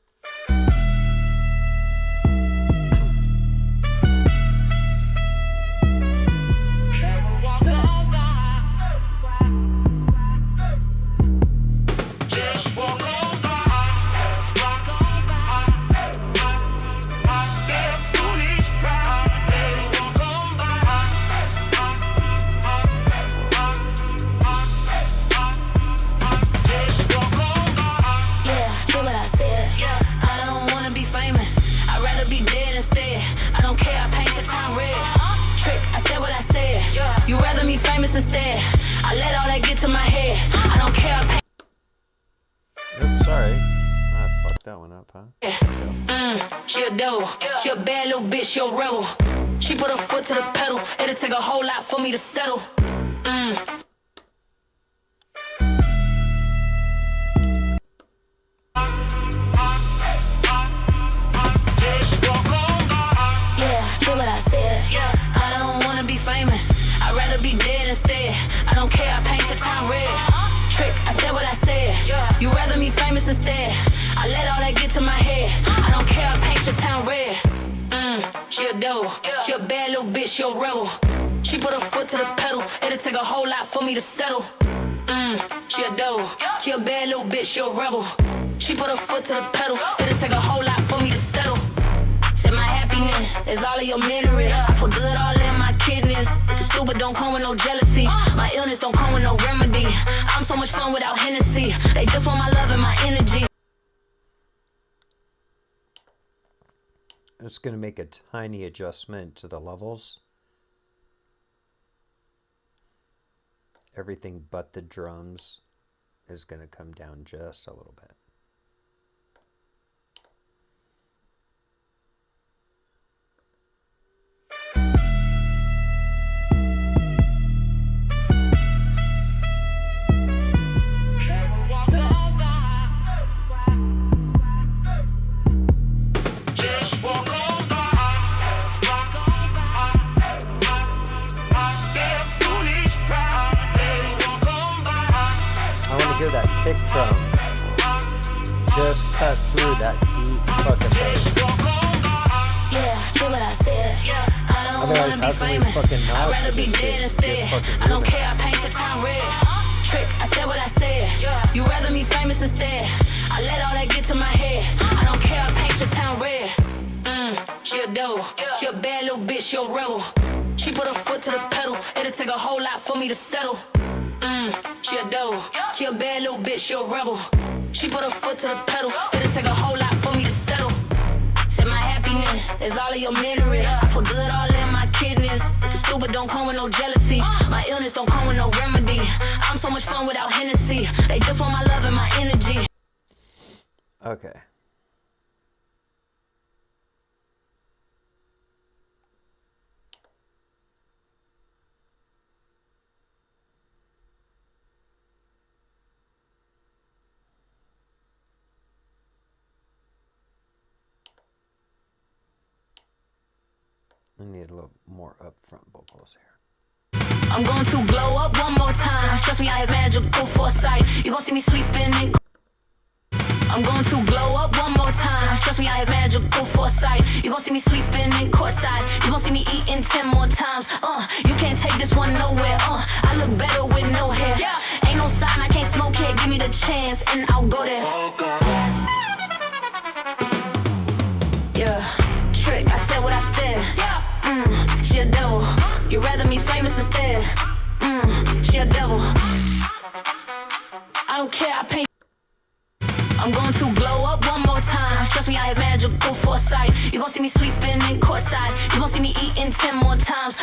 Instead, I let all that get to my head. I don't care. Oops, sorry. I fucked fucked that one up, huh? She a devil, she a bad little bitch, she a rebel. She put her foot to the pedal, it'll take a whole lot for me to settle. Yeah, do what I said. I don't wanna be famous, I'd rather be dead instead. I don't care, I paint your town red. Trick, I said what I said. You rather me famous instead. I let all that get to my head. I don't care, I paint your town red. She a devil, she a bad little bitch, she a rebel. She put her foot to the pedal, it'll take a whole lot for me to settle. She a devil, she a bad little bitch, she a rebel. She put her foot to the pedal, it'll take a whole lot for me to settle. Said my happiness is all of your misery. I put good all in my kidneys. Stupid don't come with no jealousy. My illness don't come with no remedy. I'm so much fun without Hennessy. They just want my love and my energy. I'm just going to make a tiny adjustment to the levels. Everything but the drums is going to come down just a little bit. That kick drum just cut through that deep fucking bass. Yeah, do what I said. I don't wanna be famous, I'd rather be dead instead. I don't care, I paint your town red. Trick, I said what I said. You rather me famous instead. I let all that get to my head. I don't care, I paint your town red. She a devil, she a bad little bitch, she a rebel. She put her foot to the pedal, it'll take a whole lot for me to settle. She a devil, she a bad little bitch, she a rebel. She put her foot to the pedal, it'll take a whole lot for me to settle. Said my happiness is all of your misery. I put good all in my kidneys. Stupid don't come with no jealousy. My illness don't come with no remedy. I'm so much fun without Hennessy. They just want my love and my energy. Okay. I need a little more upfront vocals here. I'm going to glow up one more time. Trust me, I have magical foresight. You gon' see me sleeping in. I'm going to glow up one more time. Trust me, I have magical foresight. You gon' see me sleeping in courtside. You gon' see me eating 10 more times. You can't take this one nowhere. I look better with no hair. Ain't no sign I can't smoke here. Give me the chance and I'll go there. Yeah, trick. I said what I said. She a devil. You rather me famous instead. She a devil. I don't care. I paint. I'm going to glow up one more time. Trust me, I have magical foresight. You gon' see me sleeping in courtside. You gon' see me eating 10 more times.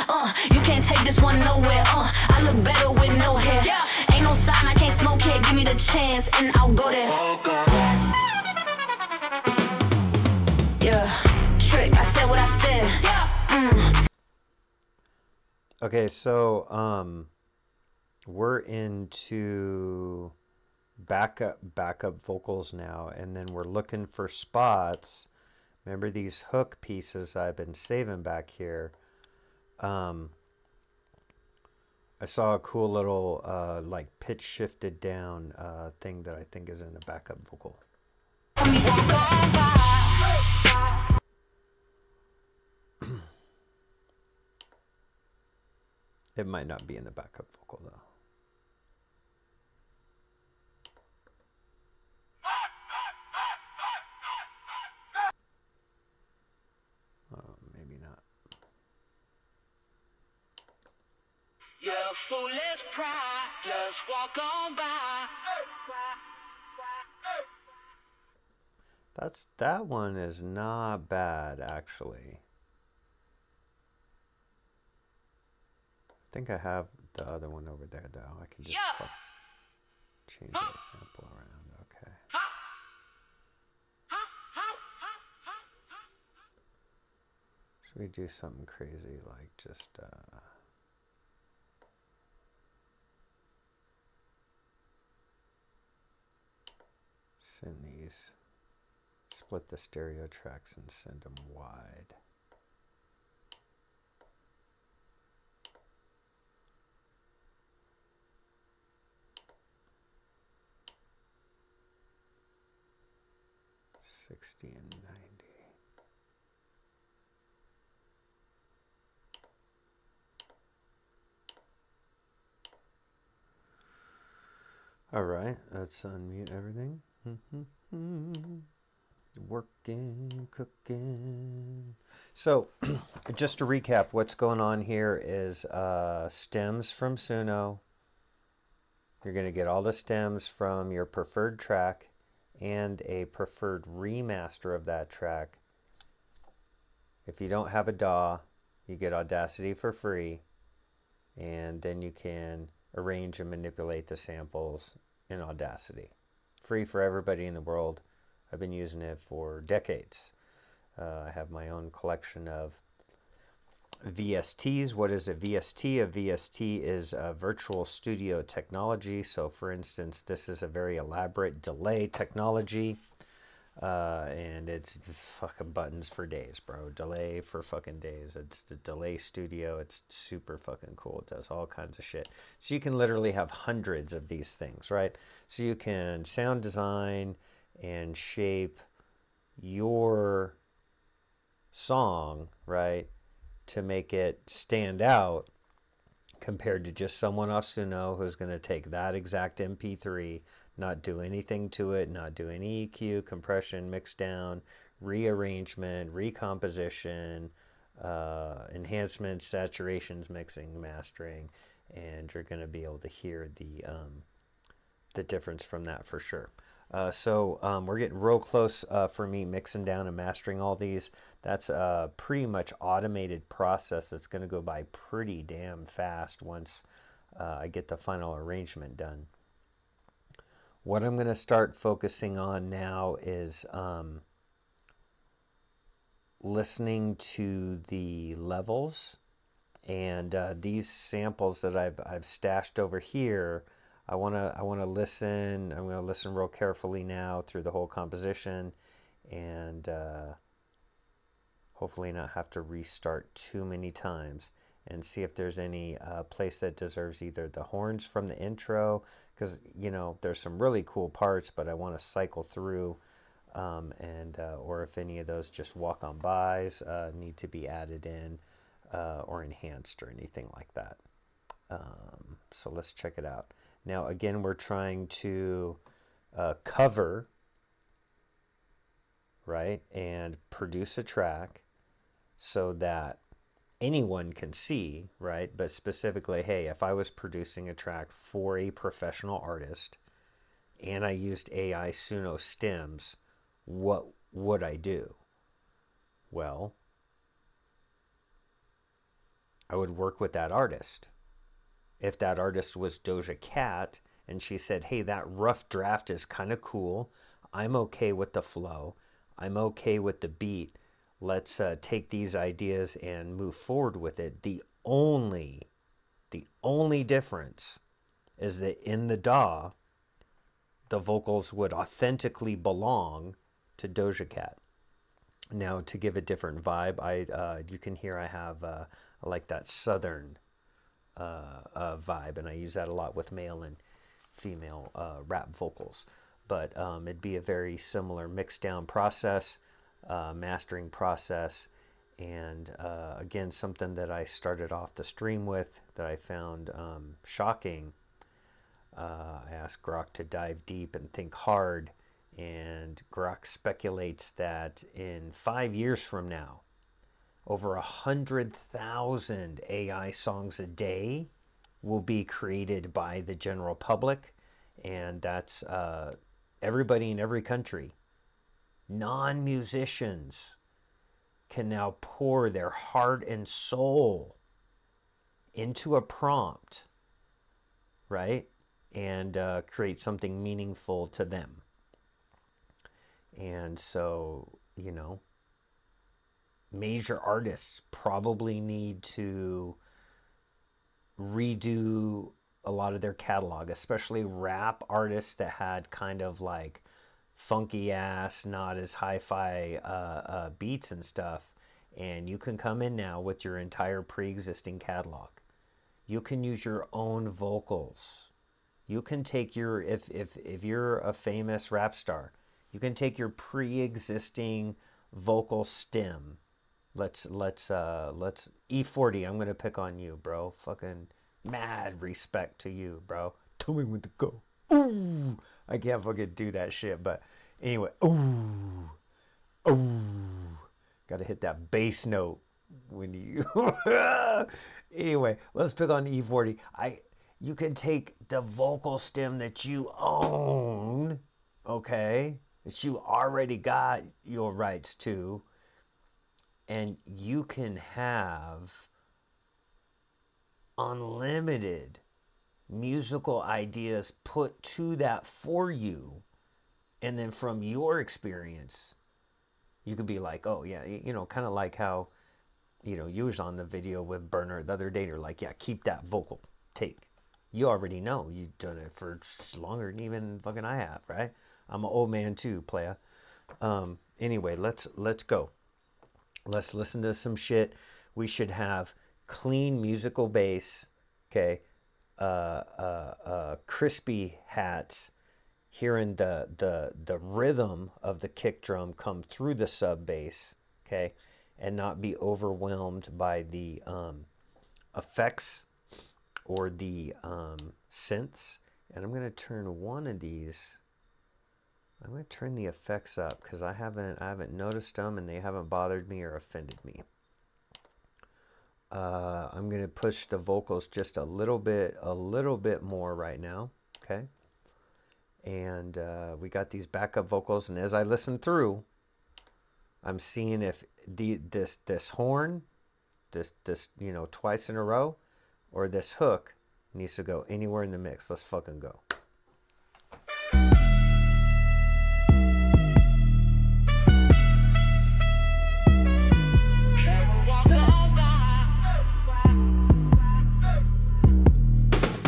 You can't take this one nowhere. I look better with no hair. Ain't no sign I can't smoke here. Give me the chance and I'll go there. Yeah, trick. I said what I said. Okay, so we're into backup vocals now, and then we're looking for spots. Remember these hook pieces I've been saving back here. I saw a cool little like pitch shifted down thing that I think is in the backup vocal. It might not be in the backup vocal though. Maybe not. Your foolish pride just walk on by. That one is not bad actually. I think I have the other one over there though. I can just change that sample around. Okay. Should we do something crazy like just send these, split the stereo tracks and send them wide. $60 and $90. All right, let's unmute everything. Working, cooking. So, just to recap, what's going on here is stems from Suno. You're going to get all the stems from your preferred track and a preferred remaster of that track. If you don't have a DAW, you get Audacity for free, and then you can arrange and manipulate the samples in Audacity. Free for everybody in the world. I've been using it for decades. I have my own collection of VSTs. What is a VST? A VST is a virtual studio technology. So for instance, this is a very elaborate delay technology. And it's fucking buttons for days, bro. Delay for fucking days. It's the delay studio. It's super fucking cool. It does all kinds of shit. So you can literally have hundreds of these things, right? So you can sound design and shape your song, right, to make it stand out compared to just someone off Suno who's going to take that exact MP3, not do anything to it, not do any EQ, compression, mixdown, rearrangement, recomposition, enhancements, saturations, mixing, mastering, and you're going to be able to hear the difference from that for sure. So we're getting real close for me mixing down and mastering all these. That's a pretty much automated process that's going to go by pretty damn fast once I get the final arrangement done. What I'm going to start focusing on now is listening to the levels, and these samples that I've stashed over here. I want to listen. I'm going to listen real carefully now through the whole composition, and hopefully not have to restart too many times, and see if there's any place that deserves either the horns from the intro, because you know there's some really cool parts, but I want to cycle through, or if any of those just walk on bys need to be added in or enhanced or anything like that. So let's check it out. Now again, we're trying to cover, right, and produce a track so that anyone can see, right? But specifically, hey, if I was producing a track for a professional artist and I used AI Suno stems, what would I do? Well, I would work with that artist. If that artist was Doja Cat and she said, hey, that rough draft is kind of cool, I'm okay with the flow, I'm okay with the beat, let's take these ideas and move forward with it. The only difference is that in the DAW, the vocals would authentically belong to Doja Cat. Now, to give a different vibe, you can hear I have I like that southern vibe, and I use that a lot with male and female rap vocals. But it'd be a very similar mixdown process, mastering process, and again, something that I started off the stream with that I found shocking. I asked Grok to dive deep and think hard, and Grok speculates that in 5 years from now, over 100,000 AI songs a day will be created by the general public, and that's everybody in every country. Non-musicians can now pour their heart and soul into a prompt, right? And create something meaningful to them. And so, you know, major artists probably need to redo a lot of their catalog, especially rap artists that had kind of like funky ass, not as hi-fi beats and stuff. And you can come in now with your entire pre-existing catalog. You can use your own vocals. You can take your, if you're a famous rap star, you can take your pre-existing vocal stem. Let's E40. I'm gonna pick on you, bro. Fucking mad respect to you, bro. Tell me when to go. Ooh, I can't fucking do that shit. But anyway, ooh, gotta hit that bass note when you. Anyway, let's pick on E40. You can take the vocal stem that you own, okay, that you already got your rights to, and you can have unlimited musical ideas put to that for you. And then from your experience, you could be like, oh yeah, you know, kind of like how, you know, you was on the video with Burner the other day. You're like, yeah, keep that vocal take. You already know. You've done it for longer than even fucking I have, right? I'm an old man too, playa. Anyway, let's go. Let's listen to some shit. We should have clean musical bass, okay? Crispy hats, hearing the rhythm of the kick drum come through the sub bass, okay? And not be overwhelmed by the effects or the synths. And I'm gonna turn one of these. I'm gonna turn the effects up because I haven't noticed them and they haven't bothered me or offended me. I'm gonna push the vocals just a little bit more right now, okay? And we got these backup vocals, and as I listen through, I'm seeing if this horn, this you know, twice in a row, or this hook needs to go anywhere in the mix. Let's fucking go.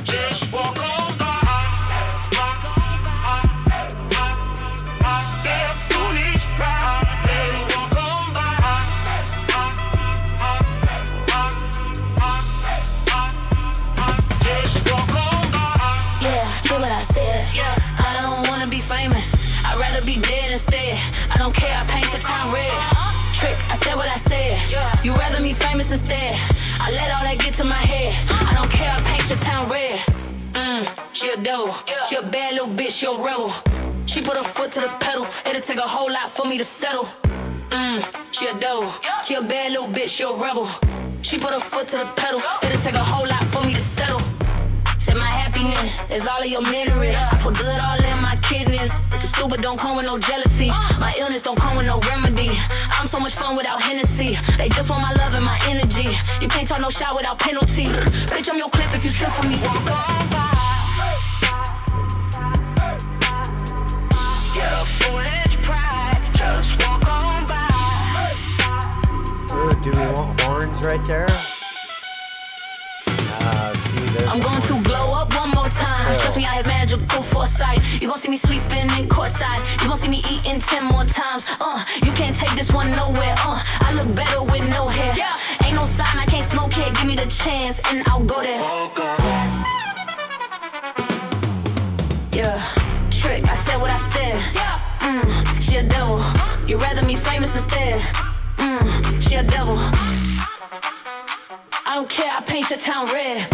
Just walk on by. Be dead instead. I don't care, I paint your town red. Trick, I said what I said. You rather me famous instead. I let all that get to my head. I don't care, I paint your town red. She a devil. She a bad little bitch, she a rebel. She put her foot to the pedal. It'll take a whole lot for me to settle. She a devil. She a bad little bitch, she a rebel. She put her foot to the pedal. It'll take a whole lot for me to settle. Said my happiness is all of your misery. I put good all in my kidneys. The stupid don't come with no jealousy. My illness don't come with no remedy. I'm so much fun without Hennessy. They just want my love and my energy. You can't talk no shot without penalty. Bitch, I'm your clip if you send for me. Yeah, foolish pride, just walk on by. Ooh, do we want horns right there? I'm going to glow up one more time. Trust me, I have magical foresight. You gon' see me sleeping in courtside. You gon' see me eating 10 more times. You can't take this one nowhere. I look better with no hair. Ain't no sign I can't smoke here. Give me the chance and I'll go there. Yeah, trick, I said what I said. She a devil. You rather me famous instead. She a devil. I don't care, I paint your town red.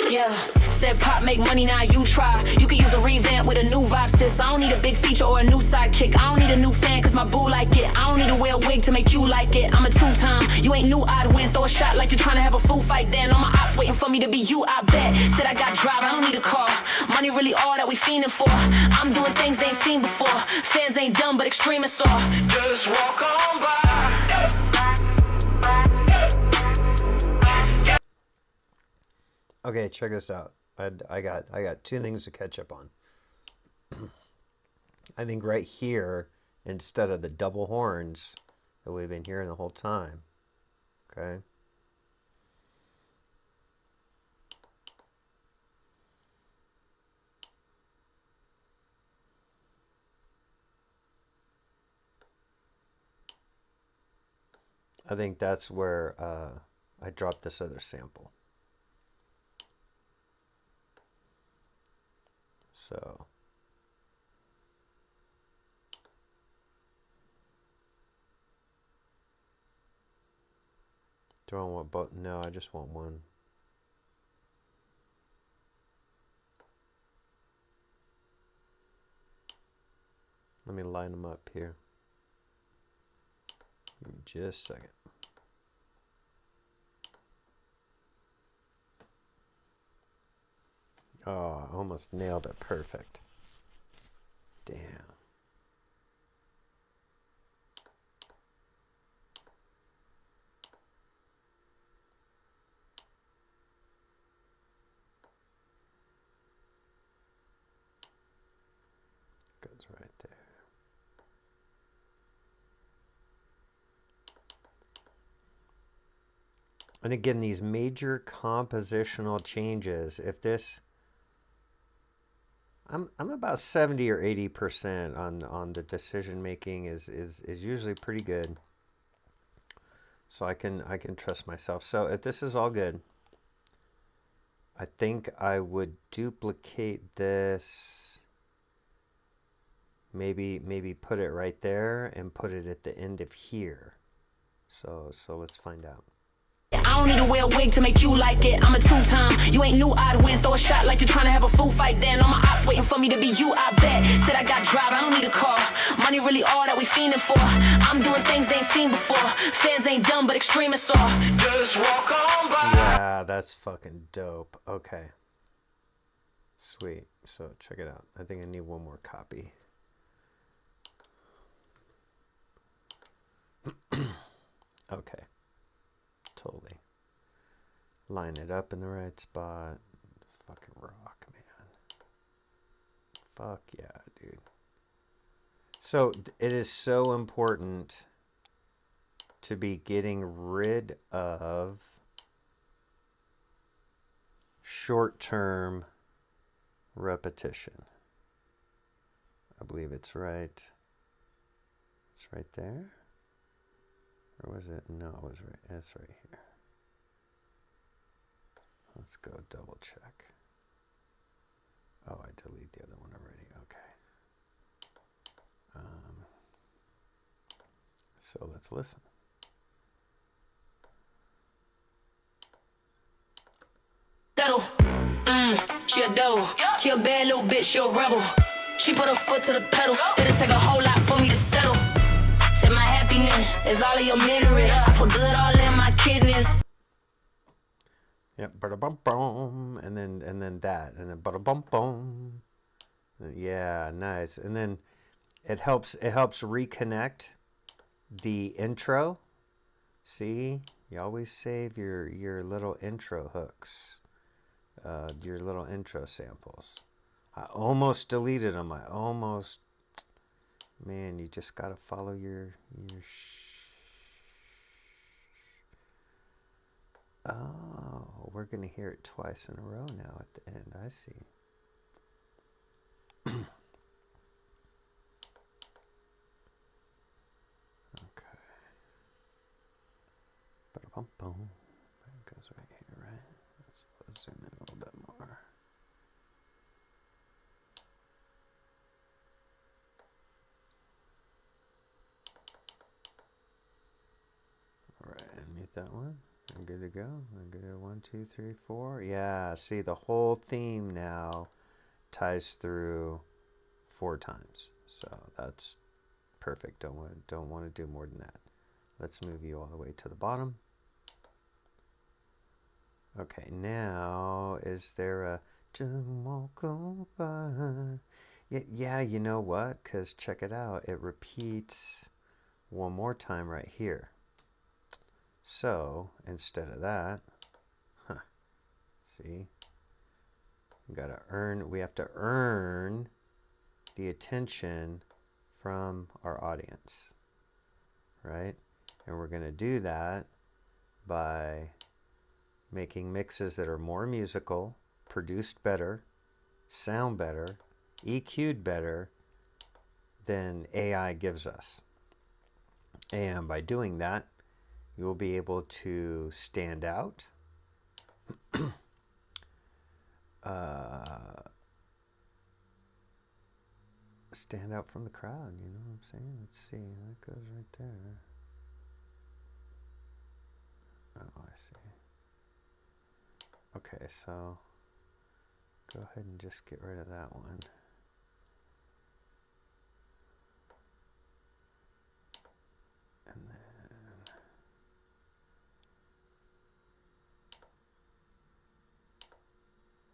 Yeah, said pop make money, now you try. You can use a revamp with a new vibe, sis. I don't need a big feature or a new sidekick. I don't need a new fan, cause my boo like it. I don't need to wear a wig to make you like it. I'm a two-time, you ain't new, I'd win. Throw a shot like you trying to have a food fight. Then all my ops waiting for me to be you, I bet. Said I got drive, I don't need a car. Money really all that we fiending for. I'm doing things they ain't seen before. Fans ain't dumb, but extremists are. Just walk on by. Okay, check this out. I got two things to catch up on. I think right here, instead of the double horns that we've been hearing the whole time, okay? I think that's where I dropped this other sample. So do I want both? No, I just want one. Let me line them up here. Give me just a second. Oh, I almost nailed it. Perfect. Damn. Goes right there. And again, these major compositional changes, if this, I'm about 70 or 80% on the decision making is usually pretty good. So I can trust myself. So if this is all good, I think I would duplicate this. Maybe put it right there and put it at the end of here. So let's find out. I don't need to wear a wig to make you like it. I'm a two-time, you ain't new, I'd win. Throw a shot like you trying to have a food fight. Then all my ops waiting for me to be you, I bet. Said I got drive, I don't need a car. Money really all that we fiending for. I'm doing things they ain't seen before. Fans ain't dumb, but extremists are. Just walk on by. Yeah, that's fucking dope. Okay. Sweet. So check it out. I think I need one more copy. Okay. Totally. Line it up in the right spot. Fucking rock, man. Fuck yeah, dude. So it is so important to be getting rid of short-term repetition. I believe it's right. It's right there. Or was it? No, it was right. It's right here. Let's go double check. Oh, I deleted the other one already. Okay. So let's listen. Settle. She a devil. She a bad little bitch, she a rebel. She put her foot to the pedal. It'll take a whole lot for me to settle. Said my happiness is all of your misery. I put good all in my kidneys. Yep, bada bum bum, and then that, and then bada bum bum. Yeah, nice. And then it helps reconnect the intro. See, you always save your little intro hooks, your little intro samples. I almost deleted them. Man, you just gotta follow your Oh, we're gonna hear it twice in a row now at the end. I see. Okay. Ba-da-bum-bum. It goes right here, right? Let's zoom in a little bit more. All right, and mute that one. I'm good to go. I'm good to 1, 2, 3, 4. Yeah, see, the whole theme now ties through 4 times. So that's perfect. Don't want to do more than that. Let's move you all the way to the bottom. Okay, now is there a just walk on by? Yeah, you know what? Because check it out. It repeats one more time right here. So instead of that, see, we have to earn the attention from our audience, right? And we're going to do that by making mixes that are more musical, produced better, sound better, EQ'd better than AI gives us. And by doing that, you will be able to stand out, stand out from the crowd, you know what I'm saying? Let's see, that goes right there. Oh, I see. Okay, so go ahead and just get rid of that one. And then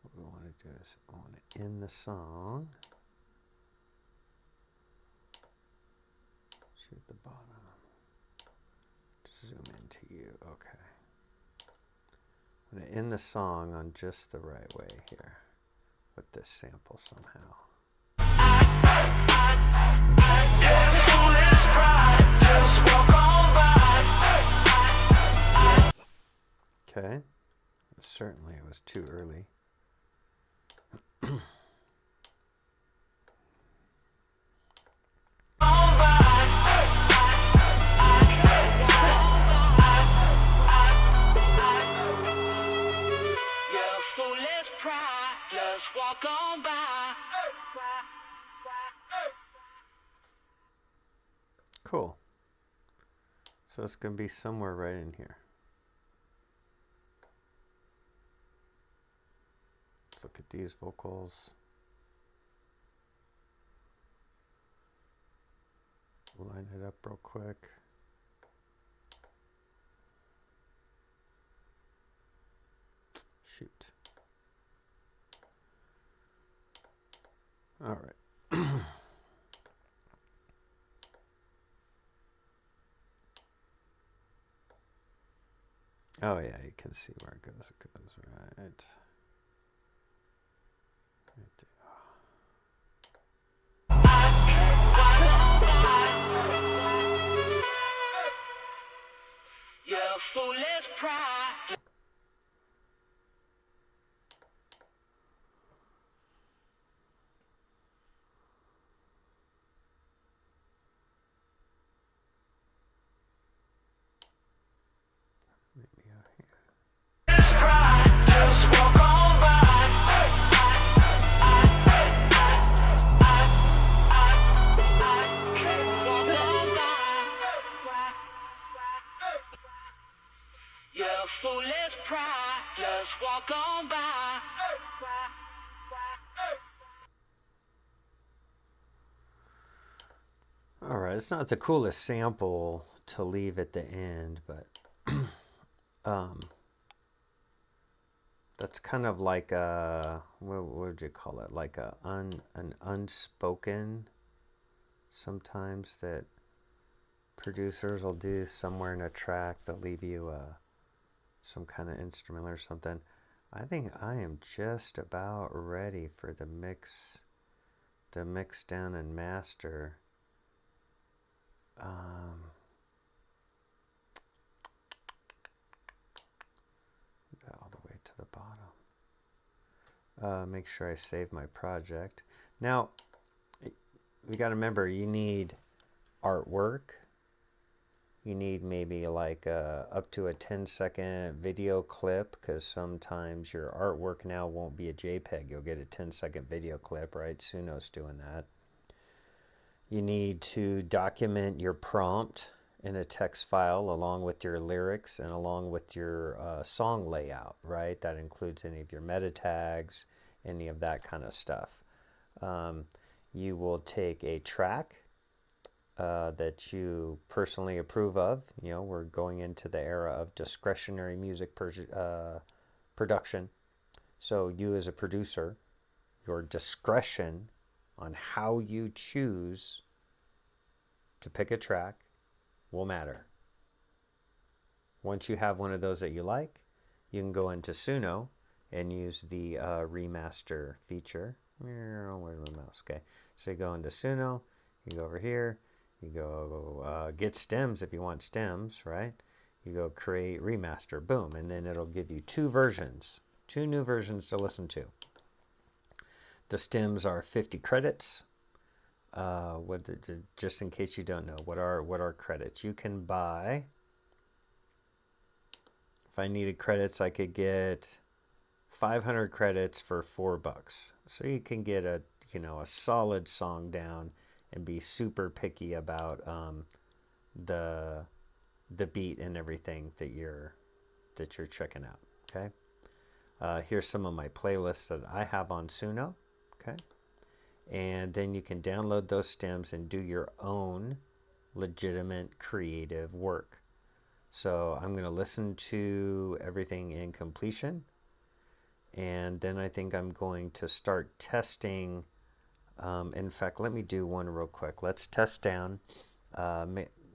what we want to do is we want to end the song. Shoot the bottom. Just zoom into you. Okay. I'm going to end the song on just the right way here with this sample somehow. Okay. Certainly it was too early. Cool. So it's going to be somewhere right in here. Let's look at these vocals. Line it up real quick. Shoot. All right. Oh yeah, you can see where it goes. It goes right there. Your foolish pride. Maybe out here. Just walk on by. Your foolish pride, just walk on by. All right, it's not the coolest sample to leave at the end, but that's kind of like a, what would you call it? Like an unspoken, sometimes, that producers will do somewhere in a track. They'll leave you some kind of instrumental or something. I think I am just about ready for the mix down and master. All the way to the bottom. Make sure I save my project. Now, we got to remember, you need artwork. You need maybe like up to a 10-second video clip, because sometimes your artwork now won't be a JPEG. You'll get a 10-second video clip, right? Suno's doing that. You need to document your prompt in a text file along with your lyrics and along with your song layout, right? That includes any of your meta tags, any of that kind of stuff. You will take a track that you personally approve of. You know, we're going into the era of discretionary music production. So you as a producer, your discretion on how you choose to pick a track will matter. Once you have one of those that you like, you can go into Suno and use the remaster feature. Where's my mouse? Okay, so you go into Suno, you go over here, you go get stems if you want stems, right? You go create remaster, boom, and then it'll give you two new versions to listen to. The stems are 50 credits. Just in case you don't know, what are credits? You can buy. If I needed credits, I could get 500 credits for $4. So you can get a solid song down and be super picky about the beat and everything that you're checking out. Okay. Here's some of my playlists that I have on Suno. Okay. And then you can download those stems and do your own legitimate creative work. So I'm going to listen to everything in completion. And then I think I'm going to start testing. In fact, let me do one real quick. Let's test down,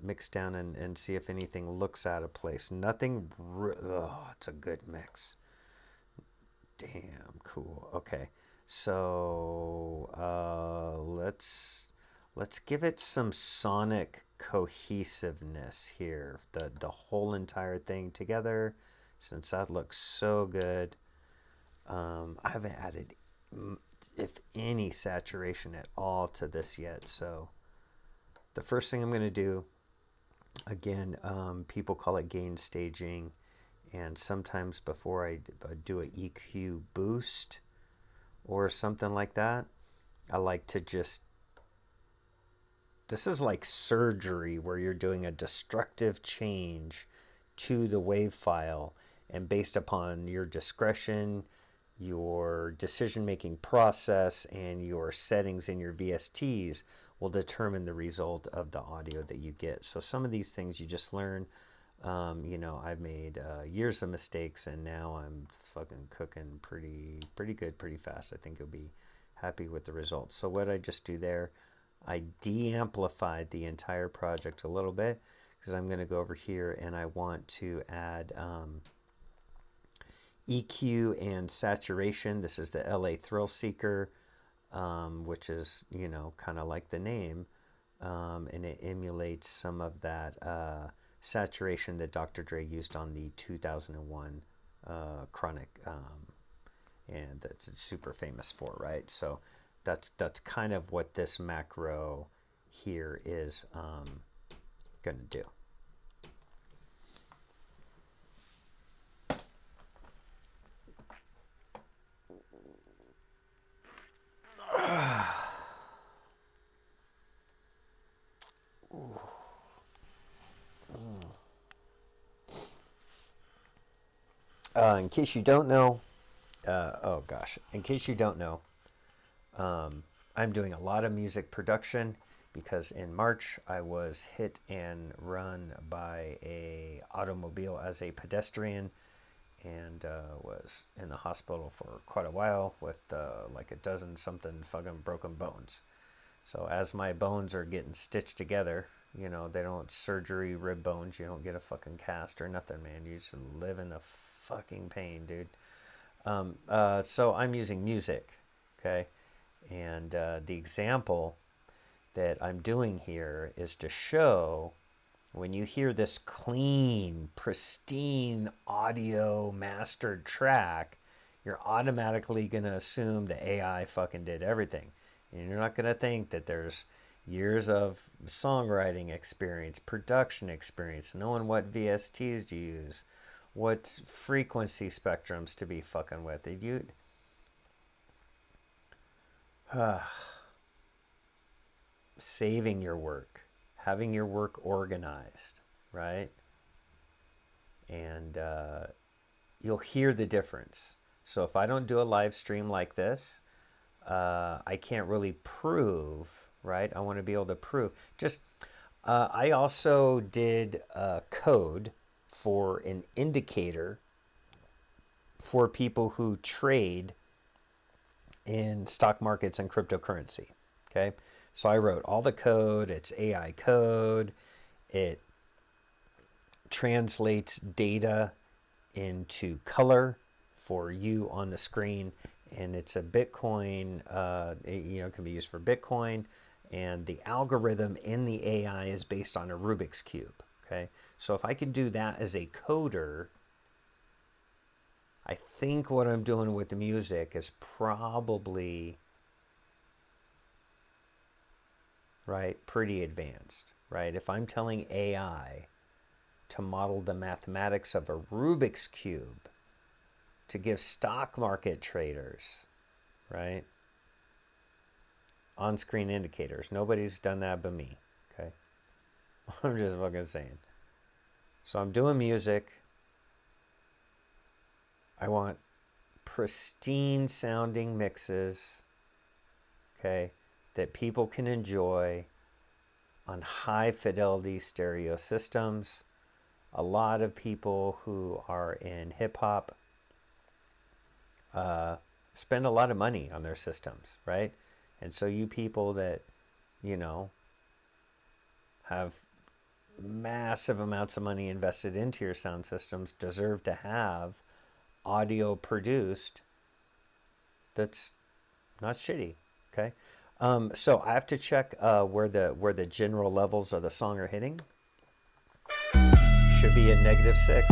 mix down and see if anything looks out of place. Nothing. It's a good mix. Damn cool. Okay. So let's give it some sonic cohesiveness here. The whole entire thing together, since that looks so good. I haven't added, if any, saturation at all to this yet. So the first thing I'm going to do, again, people call it gain staging, and sometimes before I do an EQ boost or something like that, I like to just, this is like surgery where you're doing a destructive change to the wave file, and based upon your discretion, your decision-making process, and your settings in your VSTs will determine the result of the audio that you get. So some of these things you just learn. I've made years of mistakes, and now I'm fucking cooking pretty good, pretty fast. I think you'll be happy with the results. So what I just do there, I de-amplified the entire project a little bit, because I'm going to go over here and I want to add EQ and saturation. This is the LA Thrill Seeker, which is, kind of like the name, and it emulates some of that saturation that Dr. Dre used on the 2001 Chronic, and that's super famous for, right? So that's kind of what this macro here is going to do. In case you don't know, in case you don't know, I'm doing a lot of music production because in March I was hit and run by a automobile as a pedestrian, and was in the hospital for quite a while with like a dozen something fucking broken bones. So as my bones are getting stitched together, they don't surgery rib bones. You don't get a fucking cast or nothing, man. You just live in the fucking pain, dude. So I'm using music, okay? And the example that I'm doing here is to show when you hear this clean, pristine audio mastered track, you're automatically going to assume the AI fucking did everything. And you're not going to think that there's years of songwriting experience, production experience, knowing what VSTs to use, what frequency spectrums to be fucking with. Saving your work, having your work organized, right? And you'll hear the difference. So if I don't do a live stream like this, I can't really prove, right? I want to be able to prove. Just, I also did code for an indicator for people who trade in stock markets and cryptocurrency. Okay, so I wrote all the code. It's AI code. It translates data into color for you on the screen, and it's a Bitcoin. It can be used for Bitcoin, and the algorithm in the AI is based on a Rubik's cube. Okay, so if I can do that as a coder, I think what I'm doing with the music is probably pretty advanced, right? If I'm telling AI to model the mathematics of a Rubik's cube to give stock market traders, right, on-screen indicators. Nobody's done that but me, okay? I'm just fucking saying. So I'm doing music. I want pristine sounding mixes, okay, that people can enjoy on high fidelity stereo systems. A lot of people who are in hip hop spend a lot of money on their systems, right? And so you people that, have massive amounts of money invested into your sound systems deserve to have audio produced that's not shitty, okay? So I have to check where the general levels of the song are hitting. Should be at -6.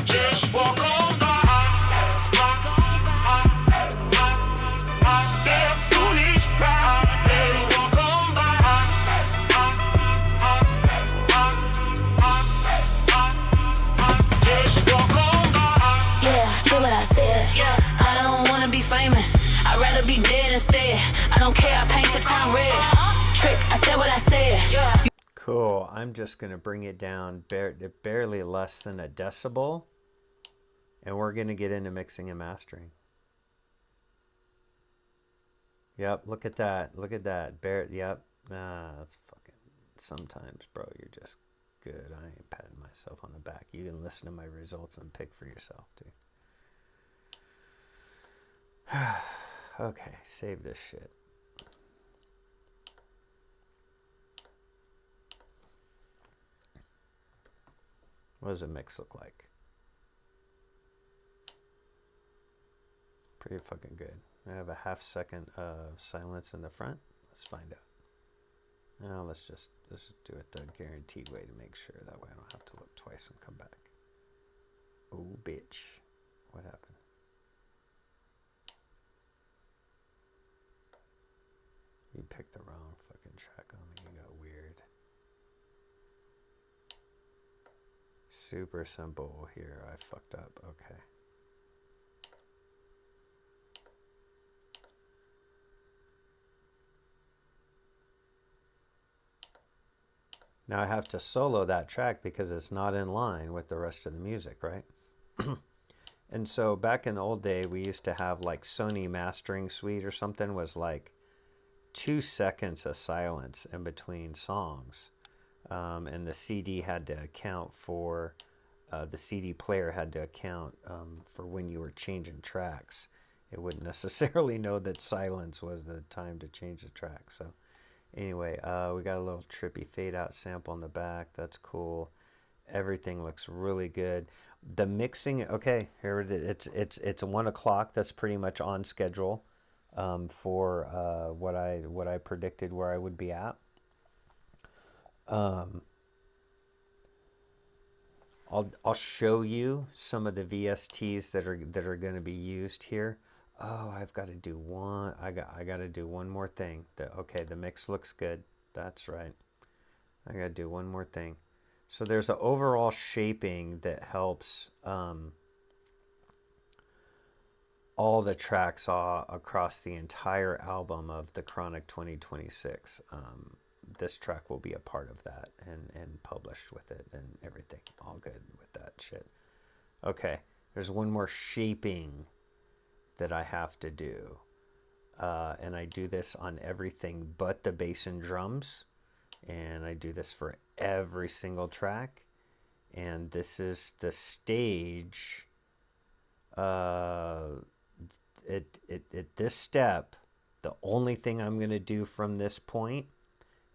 Just walk on by. They're foolish pride. They walk on by. Just walk on by. Yeah, hear what I said. I don't wanna be famous. I'd rather be dead instead. I don't care, I paint your town red. Trick, I said what I said. Cool. I'm just going to bring it down barely less than a decibel. And we're going to get into mixing and mastering. Yep, look at that. Look at that. Yep. That's fucking... Sometimes, bro, you're just good. I ain't patting myself on the back. You can listen to my results and pick for yourself, dude. Okay, save this shit. What does a mix look like? Pretty fucking good. I have a ½ second of silence in the front. Let's find out. Now let's just do it the guaranteed way to make sure. That way I don't have to look twice and come back. Oh, bitch. What happened? You picked the wrong fucking track on me. You got weird. Super simple here. I fucked up. Okay. Now I have to solo that track because it's not in line with the rest of the music, right? And so back in the old day, we used to have like Sony mastering suite or something was like 2 seconds of silence in between songs. And the CD had to account for, the CD player had to account for when you were changing tracks. It wouldn't necessarily know that silence was the time to change the track. So anyway, we got a little trippy fade out sample in the back. That's cool. Everything looks really good. The mixing, okay, here it is. It's 1 o'clock. That's pretty much on schedule for what I predicted where I would be at. I'll show you some of the VSTs that are going to be used here. Oh, I've got to do one. I got to do one more thing. Okay, the mix looks good. That's right. I got to do one more thing. So there's an overall shaping that helps all the tracks across the entire album of the Chronic 2026. This track will be a part of that and published with it and everything. All good with that shit. Okay, there's one more shaping that I have to do. And I do this on everything but the bass and drums. And I do this for every single track. And this is the stage. At this step, the only thing I'm going to do from this point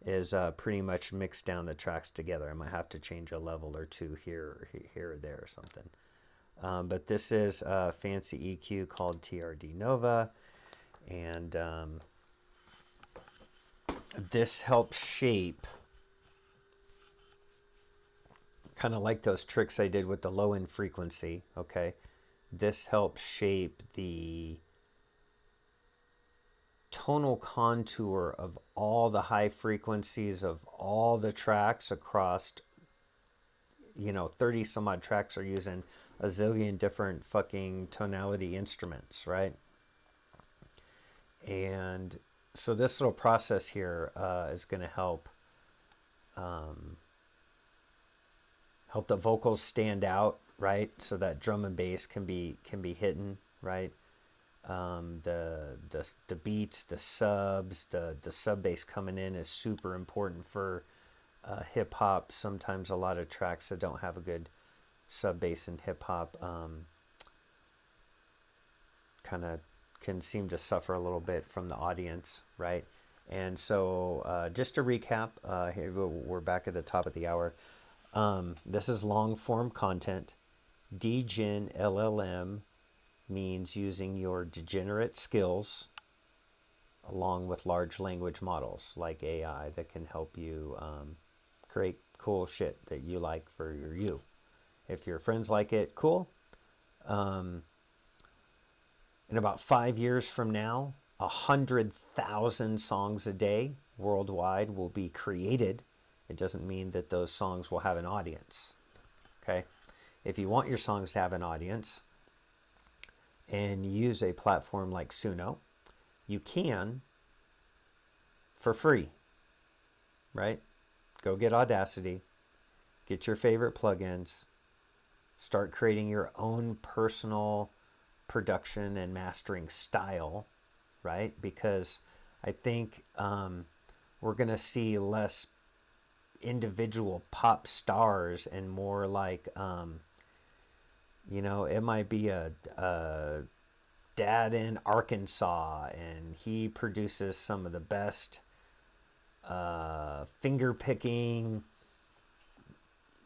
is pretty much mix down the tracks together. I might have to change a level or two here or there or something. But this is a fancy EQ called TRD Nova. And this helps shape, kind of like those tricks I did with the low end frequency, okay? This helps shape the tonal contour of all the high frequencies of all the tracks across, 30 some odd tracks are using a zillion different fucking tonality instruments, right? And so this little process here is going to help the vocals stand out, right? So that drum and bass can be hidden, right? The beats, the subs, the sub bass coming in is super important for hip hop. Sometimes a lot of tracks that don't have a good sub bass in hip hop kind of can seem to suffer a little bit from the audience, right? And so just to recap, here we're back at the top of the hour. This is long form content. dgenLLM means using your degenerate skills along with large language models like AI that can help you create cool shit that you like for you. If your friends like it, cool. In about 5 years from now, 100,000 songs a day worldwide will be created. It doesn't mean that those songs will have an audience. Okay? If you want your songs to have an audience and use a platform like Suno, you can for free. Right? Go get Audacity, get your favorite plugins, start creating your own personal production and mastering style, right? Because I think we're going to see less individual pop stars and more like, it might be a dad in Arkansas and he produces some of the best finger picking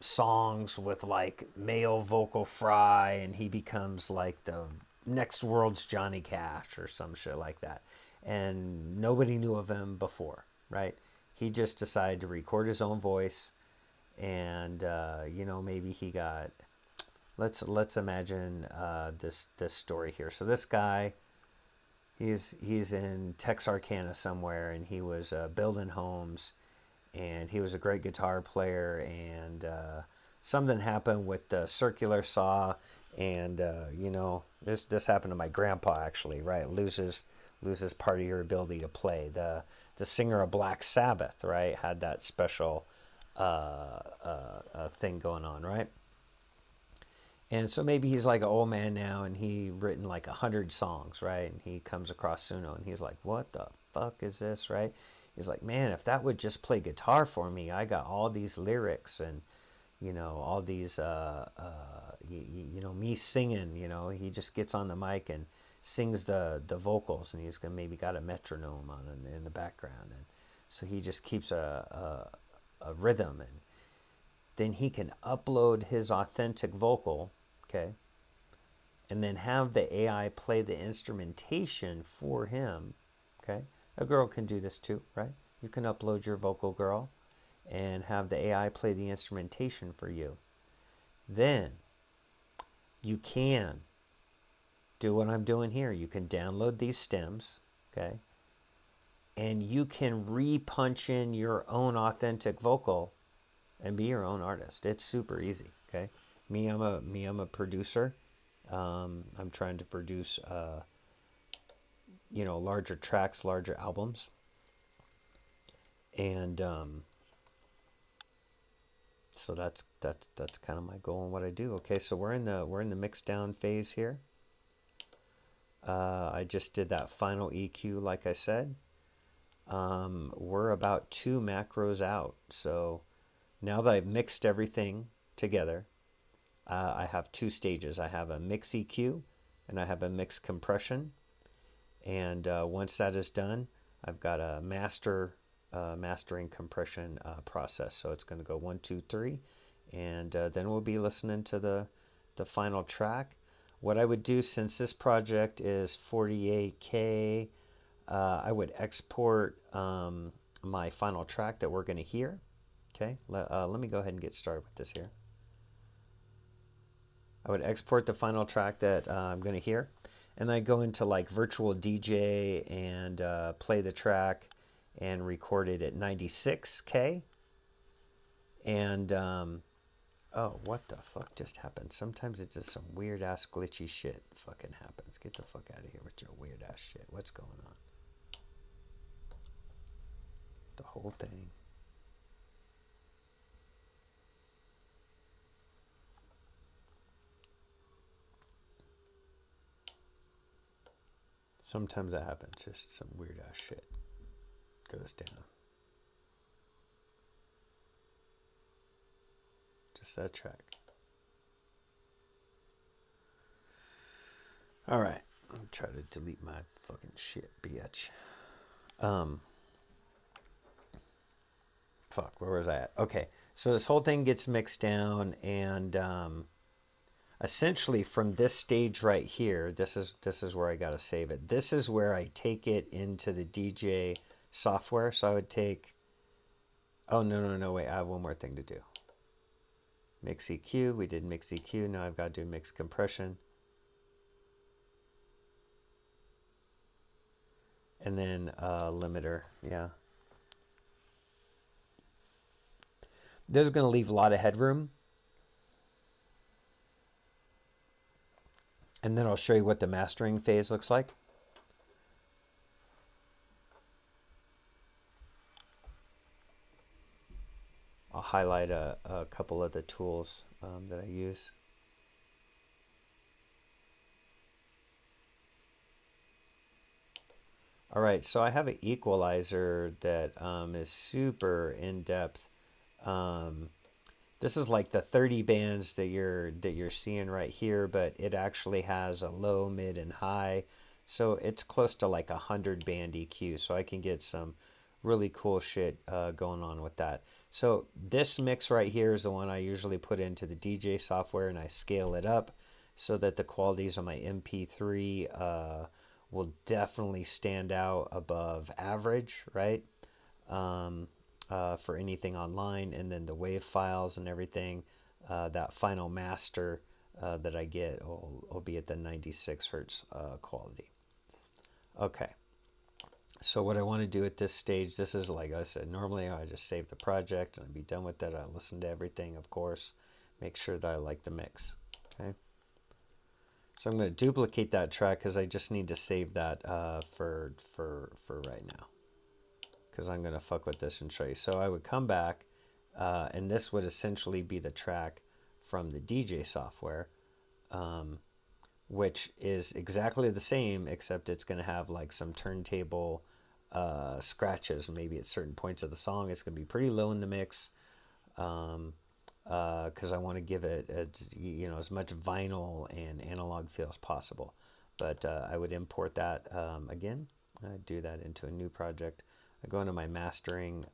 songs with like male vocal fry, and he becomes like the next world's Johnny Cash or some shit like that, and nobody knew of him before, right? He just decided to record his own voice, and maybe he got, let's imagine this story here. So this guy, he's in Texarkana somewhere, and he was building homes, and he was a great guitar player, and something happened with the circular saw, and this happened to my grandpa actually, right? Loses part of your ability to play. The singer of Black Sabbath, right, had that special thing going on, right? And so maybe he's like an old man now, and he written like 100 songs, right? And he comes across Suno, and he's like, what the fuck is this, right? He's like, man, if that would just play guitar for me, I got all these lyrics and, all these, me singing, he just gets on the mic and sings the vocals, and he's maybe got a metronome on in the background. And so he just keeps a rhythm, and then he can upload his authentic vocal, okay, and then have the AI play the instrumentation for him, okay? A girl can do this too, right? You can upload your vocal girl and have the AI play the instrumentation for you. Then you can do what I'm doing here. You can download these stems, okay? And you can re-punch in your own authentic vocal and be your own artist. It's super easy, okay? I'm a producer, I'm trying to produce, you know, larger tracks, larger albums. And so that's kind of my goal and what I do. Okay, so we're in the Mixdown phase here. I just did that final EQ, like I said. We're about 2 macros out. So now that I've mixed everything together, I have 2 stages. I have a mix EQ and I have a mix compression. And once that is done, I've got a mastering compression process. So it's going to go 1, 2, 3, and then we'll be listening to the final track. What I would do, since this project is 48K, I would export my final track that we're going to hear. Okay, let me go ahead and get started with this here. I would export the final track that I'm going to hear, and I go into like virtual DJ and play the track and record it at 96K. And oh, what the fuck just happened? Sometimes it's just some weird ass glitchy shit fucking happens. Get the fuck out of here with your weird ass shit. What's going on? The whole thing. Sometimes that happens. Just some weird ass shit goes down. Just that track. All right. I'm gonna try to delete my fucking shit, bitch. Fuck, where was I at? Okay, so this whole thing gets mixed down, and essentially from this stage right here, this is where I gotta save it. This is where I take it into the DJ software. So I would take, oh no, wait, I have one more thing to do. Mix EQ, we did mix EQ, now I've got to do mix compression. And then limiter, yeah. This is going to leave a lot of headroom. And then I'll show you what the mastering phase looks like. I'll highlight a couple of the tools that I use. All right, so I have an equalizer that is super in-depth. This is like the 30 bands that you're seeing right here, but it actually has a low, mid, and high. So it's close to like 100 band EQ. So I can get some really cool shit going on with that. So this mix right here is the one I usually put into the DJ software, and I scale it up so that the qualities on my MP3 will definitely stand out above average, right? For anything online. And then the wave files and everything, that final master that I get will be at the 96 hertz quality. Okay. So what I want to do at this stage, this is like I said, normally I just save the project and I'd be done with it. I listen to everything, of course, make sure that I like the mix. Okay. So I'm going to duplicate that track because I just need to save that for right now, because I'm going to fuck with this and show you. So I would come back and this would essentially be the track from the DJ software, which is exactly the same, except it's going to have like some turntable scratches. Maybe at certain points of the song it's going to be pretty low in the mix, because I want to give it as much vinyl and analog feel as possible. But I would import that again. I do that into a new project. I go into my mastering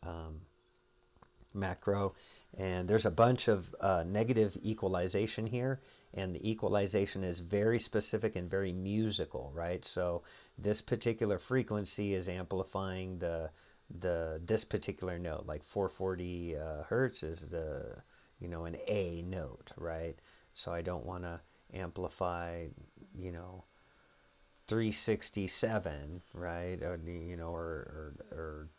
macro, and there's a bunch of negative equalization here, and the equalization is very specific and very musical, right? So this particular frequency is amplifying this particular note, like 440 hertz is the an A note, right? So I don't want to amplify 367, right? Or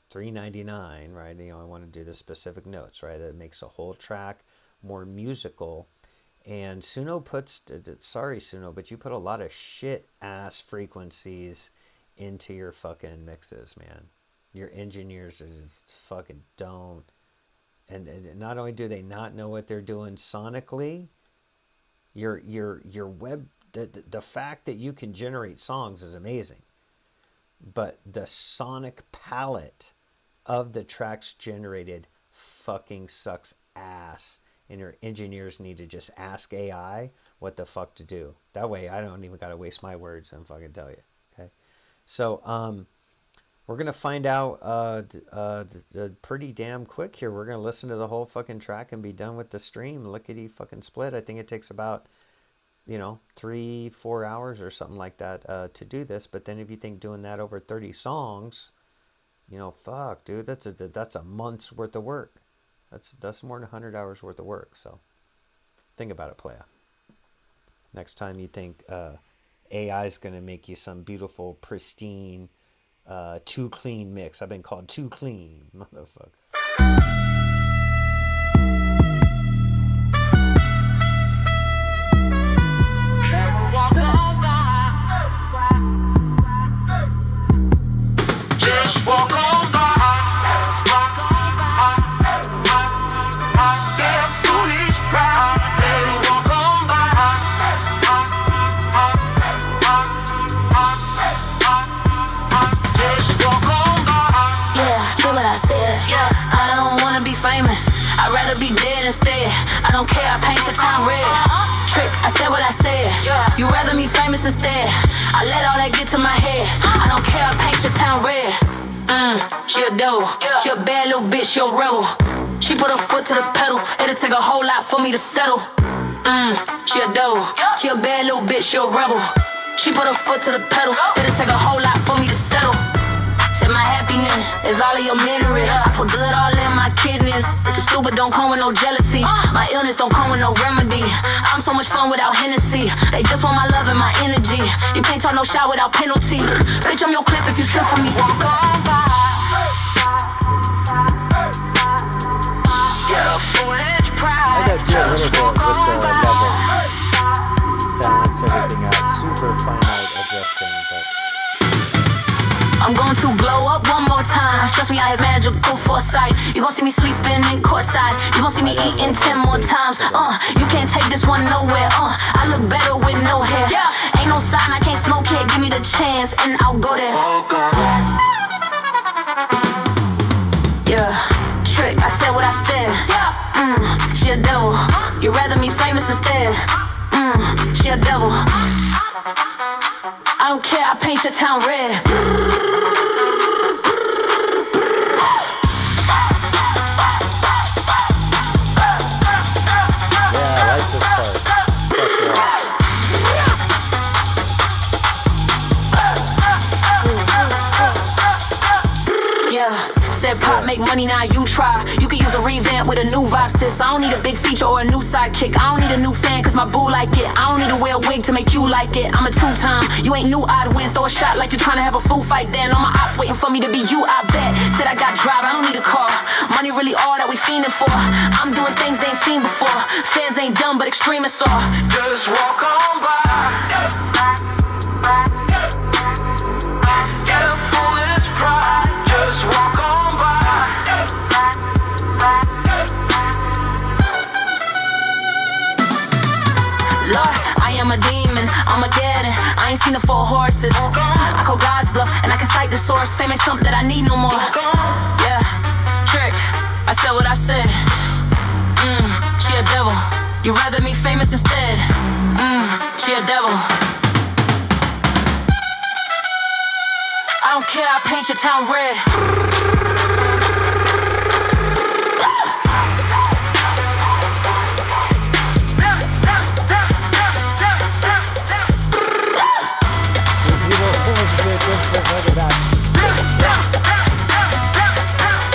399, right? I want to do the specific notes, right? That makes a whole track more musical. And Suno puts, sorry Suno, but you put a lot of shit ass frequencies into your fucking mixes, man. Your engineers just fucking don't. And not only do they not know what they're doing sonically, your web, the fact that you can generate songs is amazing. But the sonic palette of the tracks generated fucking sucks ass. And your engineers need to just ask AI what the fuck to do. That way I don't even gotta waste my words and fucking tell you. Okay. So we're gonna find out pretty damn quick here. We're gonna listen to the whole fucking track and be done with the stream. Lickety fucking split. I think it takes about 3-4 hours or something like that to do this. But then if you think doing that over 30 songs, fuck, dude, that's a month's worth of work. That's more than 100 hours worth of work. So think about it, playa. Next time you think AI is gonna make you some beautiful, pristine, too clean mix. I've been called too clean, motherfucker. Just walk on by. Step through this crowd, then walk on by. Just walk on by. Yeah, hear what I said. Yeah, I don't wanna be famous. I'd rather be dead instead. I don't care, I paint your town red. Trick, I said what I said. You rather me famous instead. I let all that get to my head. I don't care, I paint your town red. She a devil. She a bad little bitch, she a rebel. She put her foot to the pedal. It'll take a whole lot for me to settle. She a devil. She a bad little bitch, she a rebel. She put her foot to the pedal. It'll take a whole lot for me to settle. Said my happiness is all of your misery. I put good all in my kidneys. The stupid don't come with no jealousy. My illness don't come with no remedy. I'm so much fun without Hennessy. They just want my love and my energy. You can't talk no shot without penalty. Bitch, I'm your clip if you send for me. I gotta do a little bit with the levels. Balance everything out. Super finite adjusting, but I'm going to glow up one more time. Trust me, I have magical foresight. You gon' see me sleeping in courtside. You gon' see me eating 10 more times. You can't take this one nowhere. I look better with no hair. Ain't no sign I can't smoke here. Give me the chance and I'll go there. Yeah, trick, I said what I said. She a devil. You rather me famous instead. She a devil. I don't care, I paint your town red. yeah, I like this part. Yeah, said pop, make money, now you try. You can use a revamp with a new vibe, sis. I don't need a big feature or a new sidekick. I don't need a new fan, cause my boo like it. I don't need to wear a wig to make you like it. I'm a two-time, you ain't new, I'd win. Throw a shot like you tryna have a food fight. Then all my ops waiting for me to be you, I bet. Said I got drive, I don't need a car. Money really all that we fiending for. I'm doing things they ain't seen before. Fans ain't dumb, but extremists are. Just walk on by. Get a foolish pride. Just walk on by. Lord, I am a demon, I'm a dead end. I ain't seen the 4 horses. I call God's bluff, and I can cite the source. Fame ain't something that I need no more. Yeah, trick, I said what I said. She a devil. You rather me famous instead. She a devil. I don't care, I paint your town red.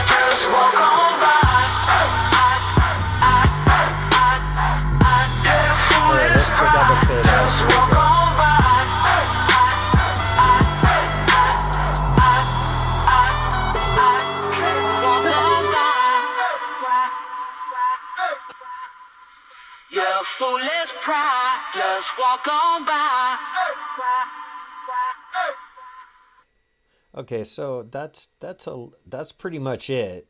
Just walk on by. Alright, let's check out the fade out. Just walk on by. walk on by. Okay, so that's pretty much it.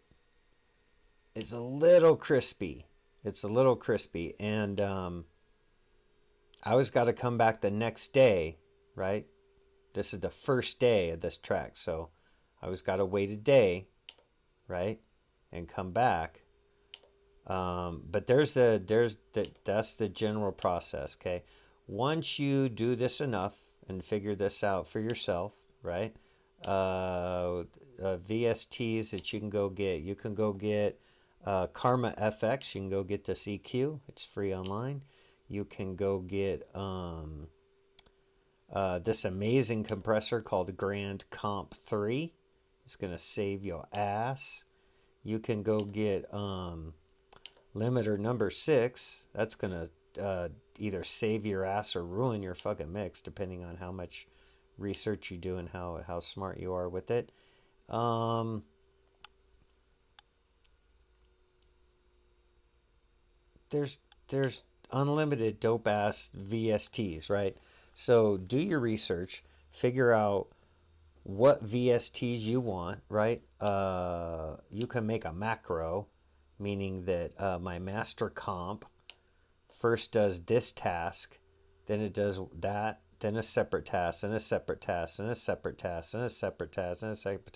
It's a little crispy. It's a little crispy, and I always got to come back the next day, right? This is the first day of this track, so I always got to wait a day, right, and come back. But that's the general process. Okay, once you do this enough and figure this out for yourself, right? VSTs that you can go get. You can go get Karma FX. You can go get this EQ. It's free online. You can go get this amazing compressor called Grand Comp 3. It's going to save your ass. You can go get limiter number 6. That's going to either save your ass or ruin your fucking mix, depending on how much research you do and how smart you are with it. There's unlimited dope ass VSTs, right? So do your research, figure out what VSTs you want, right? You can make a macro, meaning that my master comp first does this task, then it does that, then a separate task, then a separate task, then a separate task, then a separate task, then a separate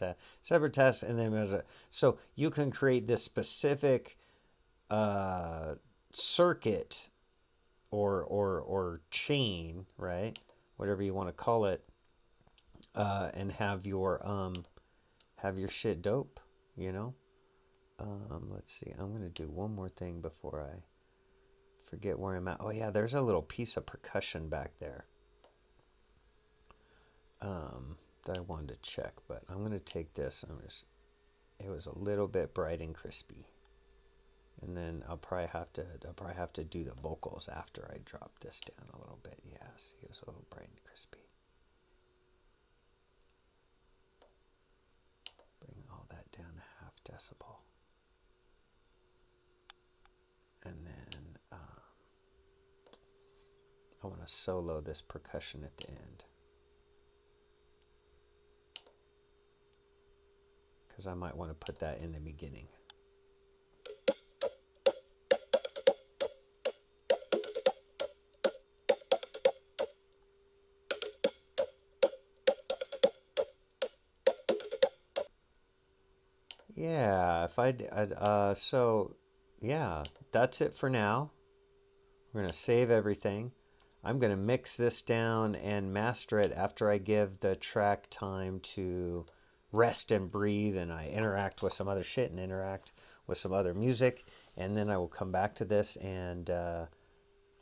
task, and then so you can create this specific circuit or chain, right? Whatever you want to call it, and have your shit dope, you know. Let's see. I'm gonna do one more thing before I forget where I'm at. Oh yeah, there's a little piece of percussion back there. That I wanted to check, but I'm gonna take this. It was a little bit bright and crispy, and then I'll probably have to do the vocals after I drop this down a little bit. Yeah, see, it was a little bright and crispy. Bring all that down a half decibel, and then I want to solo this percussion at the end. Because I might want to put that in the beginning. Yeah, so yeah, that's it for now. We're going to save everything. I'm going to mix this down and master it after I give the track time to rest and breathe, and I interact with some other shit and interact with some other music, and then I will come back to this and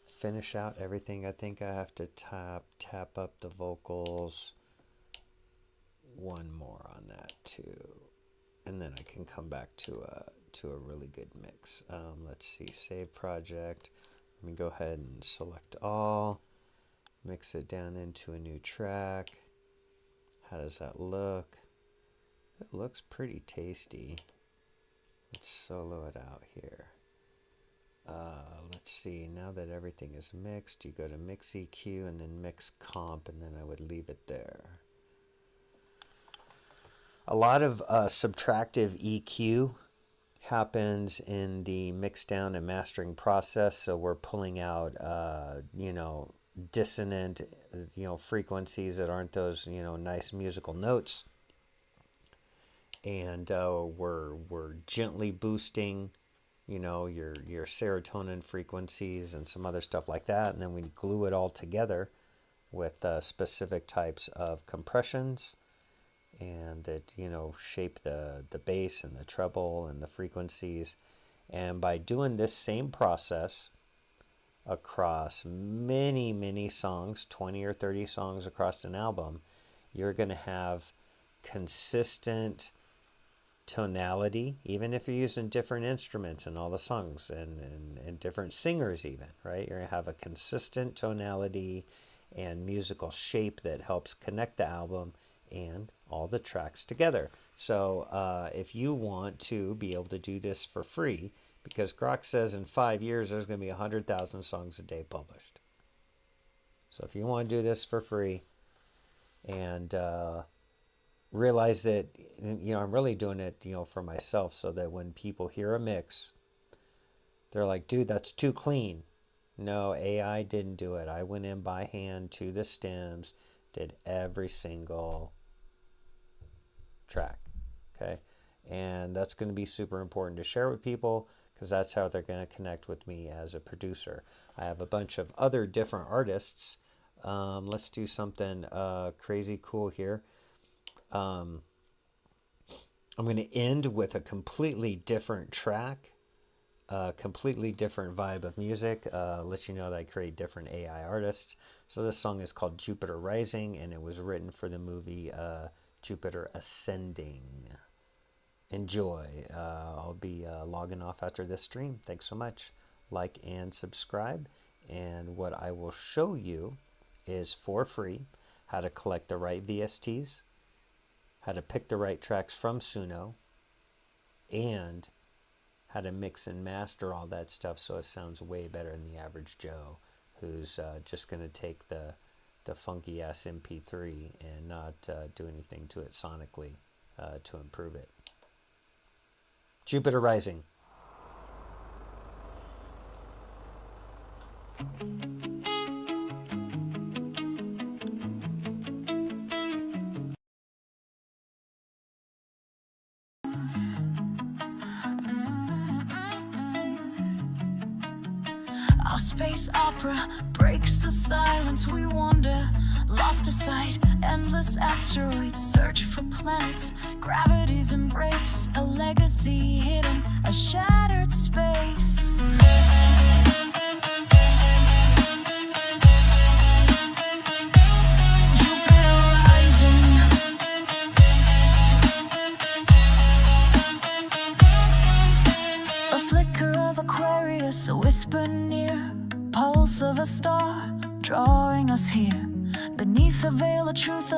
finish out everything. I think I have to tap up the vocals one more on that too, and then I can come back to a really good mix. Let's see, save project. Let me go ahead and select all, mix it down into a new track. How does that look? It looks pretty tasty. Let's solo it out here. Let's see, now that everything is mixed, you go to mix EQ and then mix comp, and then I would leave it there. A lot of subtractive EQ happens in the mixdown and mastering process, so we're pulling out dissonant frequencies that aren't those nice musical notes, and we're gently boosting your serotonin frequencies and some other stuff like that, and then we glue it all together with specific types of compressions, and that shape the bass and the treble and the frequencies. And by doing this same process across many songs, 20 or 30 songs across an album, you're going to have consistent tonality, even if you're using different instruments in all the songs and different singers even, right? You're going to have a consistent tonality and musical shape that helps connect the album and all the tracks together. So if you want to be able to do this for free, because Grok says in 5 years there's going to be 100,000 songs a day published. So if you want to do this for free and realize that, you know, I'm really doing it, you know, for myself, so that when people hear a mix, they're like, dude, that's too clean. No, AI didn't do it. I went in by hand to the stems, did every single track. Okay. And that's going to be super important to share with people, because that's how they're going to connect with me as a producer. I have a bunch of other different artists. Let's do something crazy cool here. I'm going to end with a completely different track, a completely different vibe of music. Let you know that I create different AI artists. So this song is called Jupiter Rising, and it was written for the movie Jupiter Ascending. Enjoy. I'll be logging off after this stream. Thanks so much. Like and subscribe. And what I will show you is for free how to collect the right VSTs, how to pick the right tracks from Suno, and how to mix and master all that stuff so it sounds way better than the average Joe who's just going to take the funky ass MP3 and not do anything to it sonically to improve it. Jupiter Rising. Our space opera breaks the silence. We wander, lost to sight. Endless asteroids search for planets. Gravity's embrace, a legacy hidden, a shattered space. Jupiter rising. A flicker of Aquarius, a whisper near, pulse of a star, drawing us here. Beneath the veil of truth,